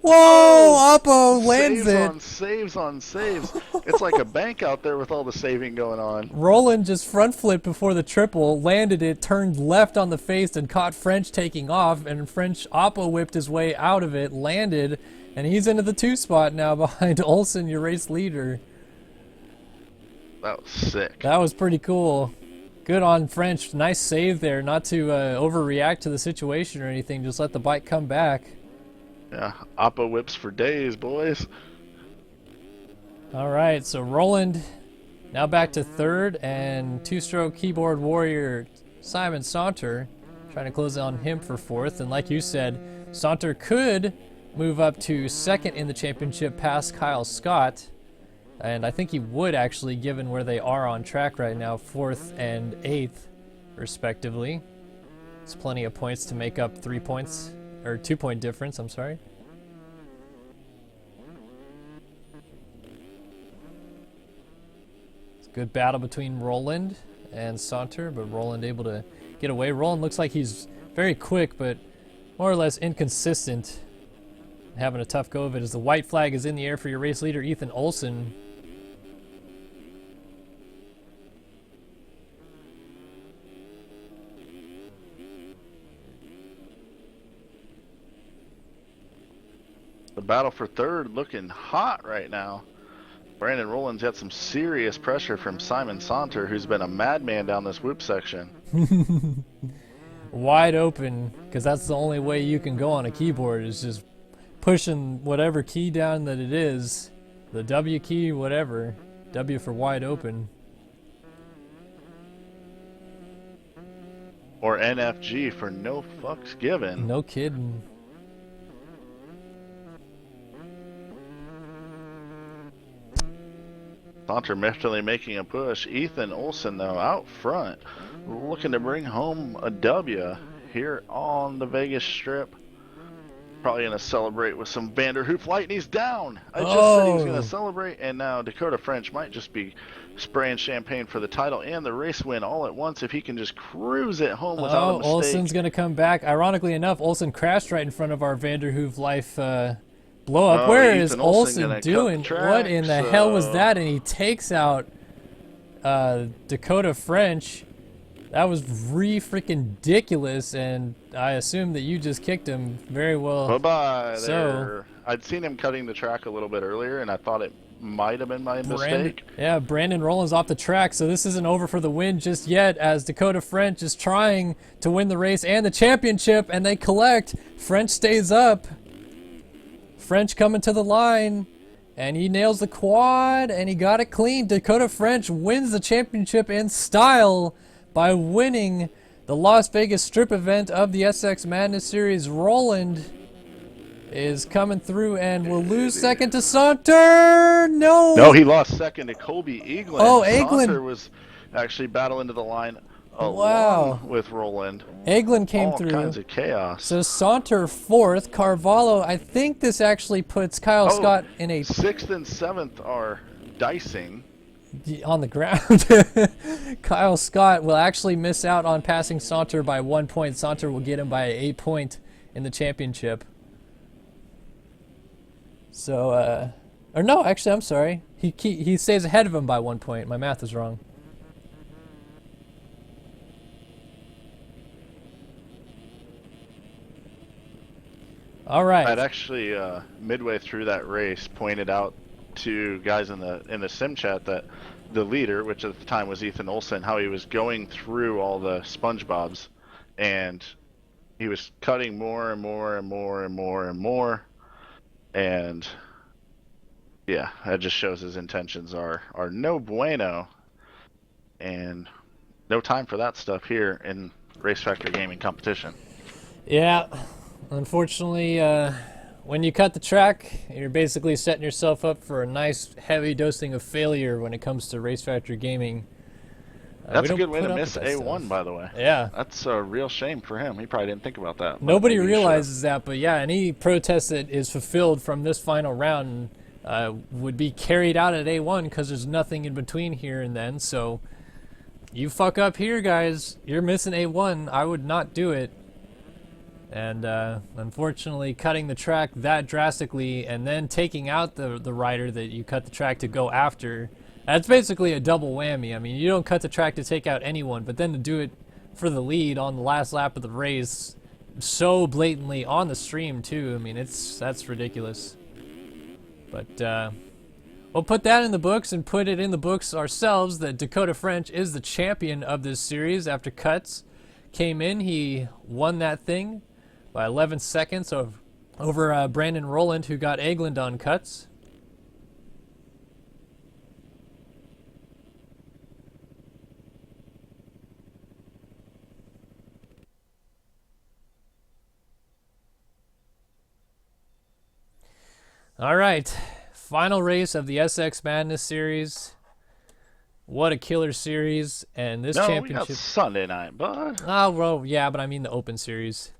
Whoa! Oppo lands it. Saves on saves. It's like a bank out there with all the saving going on. Roland just front flipped before the triple, landed it, turned left on the face, and caught French taking off. And French Oppo whipped his way out of it, landed, and he's into the 2 spot now behind Olson, your race leader. That was sick. That was pretty cool. Good on French. Nice save there, not to overreact to the situation or anything. Just let the bike come back. Yeah, Oppo whips for days, boys. All right, so Roland now back to 3rd, and 2-stroke keyboard warrior Simon Saunter trying to close on him for 4th. And like you said, Saunter could move up to 2nd in the championship past Kyle Scott. And I think he would actually, given where they are on track right now, 4th and 8th, respectively. It's plenty of points to make up 3 points. Or 2-point difference, I'm sorry. It's a good battle between Roland and Saunter, but Roland able to get away. Roland looks like he's very quick, but more or less inconsistent. Having a tough go of it as the white flag is in the air for your race leader, Ethan Olson. The battle for 3rd looking hot right now. Brandon Rowland's got some serious pressure from Simon Saunter, who's been a madman down this whoop section. Wide open, because that's the only way you can go on a keyboard, is just pushing whatever key down that it is. The W key, whatever. W for wide open. Or NFG for no fucks given. No kidding. Saunter definitely making a push. Ethan Olson, though, out front, looking to bring home a W here on the Vegas Strip. Probably going to celebrate with some Vanderhoof light, and he's down. I just said he was going to celebrate, and now Dakota French might just be spraying champagne for the title and the race win all at once if he can just cruise it home without a mistake. Olson's going to come back. Ironically enough, Olson crashed right in front of our Vanderhoof life blow up. Where is Olson doing? What in the hell was that? And he takes out Dakota French. That was freaking ridiculous, and I assume that you just kicked him very well. Bye-bye. So, I'd seen him cutting the track a little bit earlier, and I thought it might have been my mistake. Yeah, Brandon Rowland's off the track, so this isn't over for the win just yet, as Dakota French is trying to win the race and the championship, and they collect. French stays up. French coming to the line, and he nails the quad, and he got it clean. Dakota French wins the championship in style by winning the Las Vegas Strip event of the SX Madness Series. Roland is coming through and will lose second to Saunter. No, he lost second to Colby Eaglin. Oh, Saunter Eaglin. was actually battling to the line Wow. along with Roland. Eaglin came All through. kinds of chaos. So Saunter fourth. Carvalho, I think this actually puts Kyle Scott in a... 6th and 7th are dicing. on the ground. Kyle Scott will actually miss out on passing Saunter by 1 point. Saunter will get him by 8 point in the championship. So, or no, actually, I'm sorry. He stays ahead of him by 1 point. My math is wrong. All right. I'd actually midway through that race pointed out to guys in the sim chat that the leader, which at the time was Ethan Olsen, how he was going through all the SpongeBob's, and he was cutting more and more and more and more and more, and yeah, that just shows his intentions are no bueno, and no time for that stuff here in Race Factor Gaming competition. Yeah, unfortunately, when you cut the track, you're basically setting yourself up for a nice heavy dosing of failure when it comes to Race Factor Gaming. That's a good way to miss A1, by the way. Yeah. That's a real shame for him. He probably didn't think about that. Nobody realizes that, but yeah, any protest that is fulfilled from this final round would be carried out at A1 because there's nothing in between here and then. So you fuck up here, guys. You're missing A1. I would not do it. And unfortunately, cutting the track that drastically and then taking out the rider that you cut the track to go after, that's basically a double whammy. I mean, you don't cut the track to take out anyone, but then to do it for the lead on the last lap of the race so blatantly on the stream, too. I mean, that's ridiculous. But we'll put that in the books and put it in the books ourselves that Dakota French is the champion of this series after cuts. Came in, he won that thing by 11 seconds over Brandon Rowland, who got Eglin on cuts. All right, final race of the SX Madness series. What a killer series, and this championship. We got Sunday night, bud. Oh, well, yeah, but I mean the Open Series.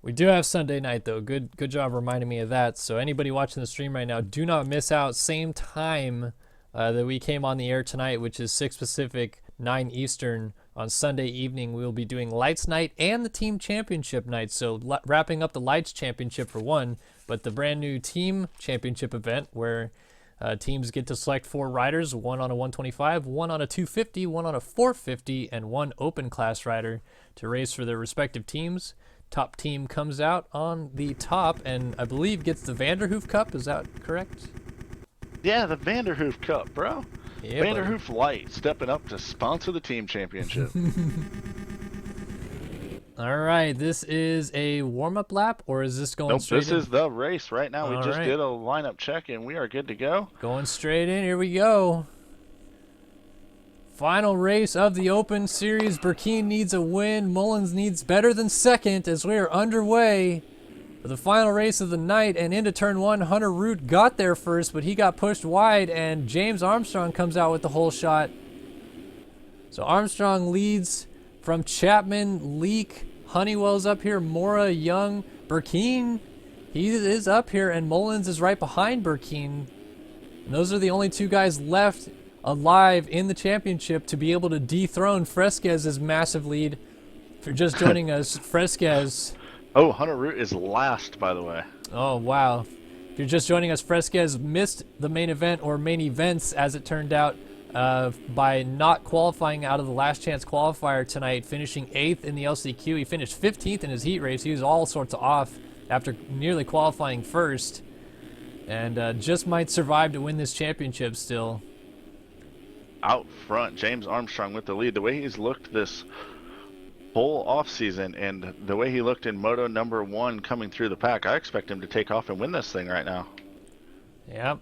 We do have Sunday night, though. Good job reminding me of that. So anybody watching the stream right now, do not miss out. Same time that we came on the air tonight, which is 6 Pacific, 9 Eastern. On Sunday evening, we will be doing Lights Night and the Team Championship Night. So wrapping up the Lights Championship for one, but the brand new Team Championship event where teams get to select 4 riders, one on a 125, one on a 250, one on a 450, and one open class rider to race for their respective teams. Top team comes out on the top and I believe gets the Vanderhoof Cup. Is that correct? Yeah, the Vanderhoof Cup, bro. Yeah, Vanderhoof Light stepping up to sponsor the team championship. All right, this is a warm-up lap, or is this going straight in? This is the race right now. All we just right. did a lineup check, and we are good to go. Going straight in. Here we go. Final race of the Open Series. Burkeen needs a win. Mullins needs better than second as we are underway for the final race of the night. And into turn 1, Hunter Root got there first, but he got pushed wide, and James Armstrong comes out with the whole shot. So Armstrong leads from Chapman, Leak, Honeywell's up here, Mora, Young, Burkeen. He is up here, and Mullins is right behind Burkeen. And those are the only 2 guys left alive in the championship to be able to dethrone Fresquez's massive lead. If you're just joining us, Fresquez. Oh, Hunter Root is last, by the way. Oh, wow. If you're just joining us, Fresquez missed the main event, or main events as it turned out, by not qualifying out of the last chance qualifier tonight, finishing 8th in the LCQ. He finished 15th in his heat race. He was all sorts of off after nearly qualifying first, and just might survive to win this championship still. Out front, James Armstrong with the lead. The way he's looked this whole offseason and the way he looked in Moto number 1 coming through the pack, I expect him to take off and win this thing right now. Yep.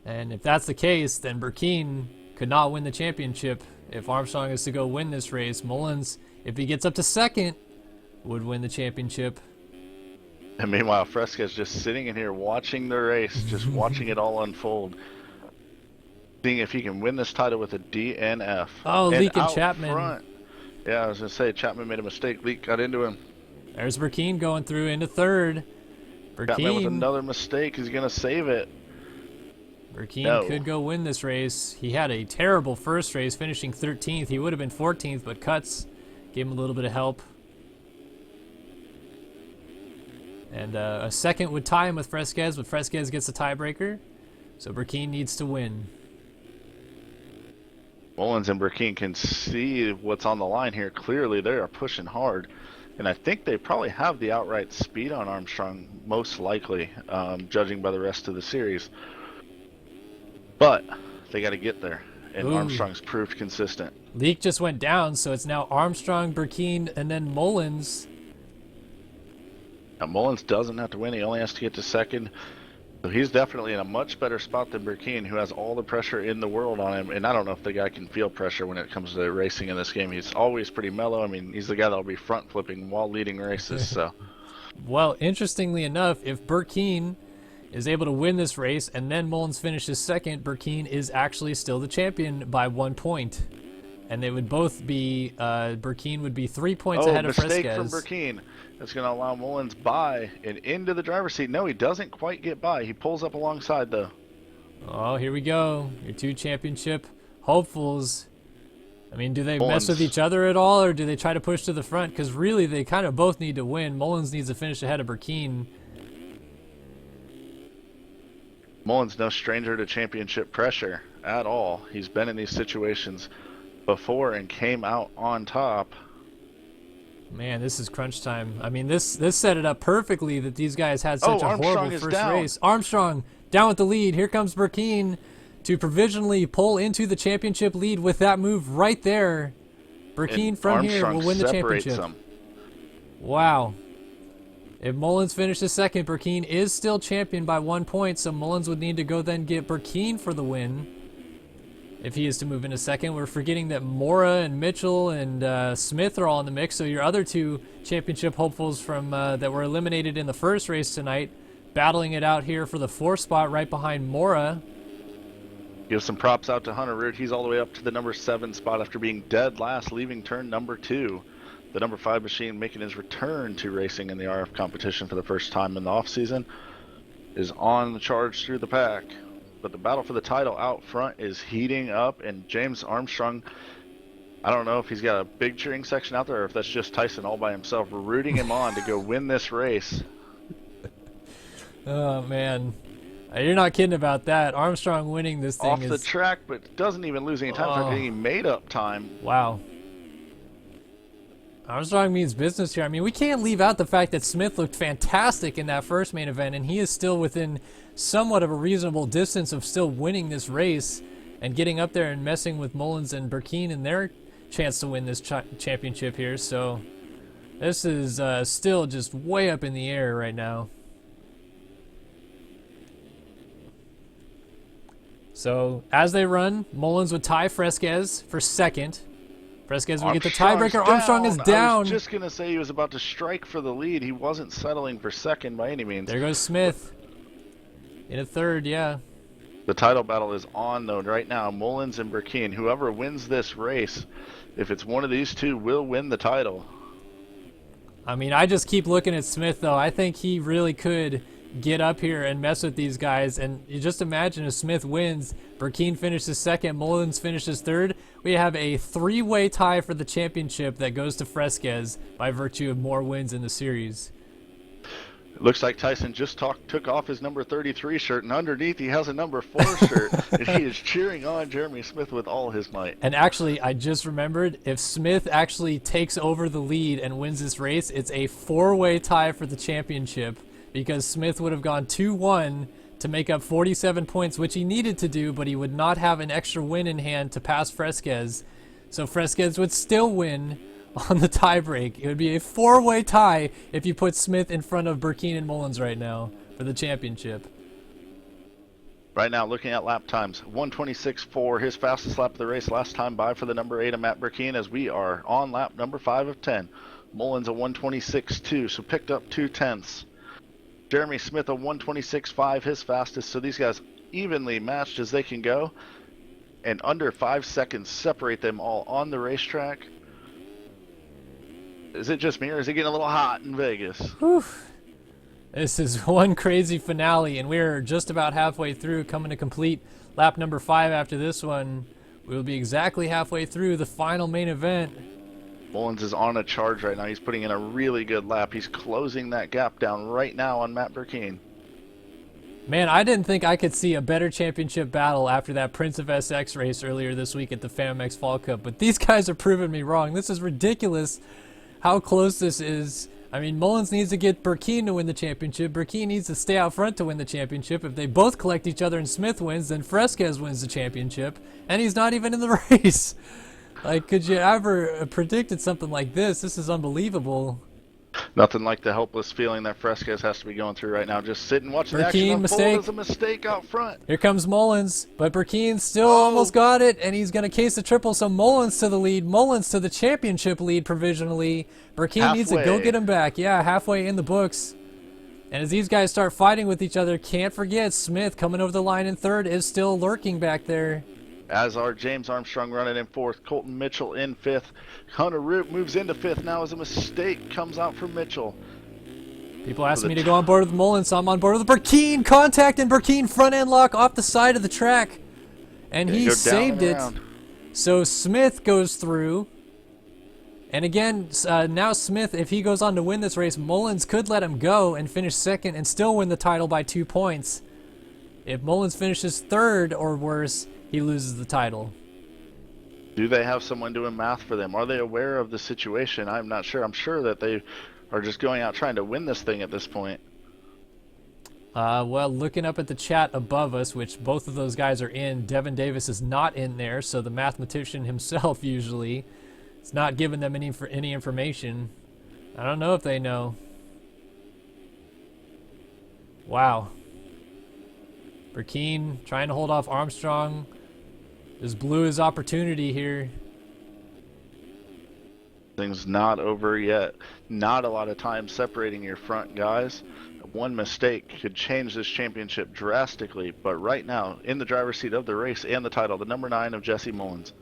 And if that's the case, then Burkeen could not win the championship if Armstrong is to go win this race. Mullins, if he gets up to second, would win the championship. And meanwhile, Fresca's just sitting in here watching the race, just watching it all unfold. Seeing if he can win this title with a DNF. Oh, Leak and Chapman. Front, yeah, I was going to say, Chapman made a mistake. Leak got into him. There's Burkeen going through into third. Chapman with Burkeen, another mistake. He's going to save it. Burkeen could go win this race. He had a terrible first race, finishing 13th. He would have been 14th, but cuts gave him a little bit of help. And a second would tie him with Fresquez, but Fresquez gets the tiebreaker. So Burkeen needs to win. Mullins and Burkeen can see what's on the line here. Clearly, they are pushing hard. And I think they probably have the outright speed on Armstrong, most likely, judging by the rest of the series. But they got to get there. And Armstrong's proved consistent. Leak just went down, so it's now Armstrong, Burkeen, and then Mullins. Now, Mullins doesn't have to win. He only has to get to second. So he's definitely in a much better spot than Burkeen, who has all the pressure in the world on him. And I don't know if the guy can feel pressure when it comes to racing in this game. He's always pretty mellow. I mean, he's the guy that'll be front flipping while leading races. So, well, interestingly enough, if Burkeen is able to win this race and then Mullins finishes second, Burkeen is actually still the champion by 1 point. And they would both be, Burkeen would be 3 points ahead of Fresquez. Mistake from Burkeen. That's going to allow Mullins by and into the driver's seat. No, he doesn't quite get by. He pulls up alongside, though. Oh, here we go. Your two championship hopefuls. I mean, do they mess with each other at all, or do they try to push to the front? Because really, they kind of both need to win. Mullins needs to finish ahead of Burkeen. Mullins no stranger to championship pressure at all. He's been in these situations before and came out on top. Man, this is crunch time. I mean, this set it up perfectly that these guys had such a horrible first race. Armstrong down with the lead. Here comes Burkeen to provisionally pull into the championship lead with that move right there. Burkeen from here will win the championship. Wow. If Mullins finishes second, Burkeen is still champion by 1 point, so Mullins would need to go then get Burkeen for the win. If he is to move into second, we're forgetting that Mora and Mitchell and Smith are all in the mix. So your other two championship hopefuls from that were eliminated in the first race tonight, battling it out here for the fourth spot right behind Mora. Give some props out to Hunter Root. He's all the way up to the number 7 spot after being dead last, leaving turn number 2. The number 5 machine making his return to racing in the RF competition for the first time in the offseason is on the charge through the pack. But the battle for the title out front is heating up, and James Armstrong, I don't know if he's got a big cheering section out there or if that's just Tyson all by himself rooting him on to go win this race. Oh, man. You're not kidding about that. Armstrong winning this thing off the track, but doesn't even lose any time. For getting made up time. Wow. Armstrong means business here. I mean, we can't leave out the fact that Smith looked fantastic in that first main event, and he is still within somewhat of a reasonable distance of still winning this race and getting up there and messing with Mullins and Burkeen and their chance to win this championship here. So this is still just way up in the air right now. So as they run, Mullins would tie Fresquez for second. Fresquez will get the tiebreaker. Armstrong is down. I was just going to say he was about to strike for the lead. He wasn't settling for second by any means. There goes Smith in a third, yeah. The title battle is on, though, right now. Mullins and Burkeen. Whoever wins this race, if it's one of these two, will win the title. I mean, I just keep looking at Smith, though. I think he really could get up here and mess with these guys. And you just imagine if Smith wins, Burkeen finishes second, Mullins finishes third. We have a three-way tie for the championship that goes to Fresquez by virtue of more wins in the series. It looks like Tyson just took off his number 33 shirt, and underneath he has a number 4 shirt, and he is cheering on Jeremy Smith with all his might. And actually, I just remembered, if Smith actually takes over the lead and wins this race, it's a 4-way tie for the championship, because Smith would have gone 2-1 to make up 47 points, which he needed to do, but he would not have an extra win in hand to pass Fresquez. So Fresquez would still win on the tiebreak. It would be a 4-way tie if you put Smith in front of Burkeen and Mullins right now for the championship. Right now, looking at lap times, 1:26.4, his fastest lap of the race last time by for the number 8 of Matt Burkeen, as we are on lap number 5 of 10. Mullins a 1:26.2, so picked up 2/10. Jeremy Smith a 1:26.5, his fastest, so these guys evenly matched as they can go, and under 5 seconds separate them all on the racetrack. Is it just me, or is it getting a little hot in Vegas? Whew. This is one crazy finale, and we're just about halfway through, coming to complete lap number 5 after this one. We'll be exactly halfway through the final main event. Mullins is on a charge right now. He's putting in a really good lap. He's closing that gap down right now on Matt Burkeen. Man, I didn't think I could see a better championship battle after that Prince of SX race earlier this week at the FAMX Fall Cup, but these guys are proving me wrong. This is ridiculous how close this is. I mean, Mullins needs to get Burkeen to win the championship. Burkeen needs to stay out front to win the championship. If they both collect each other and Smith wins, then Fresquez wins the championship, and he's not even in the race. Like, could you ever have predicted something like this? This is unbelievable. Nothing like the helpless feeling that Fresquez has to be going through right now. Just sitting watching the action unfold mistake. as a mistake out front. Here comes Mullins, but Burkeen still almost got it, and he's going to case the triple, so Mullins to the lead. Mullins to the championship lead provisionally. Burkeen needs to go get him back. Yeah, halfway in the books. And as these guys start fighting with each other, can't forget Smith coming over the line in third is still lurking back there. As are James Armstrong running in fourth, Colton Mitchell in fifth. Hunter Root moves into fifth now as a mistake comes out for Mitchell. People ask me to go on board with Mullins, so I'm on board with Burkeen. Contact and Burkeen front end lock off the side of the track. And he saved it. So Smith goes through. And again, now Smith, if he goes on to win this race, Mullins could let him go and finish second and still win the title by 2 points. If Mullins finishes third or worse, he loses the title. Do they have someone doing math for them? Are they aware of the situation? I'm not sure. I'm sure that they are just going out trying to win this thing at this point. Well, looking up at the chat above us, which both of those guys are in, Devin Davis is not in there, so the mathematician himself usually is not giving them any information. I don't know if they know. Wow. Burkeen trying to hold off Armstrong. Just blew his opportunity here. Things not over yet. Not a lot of time separating your front guys. One mistake could change this championship drastically, but right now, in the driver's seat of the race and the title, the number 9 of Jesse Mullins.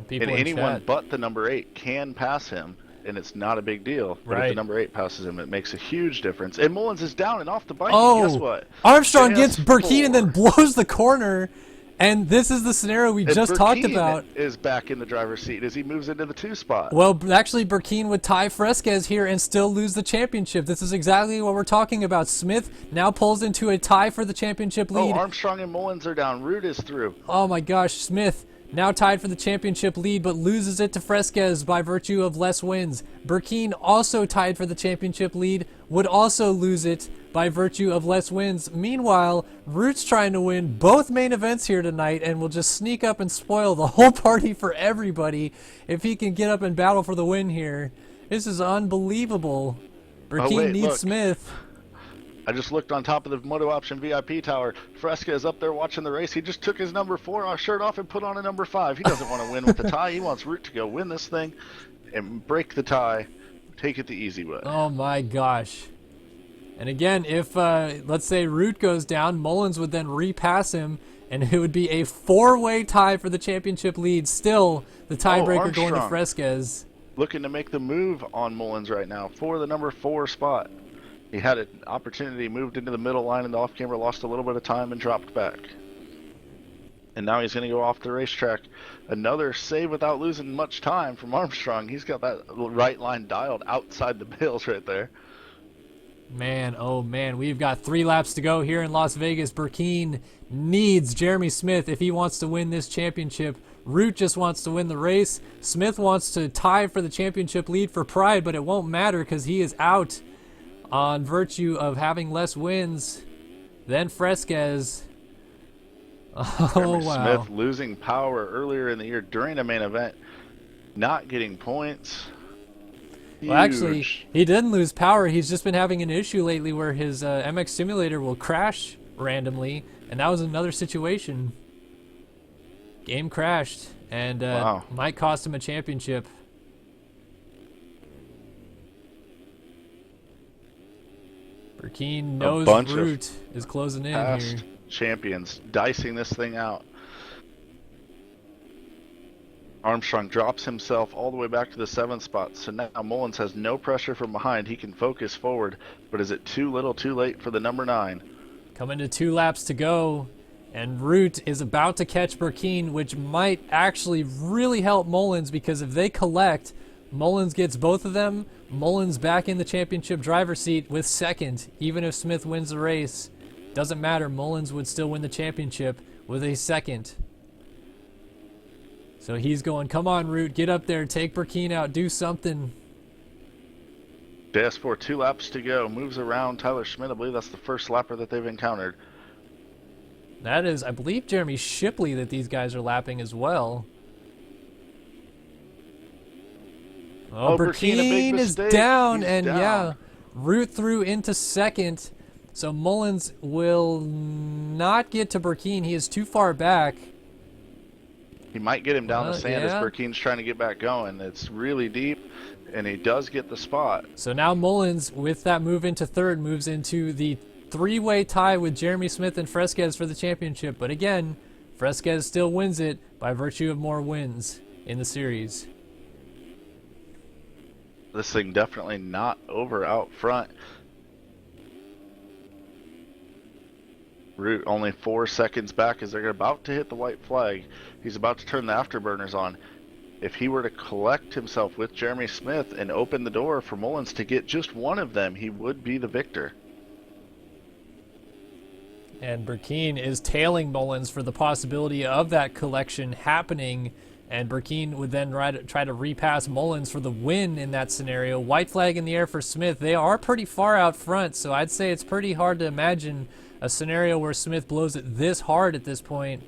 People and in anyone chat. but the number 8 can pass him, and it's not a big deal. But if the number 8 passes him, it makes a huge difference. And Mullins is down and off the bike. Oh, Guess what? Armstrong gets Burkeen and then blows the corner. And this is the scenario we just talked about. Is back in the driver's seat as he moves into the 2 spot. Well, actually, Burkeen would tie Fresquez here and still lose the championship. This is exactly what we're talking about. Smith now pulls into a tie for the championship lead. Oh, Armstrong and Mullins are down. Root is through. Oh my gosh, Smith now tied for the championship lead, but loses it to Fresquez by virtue of less wins. Burkeen also tied for the championship lead, would also lose it by virtue of less wins. Meanwhile, Root's trying to win both main events here tonight and will just sneak up and spoil the whole party for everybody if he can get up and battle for the win here. This is unbelievable. Burkeen needs Smith. I just looked on top of the Moto Option VIP tower. Fresca is up there watching the race. He just took his number 4 shirt off and put on a number 5. He doesn't want to win with the tie. He wants Root to go win this thing and break the tie. Take it the easy way. Oh my gosh. And again, if let's say Root goes down, Mullins would then repass him, and it would be a 4-way tie for the championship lead. Still, the tiebreaker going to Fresquez. Looking to make the move on Mullins right now for the number 4 spot. He had an opportunity, moved into the middle line in the off-camera, lost a little bit of time and dropped back. And now he's going to go off the racetrack. Another save without losing much time from Armstrong. He's got that right line dialed outside the bales right there. Man, oh man, we've got 3 laps to go here in Las Vegas. Burkeen needs Jeremy Smith if he wants to win this championship. Root just wants to win the race. Smith wants to tie for the championship lead for pride, but it won't matter because he is out on virtue of having less wins than Fresquez. Oh, Jeremy wow. Smith losing power earlier in the year during a main event, not getting points. Huge. Well, actually, he didn't lose power. He's just been having an issue lately where his MX simulator will crash randomly, and that was another situation. Game crashed, and Wow. might cost him a championship. Burkeen knows bunch of Root is closing in Past here. champions dicing this thing out. Armstrong drops himself all the way back to the 7th spot, so now Mullins has no pressure from behind. He can focus forward, but is it too little too late for the number 9? Coming to 2 laps to go, and Root is about to catch Burkeen, which might actually really help Mullins, because if they collect, Mullins gets both of them. Mullins back in the championship driver's seat with 2nd. Even if Smith wins the race, doesn't matter. Mullins would still win the championship with a 2nd. So he's going, come on, Root, get up there, take Burkeen out, do something. JS4, 2 laps to go. Moves around Tyler Schmidt. I believe that's the first lapper that they've encountered. That is, I believe, Jeremy Shipley that these guys are lapping as well. Oh, Burkeen, a big Burkeen is mistake. down, He's and down. yeah, Root through into 2nd. So Mullins will not get to Burkeen. He is too far back. He might get him down the sand yeah. as Burkeen's trying to get back going. It's really deep, and he does get the spot. So now Mullins, with that move into 3rd, moves into the 3-way tie with Jeremy Smith and Fresquez for the championship. But again, Fresquez still wins it by virtue of more wins in the series. This thing definitely not over out front. Root only 4 seconds back as they're about to hit the white flag. He's about to turn the afterburners on. If he were to collect himself with Jeremy Smith and open the door for Mullins to get just one of them, he would be the victor. And Burkeen is tailing Mullins for the possibility of that collection happening. And Burkeen would then try to repass Mullins for the win in that scenario. White flag in the air for Smith. They are pretty far out front, so I'd say it's pretty hard to imagine a scenario where Smith blows it this hard at this point.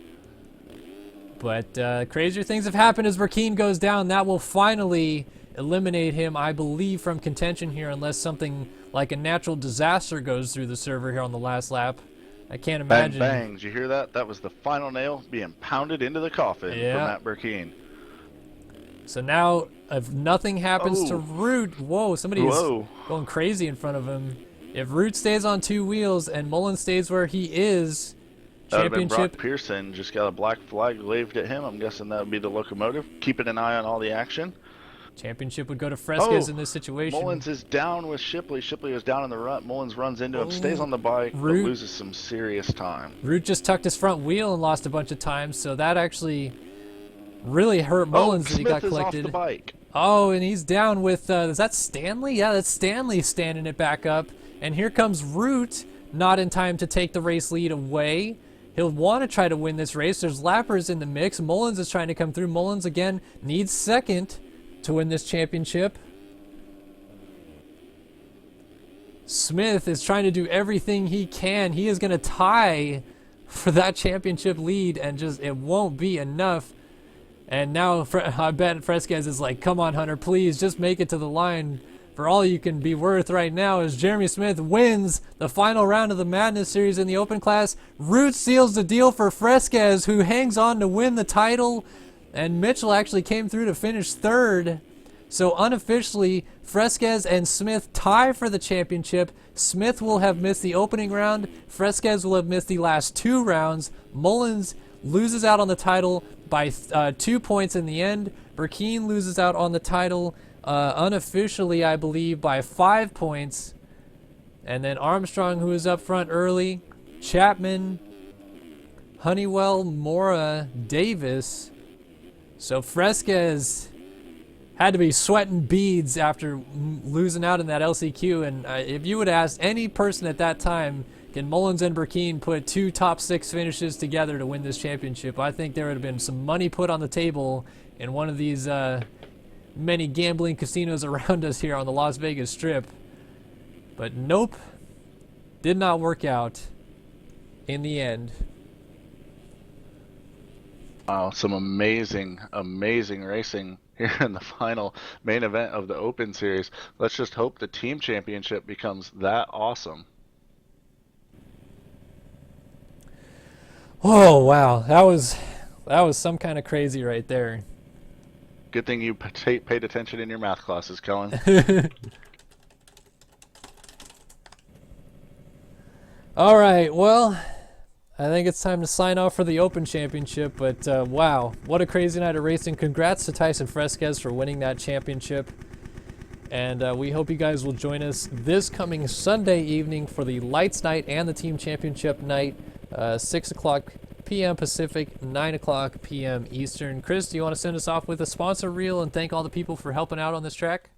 But crazier things have happened as Burkeen goes down. That will finally eliminate him, I believe, from contention here, unless something like a natural disaster goes through the server here on the last lap. I can't imagine. Bang, bang. Did you hear that? That was the final nail being pounded into the coffin from Matt Burkeen. So now, if nothing happens to Root, whoa, somebody is going crazy in front of him. If Root stays on 2 wheels and Mullins stays where he is, championship. Brock Pearson just got a black flag waved at him. I'm guessing that would be the locomotive. Keeping an eye on all the action. Championship would go to Fresquez in this situation. Mullins is down with Shipley. Shipley was down in the rut. Mullins runs into him, stays on the bike, but loses some serious time. Root just tucked his front wheel and lost a bunch of time, so that actually really hurt Mullins as he got collected. Off the bike. Oh, and he's down with, is that Stanley? Yeah, that's Stanley standing it back up. And here comes Root, not in time to take the race lead away. He'll want to try to win this race. There's lappers in the mix. Mullins is trying to come through. Mullins, again, needs 2nd to win this championship. Smith is trying to do everything he can. He is going to tie for that championship lead, and just it won't be enough. And now I bet Fresquez is like, come on, Hunter, please just make it to the line for all you can be worth right now, as Jeremy Smith wins the final round of the Madness Series in the Open class. Root seals the deal for Fresquez, who hangs on to win the title, and Mitchell actually came through to finish 3rd. So unofficially, Fresquez and Smith tie for the championship. Smith will have missed the opening round. Fresquez will have missed the last 2 rounds. Mullins loses out on the title by 2 points in the end. Burkeen loses out on the title unofficially, I believe, by 5 points. And then Armstrong, who is up front early. Chapman, Honeywell, Mora, Davis. So Fresquez had to be sweating beads after losing out in that LCQ. And if you would ask any person at that time, can Mullins and Burkeen put 2 top 6 finishes together to win this championship, I think there would have been some money put on the table in one of these many gambling casinos around us here on the Las Vegas Strip. But nope, did not work out in the end. Wow, some amazing, amazing racing here in the final main event of the Open Series. Let's just hope the team championship becomes that awesome. Oh wow, that was some kind of crazy right there. Good thing you paid attention in your math classes, Kellen. All right, well, I think it's time to sign off for the Open Championship. But wow, what a crazy night of racing! Congrats to Tyson Fresquez for winning that championship. And we hope you guys will join us this coming Sunday evening for the Lights Night and the Team Championship Night, 6 o'clock p.m. Pacific, 9 o'clock p.m. Eastern. Chris, do you want to send us off with a sponsor reel and thank all the people for helping out on this track?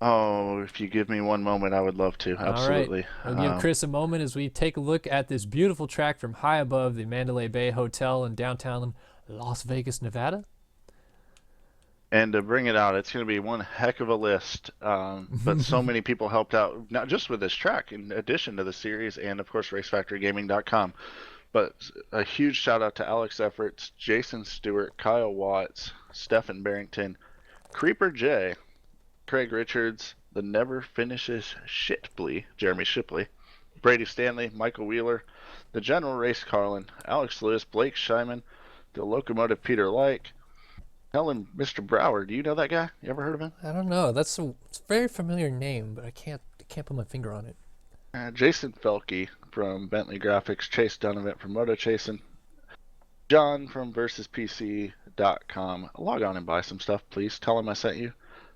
Oh, if you give me one moment, I would love to. All right. Absolutely. We'll give Chris a moment as we take a look at this beautiful track from high above the Mandalay Bay Hotel in downtown Las Vegas, Nevada. And to bring it out, it's going to be one heck of a list. But so many people helped out, not just with this track, in addition to the series, and of course, RaceFactoryGaming.com. But a huge shout out to Alex Efforts, Jason Stewart, Kyle Watts, Stephen Barrington, Creeper J, Craig Richards, the Never Finishes Shipley, Jeremy Shipley, Brady Stanley, Michael Wheeler, the General Race Carlin, Alex Lewis, Blake Scheiman, the Locomotive Peter Like, Kellen, Mr. Brauer. Do you know that guy? You ever heard of him? I don't know. It's a very familiar name, but I can't put my finger on it. Jason Felke from Bentley Graphics, Chase Donovan from Moto Chasing, John from VersusPC.com. Log on and buy some stuff, please. Tell him I sent you.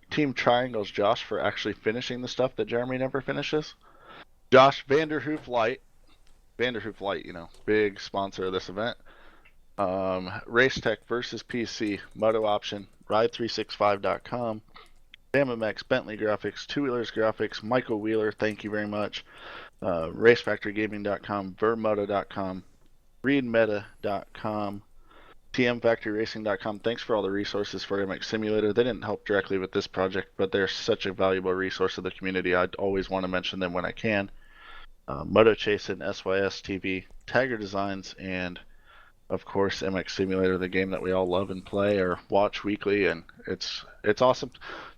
Team Triangles, Josh, for actually finishing the stuff that Jeremy never finishes. Josh Vanderhoof Light, big sponsor of this event. Racetech versus PC, Moto Option, Ride365.com, BamaMX, Bentley Graphics, Two Wheelers Graphics, Michael Wheeler, thank you very much. RaceFactoryGaming.com, Vermoto.com, ReadMeta.com, TMFactoryRacing.com. Thanks for all the resources for MX Simulator. They didn't help directly with this project, but they're such a valuable resource of the community. I'd always want to mention them when I can. Moto Chasing, SYS TV, Tiger Designs, and of course MX Simulator, the game that we all love and play or watch weekly, and it's awesome.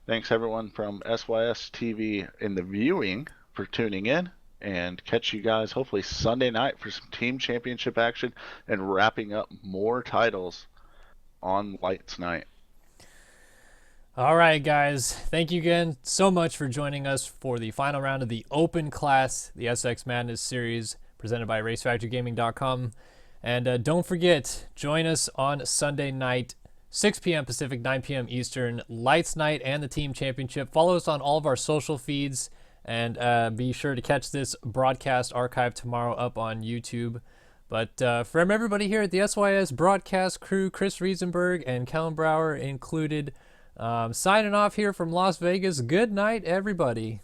Thanks everyone from SYS TV in the viewing for tuning in, and catch you guys hopefully Sunday night for some team championship action and wrapping up more titles on Lights Night. All right, guys. Thank you again so much for joining us for the final round of the Open Class, the SX Madness Series, presented by RaceFactoryGaming.com. And don't forget, join us on Sunday night, 6 p.m. Pacific, 9 p.m. Eastern, Lights Night and the Team Championship. Follow us on all of our social feeds, and be sure to catch this broadcast archive tomorrow up on YouTube. But from everybody here at the SYS broadcast crew, Chris Riesenberg and Kellen Brauer included, signing off here from Las Vegas. Good night, everybody.